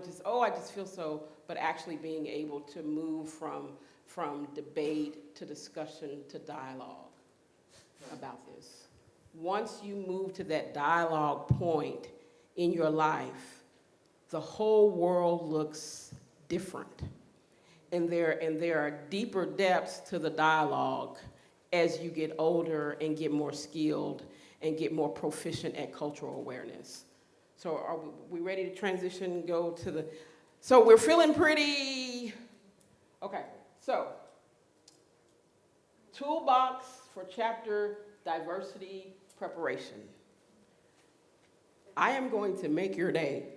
just, oh, I just feel so, but actually being able to move from debate to discussion to dialogue about this. Once you move to that dialogue point in your life, the whole world looks different. And there are deeper depths to the dialogue as you get older and get more skilled and get more proficient at cultural awareness. So are we ready to transition and go to the, so we're feeling pretty, okay, so Toolbox for chapter diversity preparation. I am going to make your day.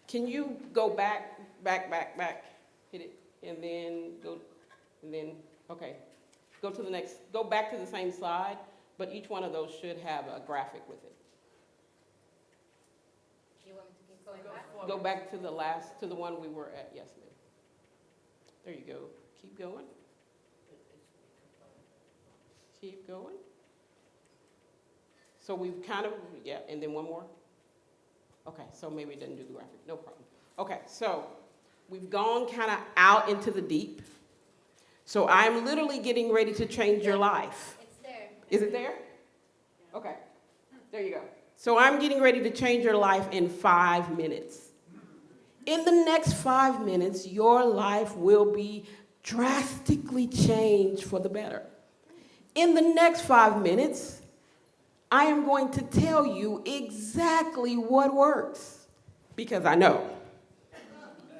Can you go back, hit it, and then go, and then, okay. Go to the next, go back to the same slide, but each one of those should have a graphic with it. You want me to keep going back? Go back to the last, to the one we were at, yes ma'am. There you go, keep going. Keep going. So we've kind of, yeah, and then one more. Okay, so maybe it didn't do the graphic, no problem. Okay, so we've gone kind of out into the deep. So I'm literally getting ready to change your life. It's there. Is it there? Okay, there you go. So I'm getting ready to change your life in 5 minutes. In the next 5 minutes, your life will be drastically changed for the better. In the next 5 minutes, I am going to tell you exactly what works. Because I know.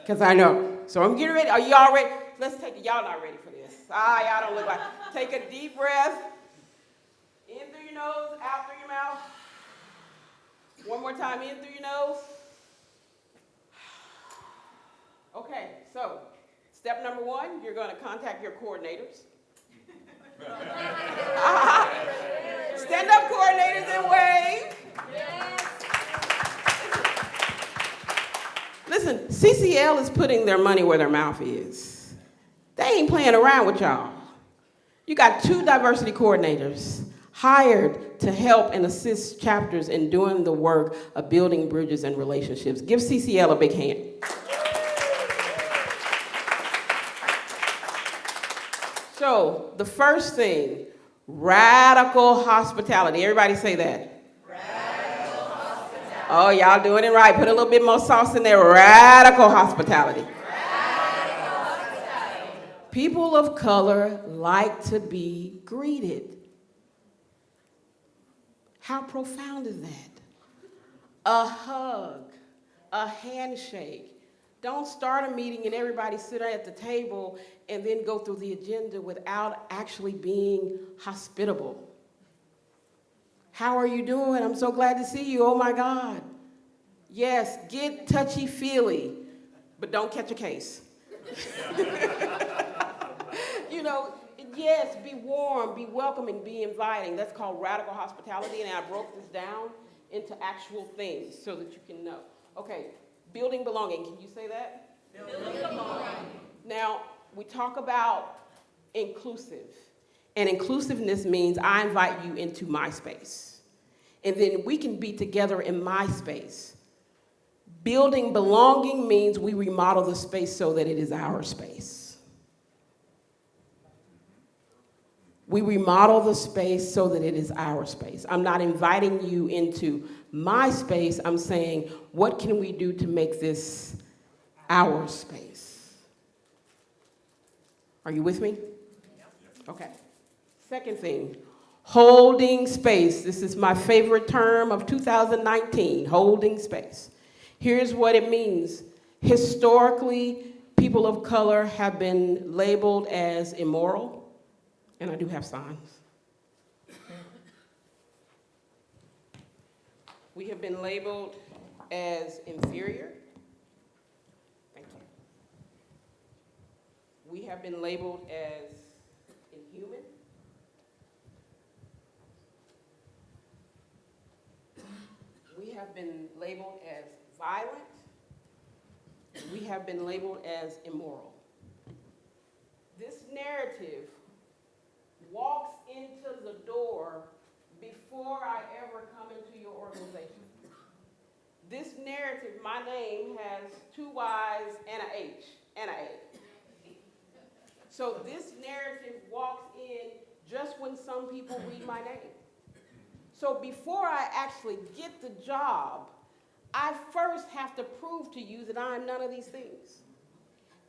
Because I know. So I'm getting ready. Are y'all ready? Let's take it. Y'all not ready for this. Y'all don't look like. Take a deep breath. In through your nose, out through your mouth. One more time, in through your nose. Okay, so step number 1, you're going to contact your coordinators. Stand up, coordinators, and wave. Listen, CCL is putting their money where their mouth is. They ain't playing around with y'all. You got 2 diversity coordinators hired to help and assist chapters in doing the work of building bridges and relationships. Give CCL a big hand. So, the first thing, radical hospitality. Everybody say that. Radical hospitality. Oh, y'all doing it right. Put a little bit more sauce in there. Radical hospitality. Radical hospitality. People of color like to be greeted. How profound is that? A hug, a handshake. Don't start a meeting and everybody sit at the table and then go through the agenda without actually being hospitable. How are you doing? I'm so glad to see you. Oh my God. Yes, get touchy-feely, but don't catch a case. You know, yes, be warm, be welcoming, be inviting. That's called radical hospitality, and I broke this down into actual things so that you can know. Okay, building belonging. Can you say that? Building belonging. Now, we talk about inclusive. And inclusiveness means I invite you into my space. And then we can be together in my space. Building belonging means we remodel the space so that it is our space. We remodel the space so that it is our space. I'm not inviting you into my space. I'm saying, what can we do to make this our space? Are you with me? Okay. Second thing, holding space. This is my favorite term of 2019, holding space. Here's what it means. Historically, people of color have been labeled as immoral, and I do have signs. We have been labeled as inferior. Thank you. We have been labeled as inhuman. We have been labeled as violent. We have been labeled as immoral. This narrative walks into the door before I ever come into your organization. This narrative, my name has 2 Y's and an H and an A. So this narrative walks in just when some people read my name. So before I actually get the job, I first have to prove to you that I'm none of these things.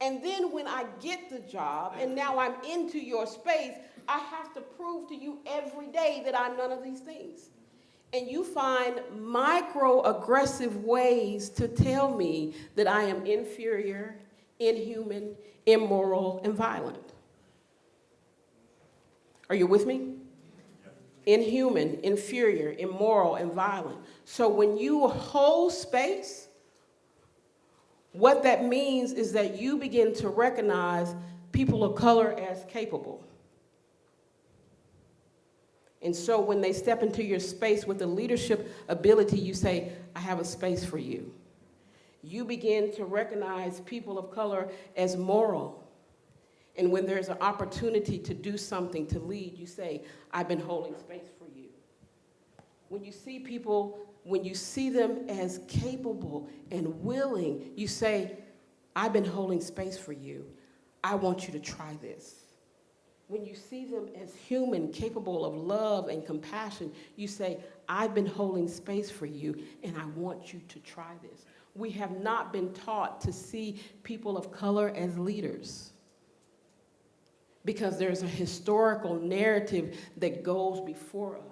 And then when I get the job, and now I'm into your space, I have to prove to you every day that I'm none of these things. And you find microaggressive ways to tell me that I am inferior, inhuman, immoral, and violent. Are you with me? Inhuman, inferior, immoral, and violent. So when you hold space, what that means is that you begin to recognize people of color as capable. And so when they step into your space with the leadership ability, you say, I have a space for you. You begin to recognize people of color as moral. And when there's an opportunity to do something, to lead, you say, I've been holding space for you. When you see people, when you see them as capable and willing, you say, I've been holding space for you. I want you to try this. When you see them as human, capable of love and compassion, you say, I've been holding space for you, and I want you to try this. We have not been taught to see people of color as leaders because there's a historical narrative that goes before us.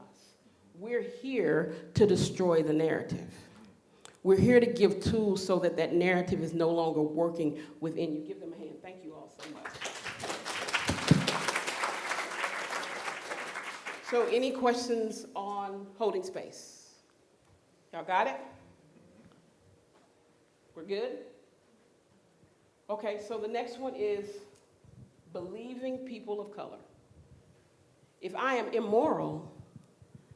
We're here to destroy the narrative. We're here to give tools so that that narrative is no longer working within you. Give them a hand. Thank you all so much. So any questions on holding space? Y'all got it? We're good? Okay, so the next one is believing people of color. If I am immoral,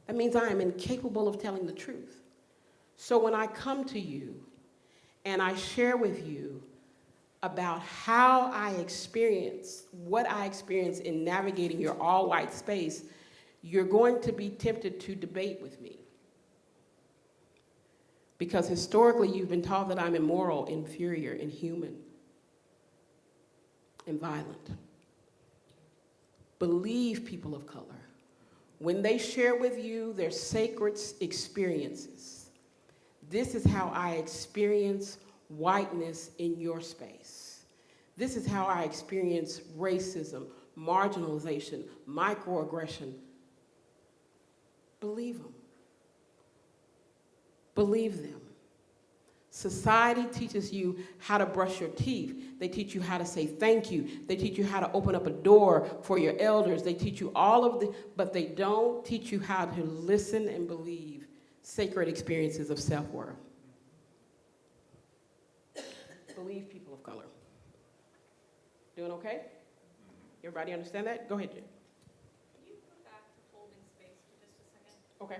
that means I am incapable of telling the truth. So when I come to you and I share with you about how I experience, what I experience in navigating your all-white space, you're going to be tempted to debate with me. Because historically, you've been taught that I'm immoral, inferior, inhuman, and violent. Believe, people of color, when they share with you their sacred experiences, this is how I experience whiteness in your space. This is how I experience racism, marginalization, microaggression. Believe them. Believe them. Society teaches you how to brush your teeth. They teach you how to say thank you. They teach you how to open up a door for your elders. They teach you all of the, but they don't teach you how to listen and believe sacred experiences of self-worth. Believe, people of color. Doing okay? Everybody understand that? Go ahead, Jen. Can you go back to holding space for just a second? Okay.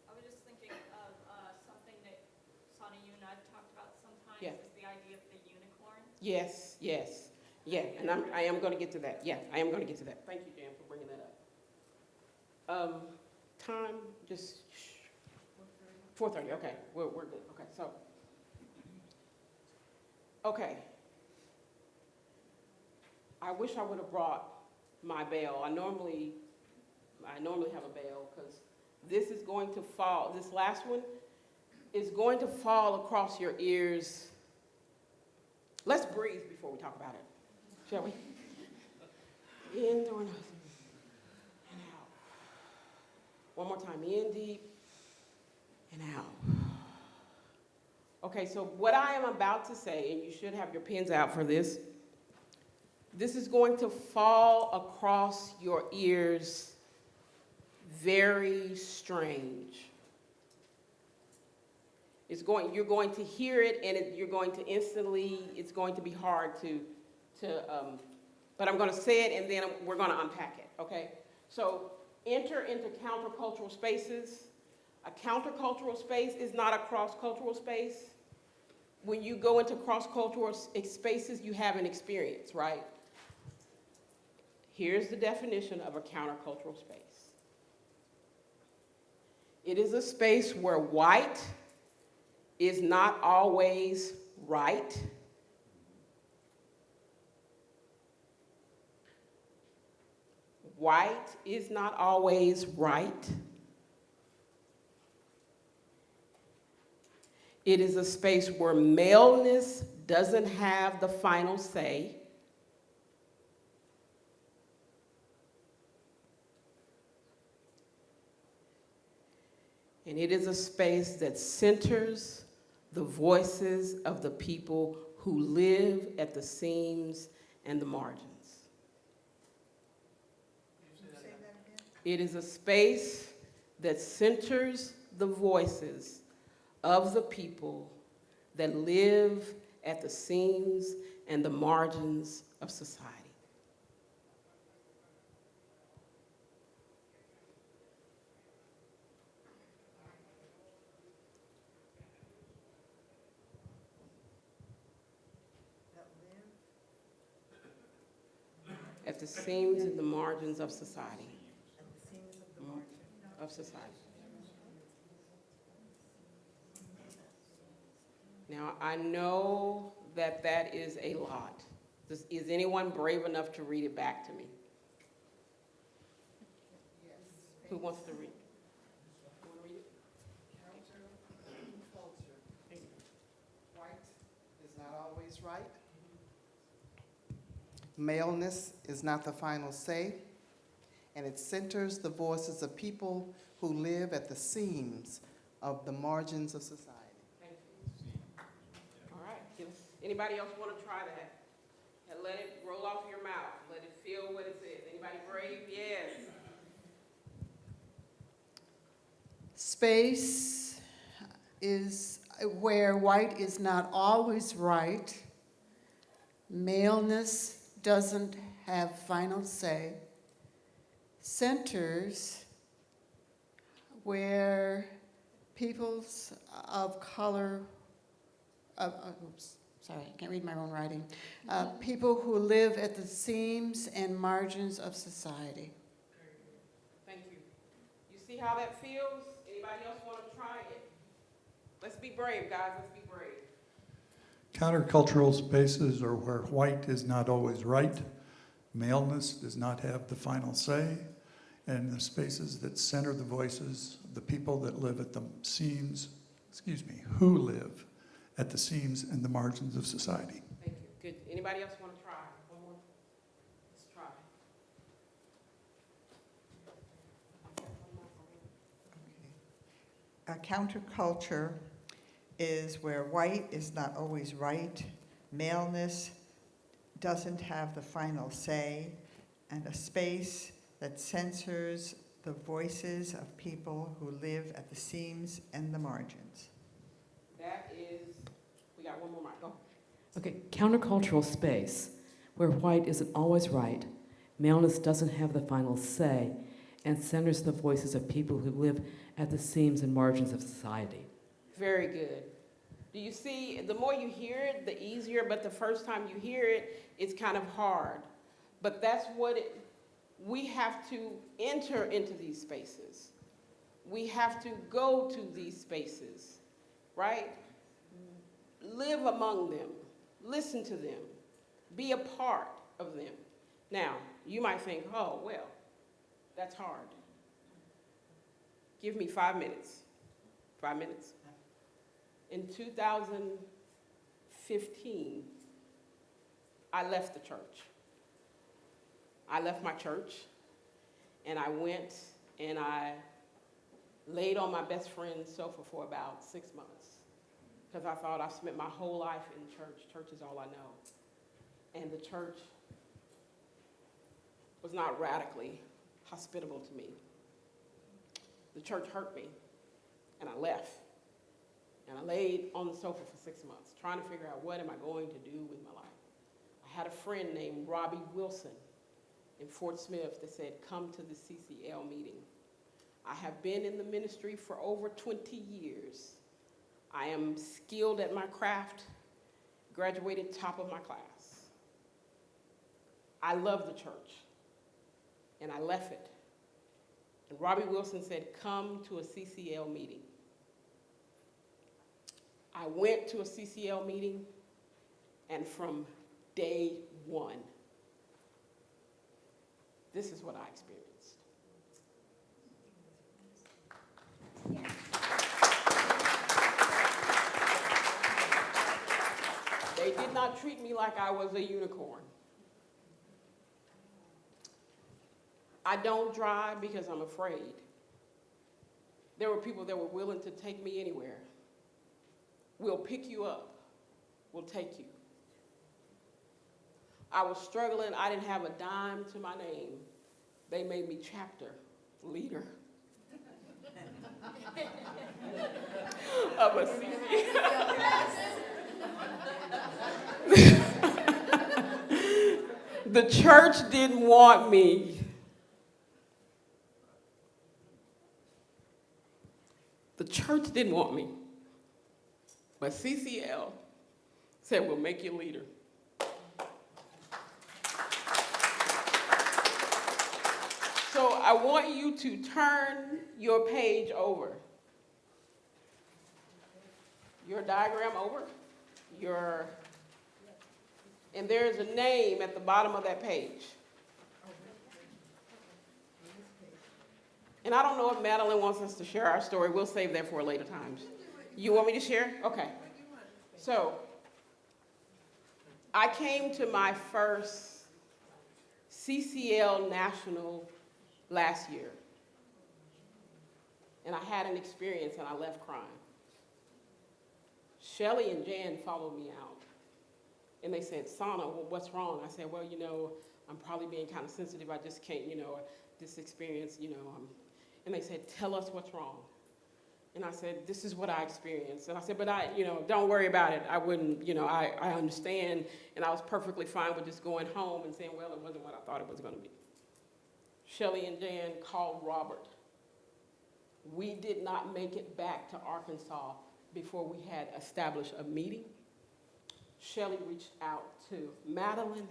I was just thinking of something that Soniyyah and I've talked about sometimes, Yeah. is the idea of the unicorn. Yes, yes. Yeah, and I am going to get to that. Yeah, I am going to get to that. Thank you, Jan, for bringing that up. Time, just 4:30. Okay, we're good. Okay, so. Okay. I wish I would have brought my bell. I normally have a bell because this is going to fall. This last one is going to fall across your ears. Let's breathe before we talk about it, shall we? In through and out. One more time. In deep and out. Okay, so what I am about to say, and you should have your pens out for this, this is going to fall across your ears very strange. You're going to hear it, and you're going to instantly, it's going to be hard but I'm going to say it, and then we're going to unpack it, okay? So enter into countercultural spaces. A countercultural space is not a cross-cultural space. When you go into cross-cultural spaces, you have an experience, right? Here's the definition of a countercultural space. It is a space where white is not always right. White is not always right. It is a space where maleness doesn't have the final say. And it is a space that centers the voices of the people who live at the seams and the margins. It is a space that centers the voices of the people that live at the seams and the margins of society. At the seams and the margins of society. Of society. Now, I know that that is a lot. Is anyone brave enough to read it back to me? Yes. Who wants to read? You want to read it? Counterculture. White is not always right. Maleness is not the final say. And it centers the voices of people who live at the seams of the margins of society. All right. Anybody else want to try that? And let it roll off your mouth. Let it feel what it says. Anybody brave? Yes. Space is where white is not always right. Maleness doesn't have final say. Centers where peoples of color, sorry, I can't read my own writing. People who live at the seams and margins of society. Thank you. You see how that feels? Anybody else want to try it? Let's be brave, guys. Let's be brave. Countercultural spaces are where white is not always right, maleness does not have the final say, and the spaces that center the voices of the people that live at the seams, who live at the seams and the margins of society. Thank you. Good. Anybody else want to try? One more? Let's try. A counterculture is where white is not always right, maleness doesn't have the final say, and a space that censors the voices of people who live at the seams and the margins. That is, we got one more mic. Go. Okay, countercultural space, where white isn't always right, maleness doesn't have the final say, and centers the voices of people who live at the seams and margins of society. Very good. Do you see, the more you hear it, the easier, but the first time you hear it, it's kind of hard. But that's what we have to enter into these spaces. We have to go to these spaces, right? Live among them, listen to them, be a part of them. Now, you might think, oh, well, that's hard. Give me 5 minutes. 5 minutes. In 2015, I left the church. I left my church, and I went and I laid on my best friend's sofa for about 6 months, because I thought I spent my whole life in church. Church is all I know. And the church was not radically hospitable to me. The church hurt me, and I left. And I laid on the sofa for 6 months, trying to figure out what am I going to do with my life. I had a friend named Robbie Wilson in Fort Smith that said, come to the CCL meeting. I have been in the ministry for over 20 years. I am skilled at my craft, graduated top of my class. I love the church, and I left it. And Robbie Wilson said, come to a CCL meeting. I went to a CCL meeting, and from day one, this is what I experienced. They did not treat me like I was a unicorn. I don't drive because I'm afraid. There were people that were willing to take me anywhere. We'll pick you up. We'll take you. I was struggling. I didn't have a dime to my name. They made me chapter leader of a The church didn't want me. The church didn't want me. But CCL said, we'll make you leader. So I want you to turn your page over. Your diagram over. And there's a name at the bottom of that page. And I don't know if Madeline wants us to share our story. We'll save that for later times. You want me to share? Okay. So, I came to my first CCL National last year. And I had an experience and I left crying. Shelly and Jan followed me out. And they said, Soniyyah, well, what's wrong? I said, well, I'm probably being kind of sensitive. I just can't, this experience, And they said, tell us what's wrong. And I said, this is what I experienced. And I said, but don't worry about it. I wouldn't, I understand. And I was perfectly fine with just going home and saying, well, it wasn't what I thought it was going to be. Shelly and Jan called Robert. We did not make it back to Arkansas before we had established a meeting. Shelley reached out to Madeline.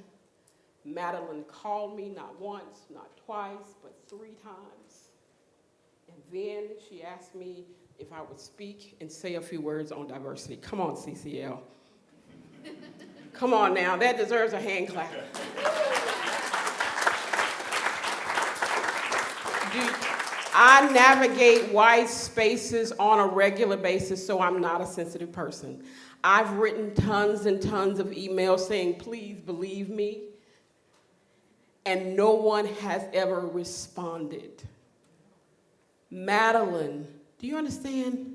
Madeline called me not once, not twice, but 3 times. And then she asked me if I would speak and say a few words on diversity. Come on, CCL. Come on now, that deserves a hand clap. I navigate white spaces on a regular basis, so I'm not a sensitive person. I've written tons and tons of emails saying, please believe me, and no one has ever responded. Madeline, do you understand,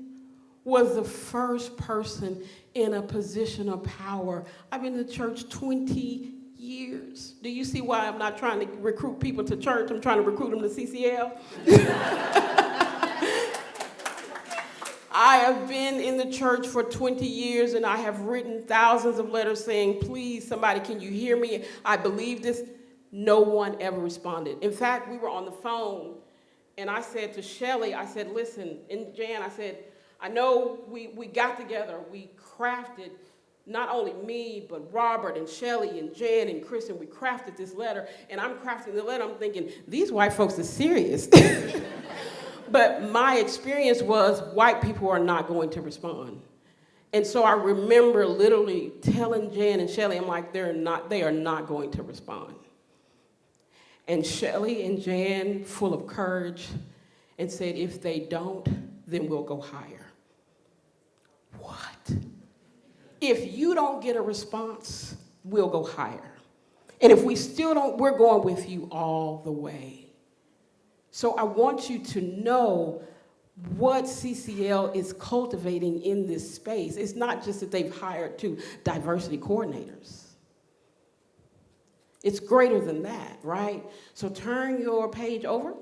was the first person in a position of power. I've been to church 20 years. Do you see why I'm not trying to recruit people to church? I'm trying to recruit them to CCL. I have been in the church for 20 years and I have written thousands of letters saying, please, somebody, can you hear me? I believe this. No one ever responded. In fact, we were on the phone and I said to Shelley, I said, listen, and Jan, I said, I know we got together, we crafted, not only me, but Robert and Shelley and Jan and Chris, and we crafted this letter, and I'm crafting the letter, I'm thinking, these white folks are serious. But my experience was white people are not going to respond. And so I remember literally telling Jan and Shelley, I'm like, they are not going to respond. And Shelley and Jan, full of courage, and said, if they don't, then we'll go higher. What? If you don't get a response, we'll go higher. And if we still don't, we're going with you all the way. So I want you to know what CCL is cultivating in this space. It's not just that they've hired 2 diversity coordinators. It's greater than that, right? So turn your page over.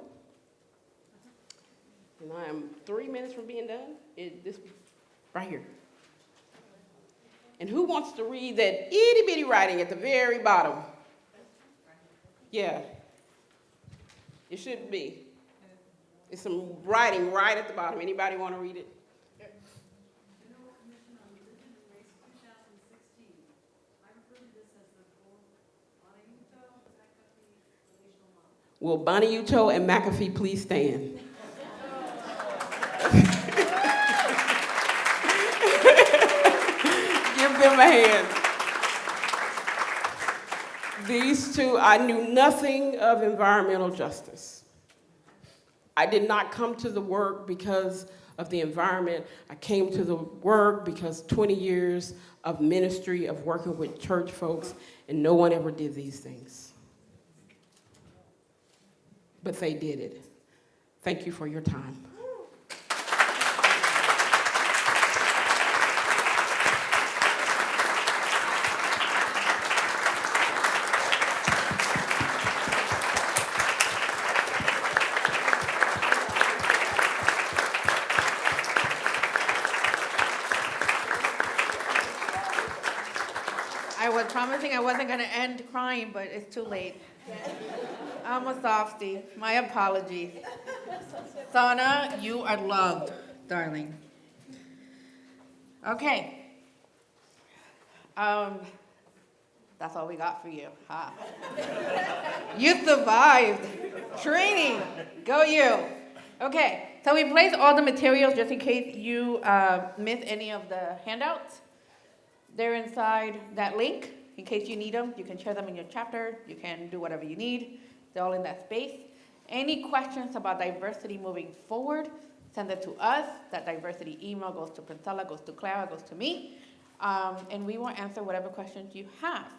And I am 3 minutes from being done. This right here. And who wants to read that itty bitty writing at the very bottom? Yeah. It should be. It's some writing right at the bottom. Anybody want to read it? Will Bonnie Uto and McAfee please stand? Give them a hand. These 2, I knew nothing of environmental justice. I did not come to the work because of the environment. I came to the work because 20 years of ministry, of working with church folks, and no one ever did these things. But they did it. Thank you for your time. I was promising I wasn't going to end crying, but it's too late. I'm a softie. My apologies. Soniyyah, you are loved, darling. Okay. That's all we got for you, huh? You survived. Training. Go you. Okay, so we placed all the materials just in case you miss any of the handouts. They're inside that link. In case you need them, you can share them in your chapter. You can do whatever you need. They're all in that space. Any questions about diversity moving forward, send it to us. That diversity email goes to Princella, goes to Clara, goes to me. And we will answer whatever questions you have.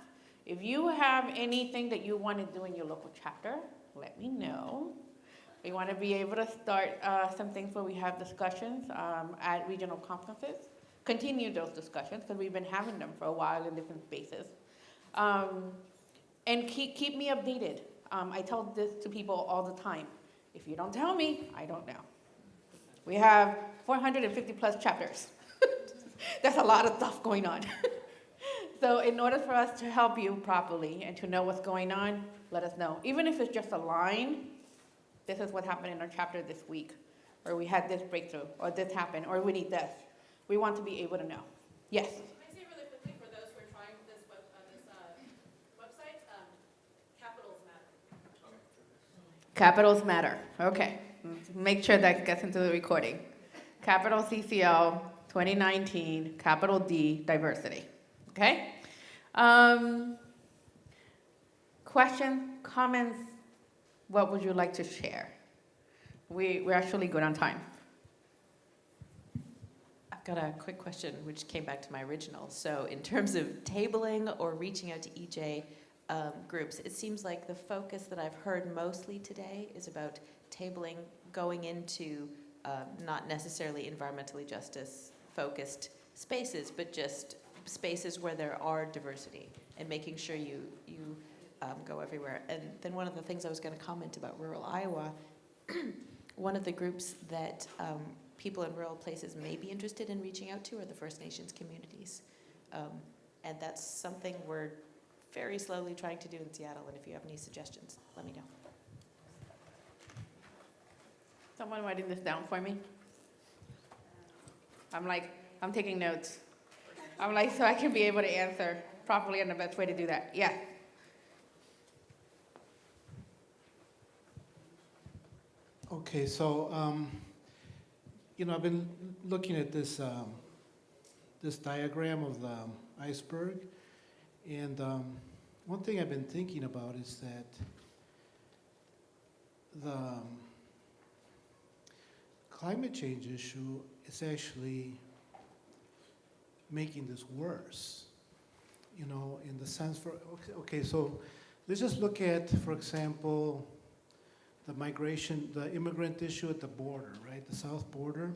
If you have anything that you want to do in your local chapter, let me know. We want to be able to start some things where we have discussions at regional conferences. Continue those discussions because we've been having them for a while in different spaces. And keep me updated. I tell this to people all the time. If you don't tell me, I don't know. We have 450 plus chapters. That's a lot of stuff going on. So in order for us to help you properly and to know what's going on, let us know. Even if it's just a line, this is what happened in our chapter this week, or we had this breakthrough, or this happened, or we need this. We want to be able to know. Yes? Can I say really quickly for those who are trying Capitals matter. Okay. Make sure that gets into the recording. Capital CCL 2019, capital D, diversity. Okay? Questions, comments? What would you like to share? We're actually good on time. I've got a quick question, which came back to my original. So in terms of tabling or reaching out to EJ groups, it seems like the focus that I've heard mostly today is about tabling going into not necessarily environmentally justice focused spaces, but just spaces where there are diversity and making sure you go everywhere. And then one of the things I was going to comment about rural Iowa, one of the groups that people in rural places may be interested in reaching out to are the First Nations communities. And that's something we're very slowly trying to do in Seattle, and if you have any suggestions, let me know. Someone writing this down for me? I'm taking notes. So I can be able to answer properly, and the best way to do that. Yeah. Okay, so, I've been looking at this, this diagram of the iceberg, and one thing I've been thinking about is that the climate change issue is actually making this worse, in the sense okay, so let's just look at, for example, the migration, the immigrant issue at the border, right, the south border.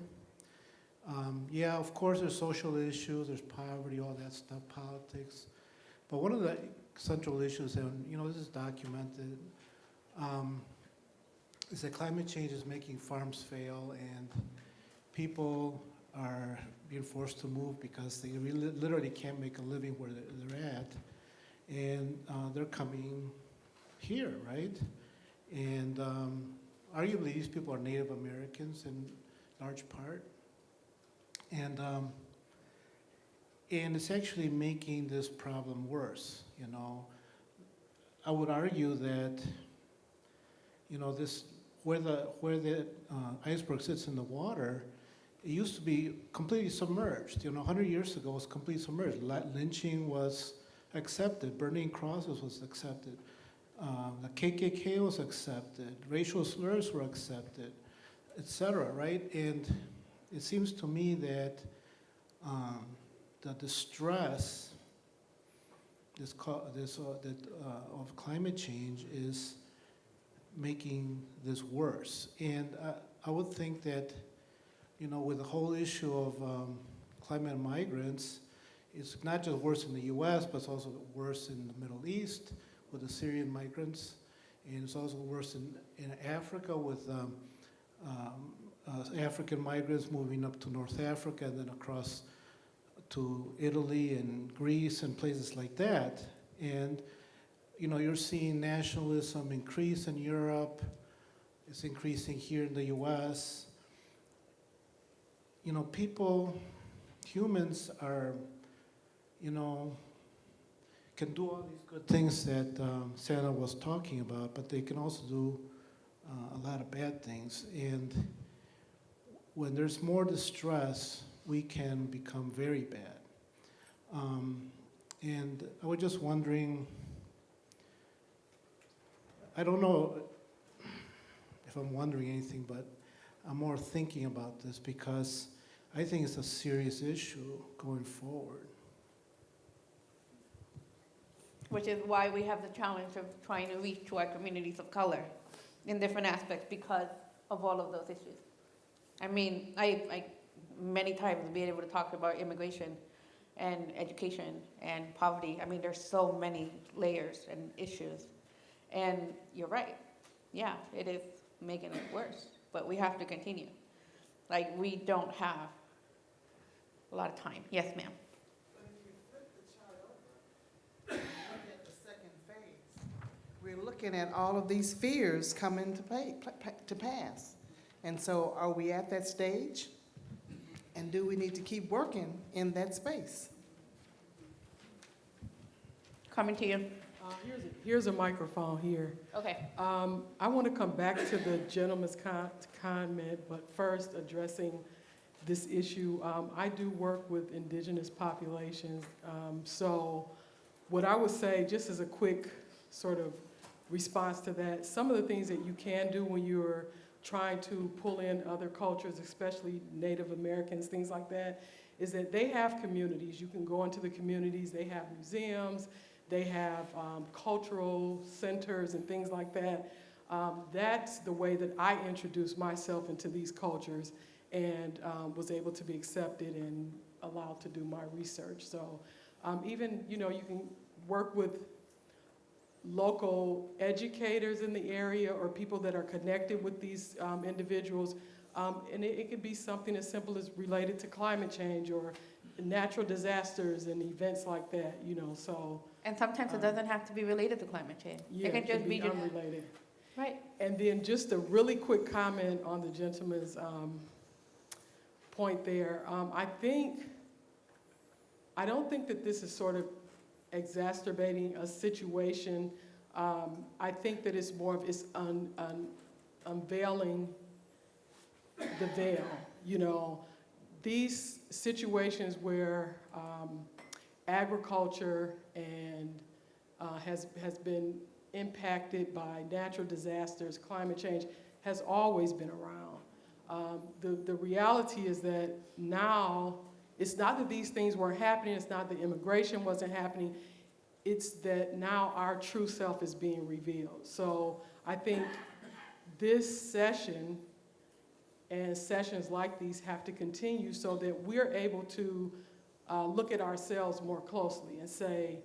Yeah, of course there's social issues, there's poverty, all that stuff, politics. But one of the central issues, and this is documented, is that climate change is making farms fail, and people are being forced to move because they literally can't make a living where they're at, and they're coming here, right? And arguably these people are Native Americans in large part, and it's actually making this problem worse. I would argue that this where the iceberg sits in the water, it used to be completely submerged. 100 years ago, it was completely submerged. Lynching was accepted. Burning crosses was accepted. The KKK was accepted. Racial slurs were accepted, etc. Right? And it seems to me that the distress of climate change is making this worse. And I would think that, with the whole issue of climate migrants, it's not just worse in the US, but it's also worse in the Middle East with the Syrian migrants. And it's also worse in Africa with African migrants moving up to North Africa and then across to Italy and Greece and places like that. And you're seeing nationalism increase in Europe. It's increasing here in the US. Humans are, can do all these good things that Santa was talking about, but they can also do a lot of bad things. And when there's more distress, we can become very bad. And I was just wondering, I don't know if I'm wondering anything, but I'm more thinking about this because I think it's a serious issue going forward. Which is why we have the challenge of trying to reach to our communities of color in different aspects because of all of those issues. I mean, I many times being able to talk about immigration and education and poverty. I mean, there's so many layers and issues. And you're right. Yeah, it is making it worse, but we have to continue. We don't have a lot of time. Yes, ma'am. But if you flip the chart over, look at the second phase. We're looking at all of these fears coming to pass. And so are we at that stage? And do we need to keep working in that space? Coming to you. Here's a microphone here. Okay. I want to come back to the gentleman's comment, but first addressing this issue. I do work with indigenous populations, so what I would say, just as a quick sort of response to that, some of the things that you can do when you're trying to pull in other cultures, especially Native Americans, things like that, is that they have communities. You can go into the communities, they have museums, they have cultural centers and things like that. That's the way that I introduced myself into these cultures and was able to be accepted and allowed to do my research. So even, you can work with local educators in the area or people that are connected with these individuals. And it could be something as simple as related to climate change or natural disasters and events like that, so. And sometimes it doesn't have to be related to climate change. Yeah, It can just be unrelated. Right. And then just a really quick comment on the gentleman's point there. I don't think that this is sort of exacerbating a situation. I think that it's more of unveiling the veil. These situations where agriculture and has been impacted by natural disasters, climate change, has always been around. The reality is that now, it's not that these things weren't happening, it's not that immigration wasn't happening, it's that now our true self is being revealed. So I think this session and sessions like these have to continue so that we're able to look at ourselves more closely and say,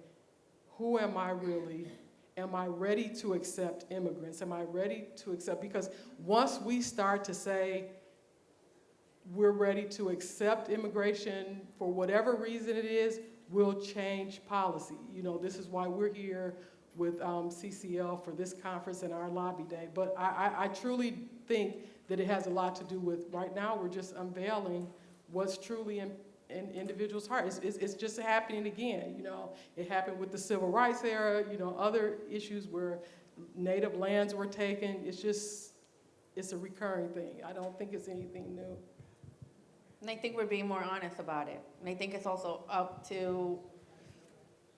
who am I really? Am I ready to accept immigrants? Am I ready to accept? Because once we start to say we're ready to accept immigration for whatever reason it is, we'll change policy. This is why we're here with CCL for this conference and our lobby day. But I truly think that it has a lot to do with, right now we're just unveiling what's truly in individuals' hearts. It's just happening again. It happened with the civil rights era, other issues where native lands were taken. It's a recurring thing. I don't think it's anything new. And I think we're being more honest about it. And I think it's also up to,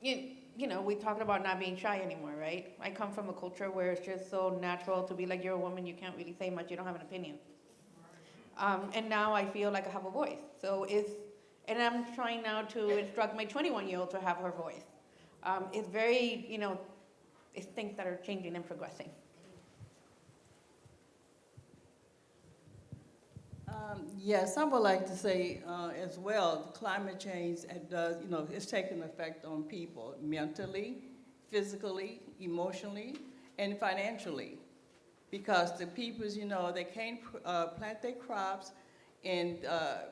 we talked about not being shy anymore, right? I come from a culture where it's just so natural to be like, you're a woman, you can't really say much, you don't have an opinion. And now I feel like I have a voice. And I'm trying now to instruct my 21-year-old to have her voice. It's very, it's things that are changing and progressing. Yes, I would like to say as well, climate change does, it's taking effect on people mentally, physically, emotionally, and financially. Because the peoples, they can't plant their crops, and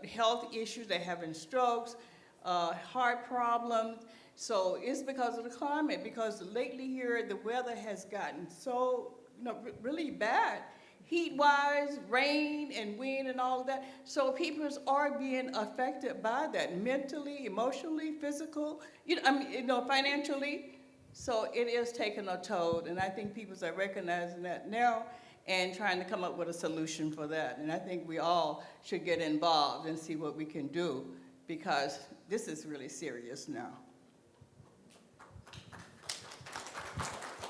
health issues, they're having strokes, heart problems. So it's because of the climate, because lately here, the weather has gotten so, really bad. Heat-wise, rain and wind and all of that. So people are being affected by that, mentally, emotionally, physical, financially. So it is taking a toll, and I think people are recognizing that now and trying to come up with a solution for that. And I think we all should get involved and see what we can do, because this is really serious now.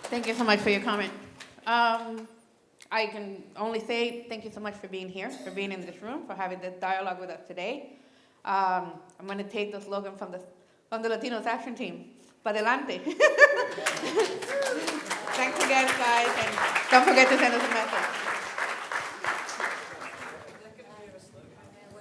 Thank you so much for your comment. I can only say thank you so much for being here, for being in this room, for having this dialogue with us today. I'm going to take the slogan from the Latinos Action Team, Pa' adelante. Thanks again, guys, and don't forget to send us a message.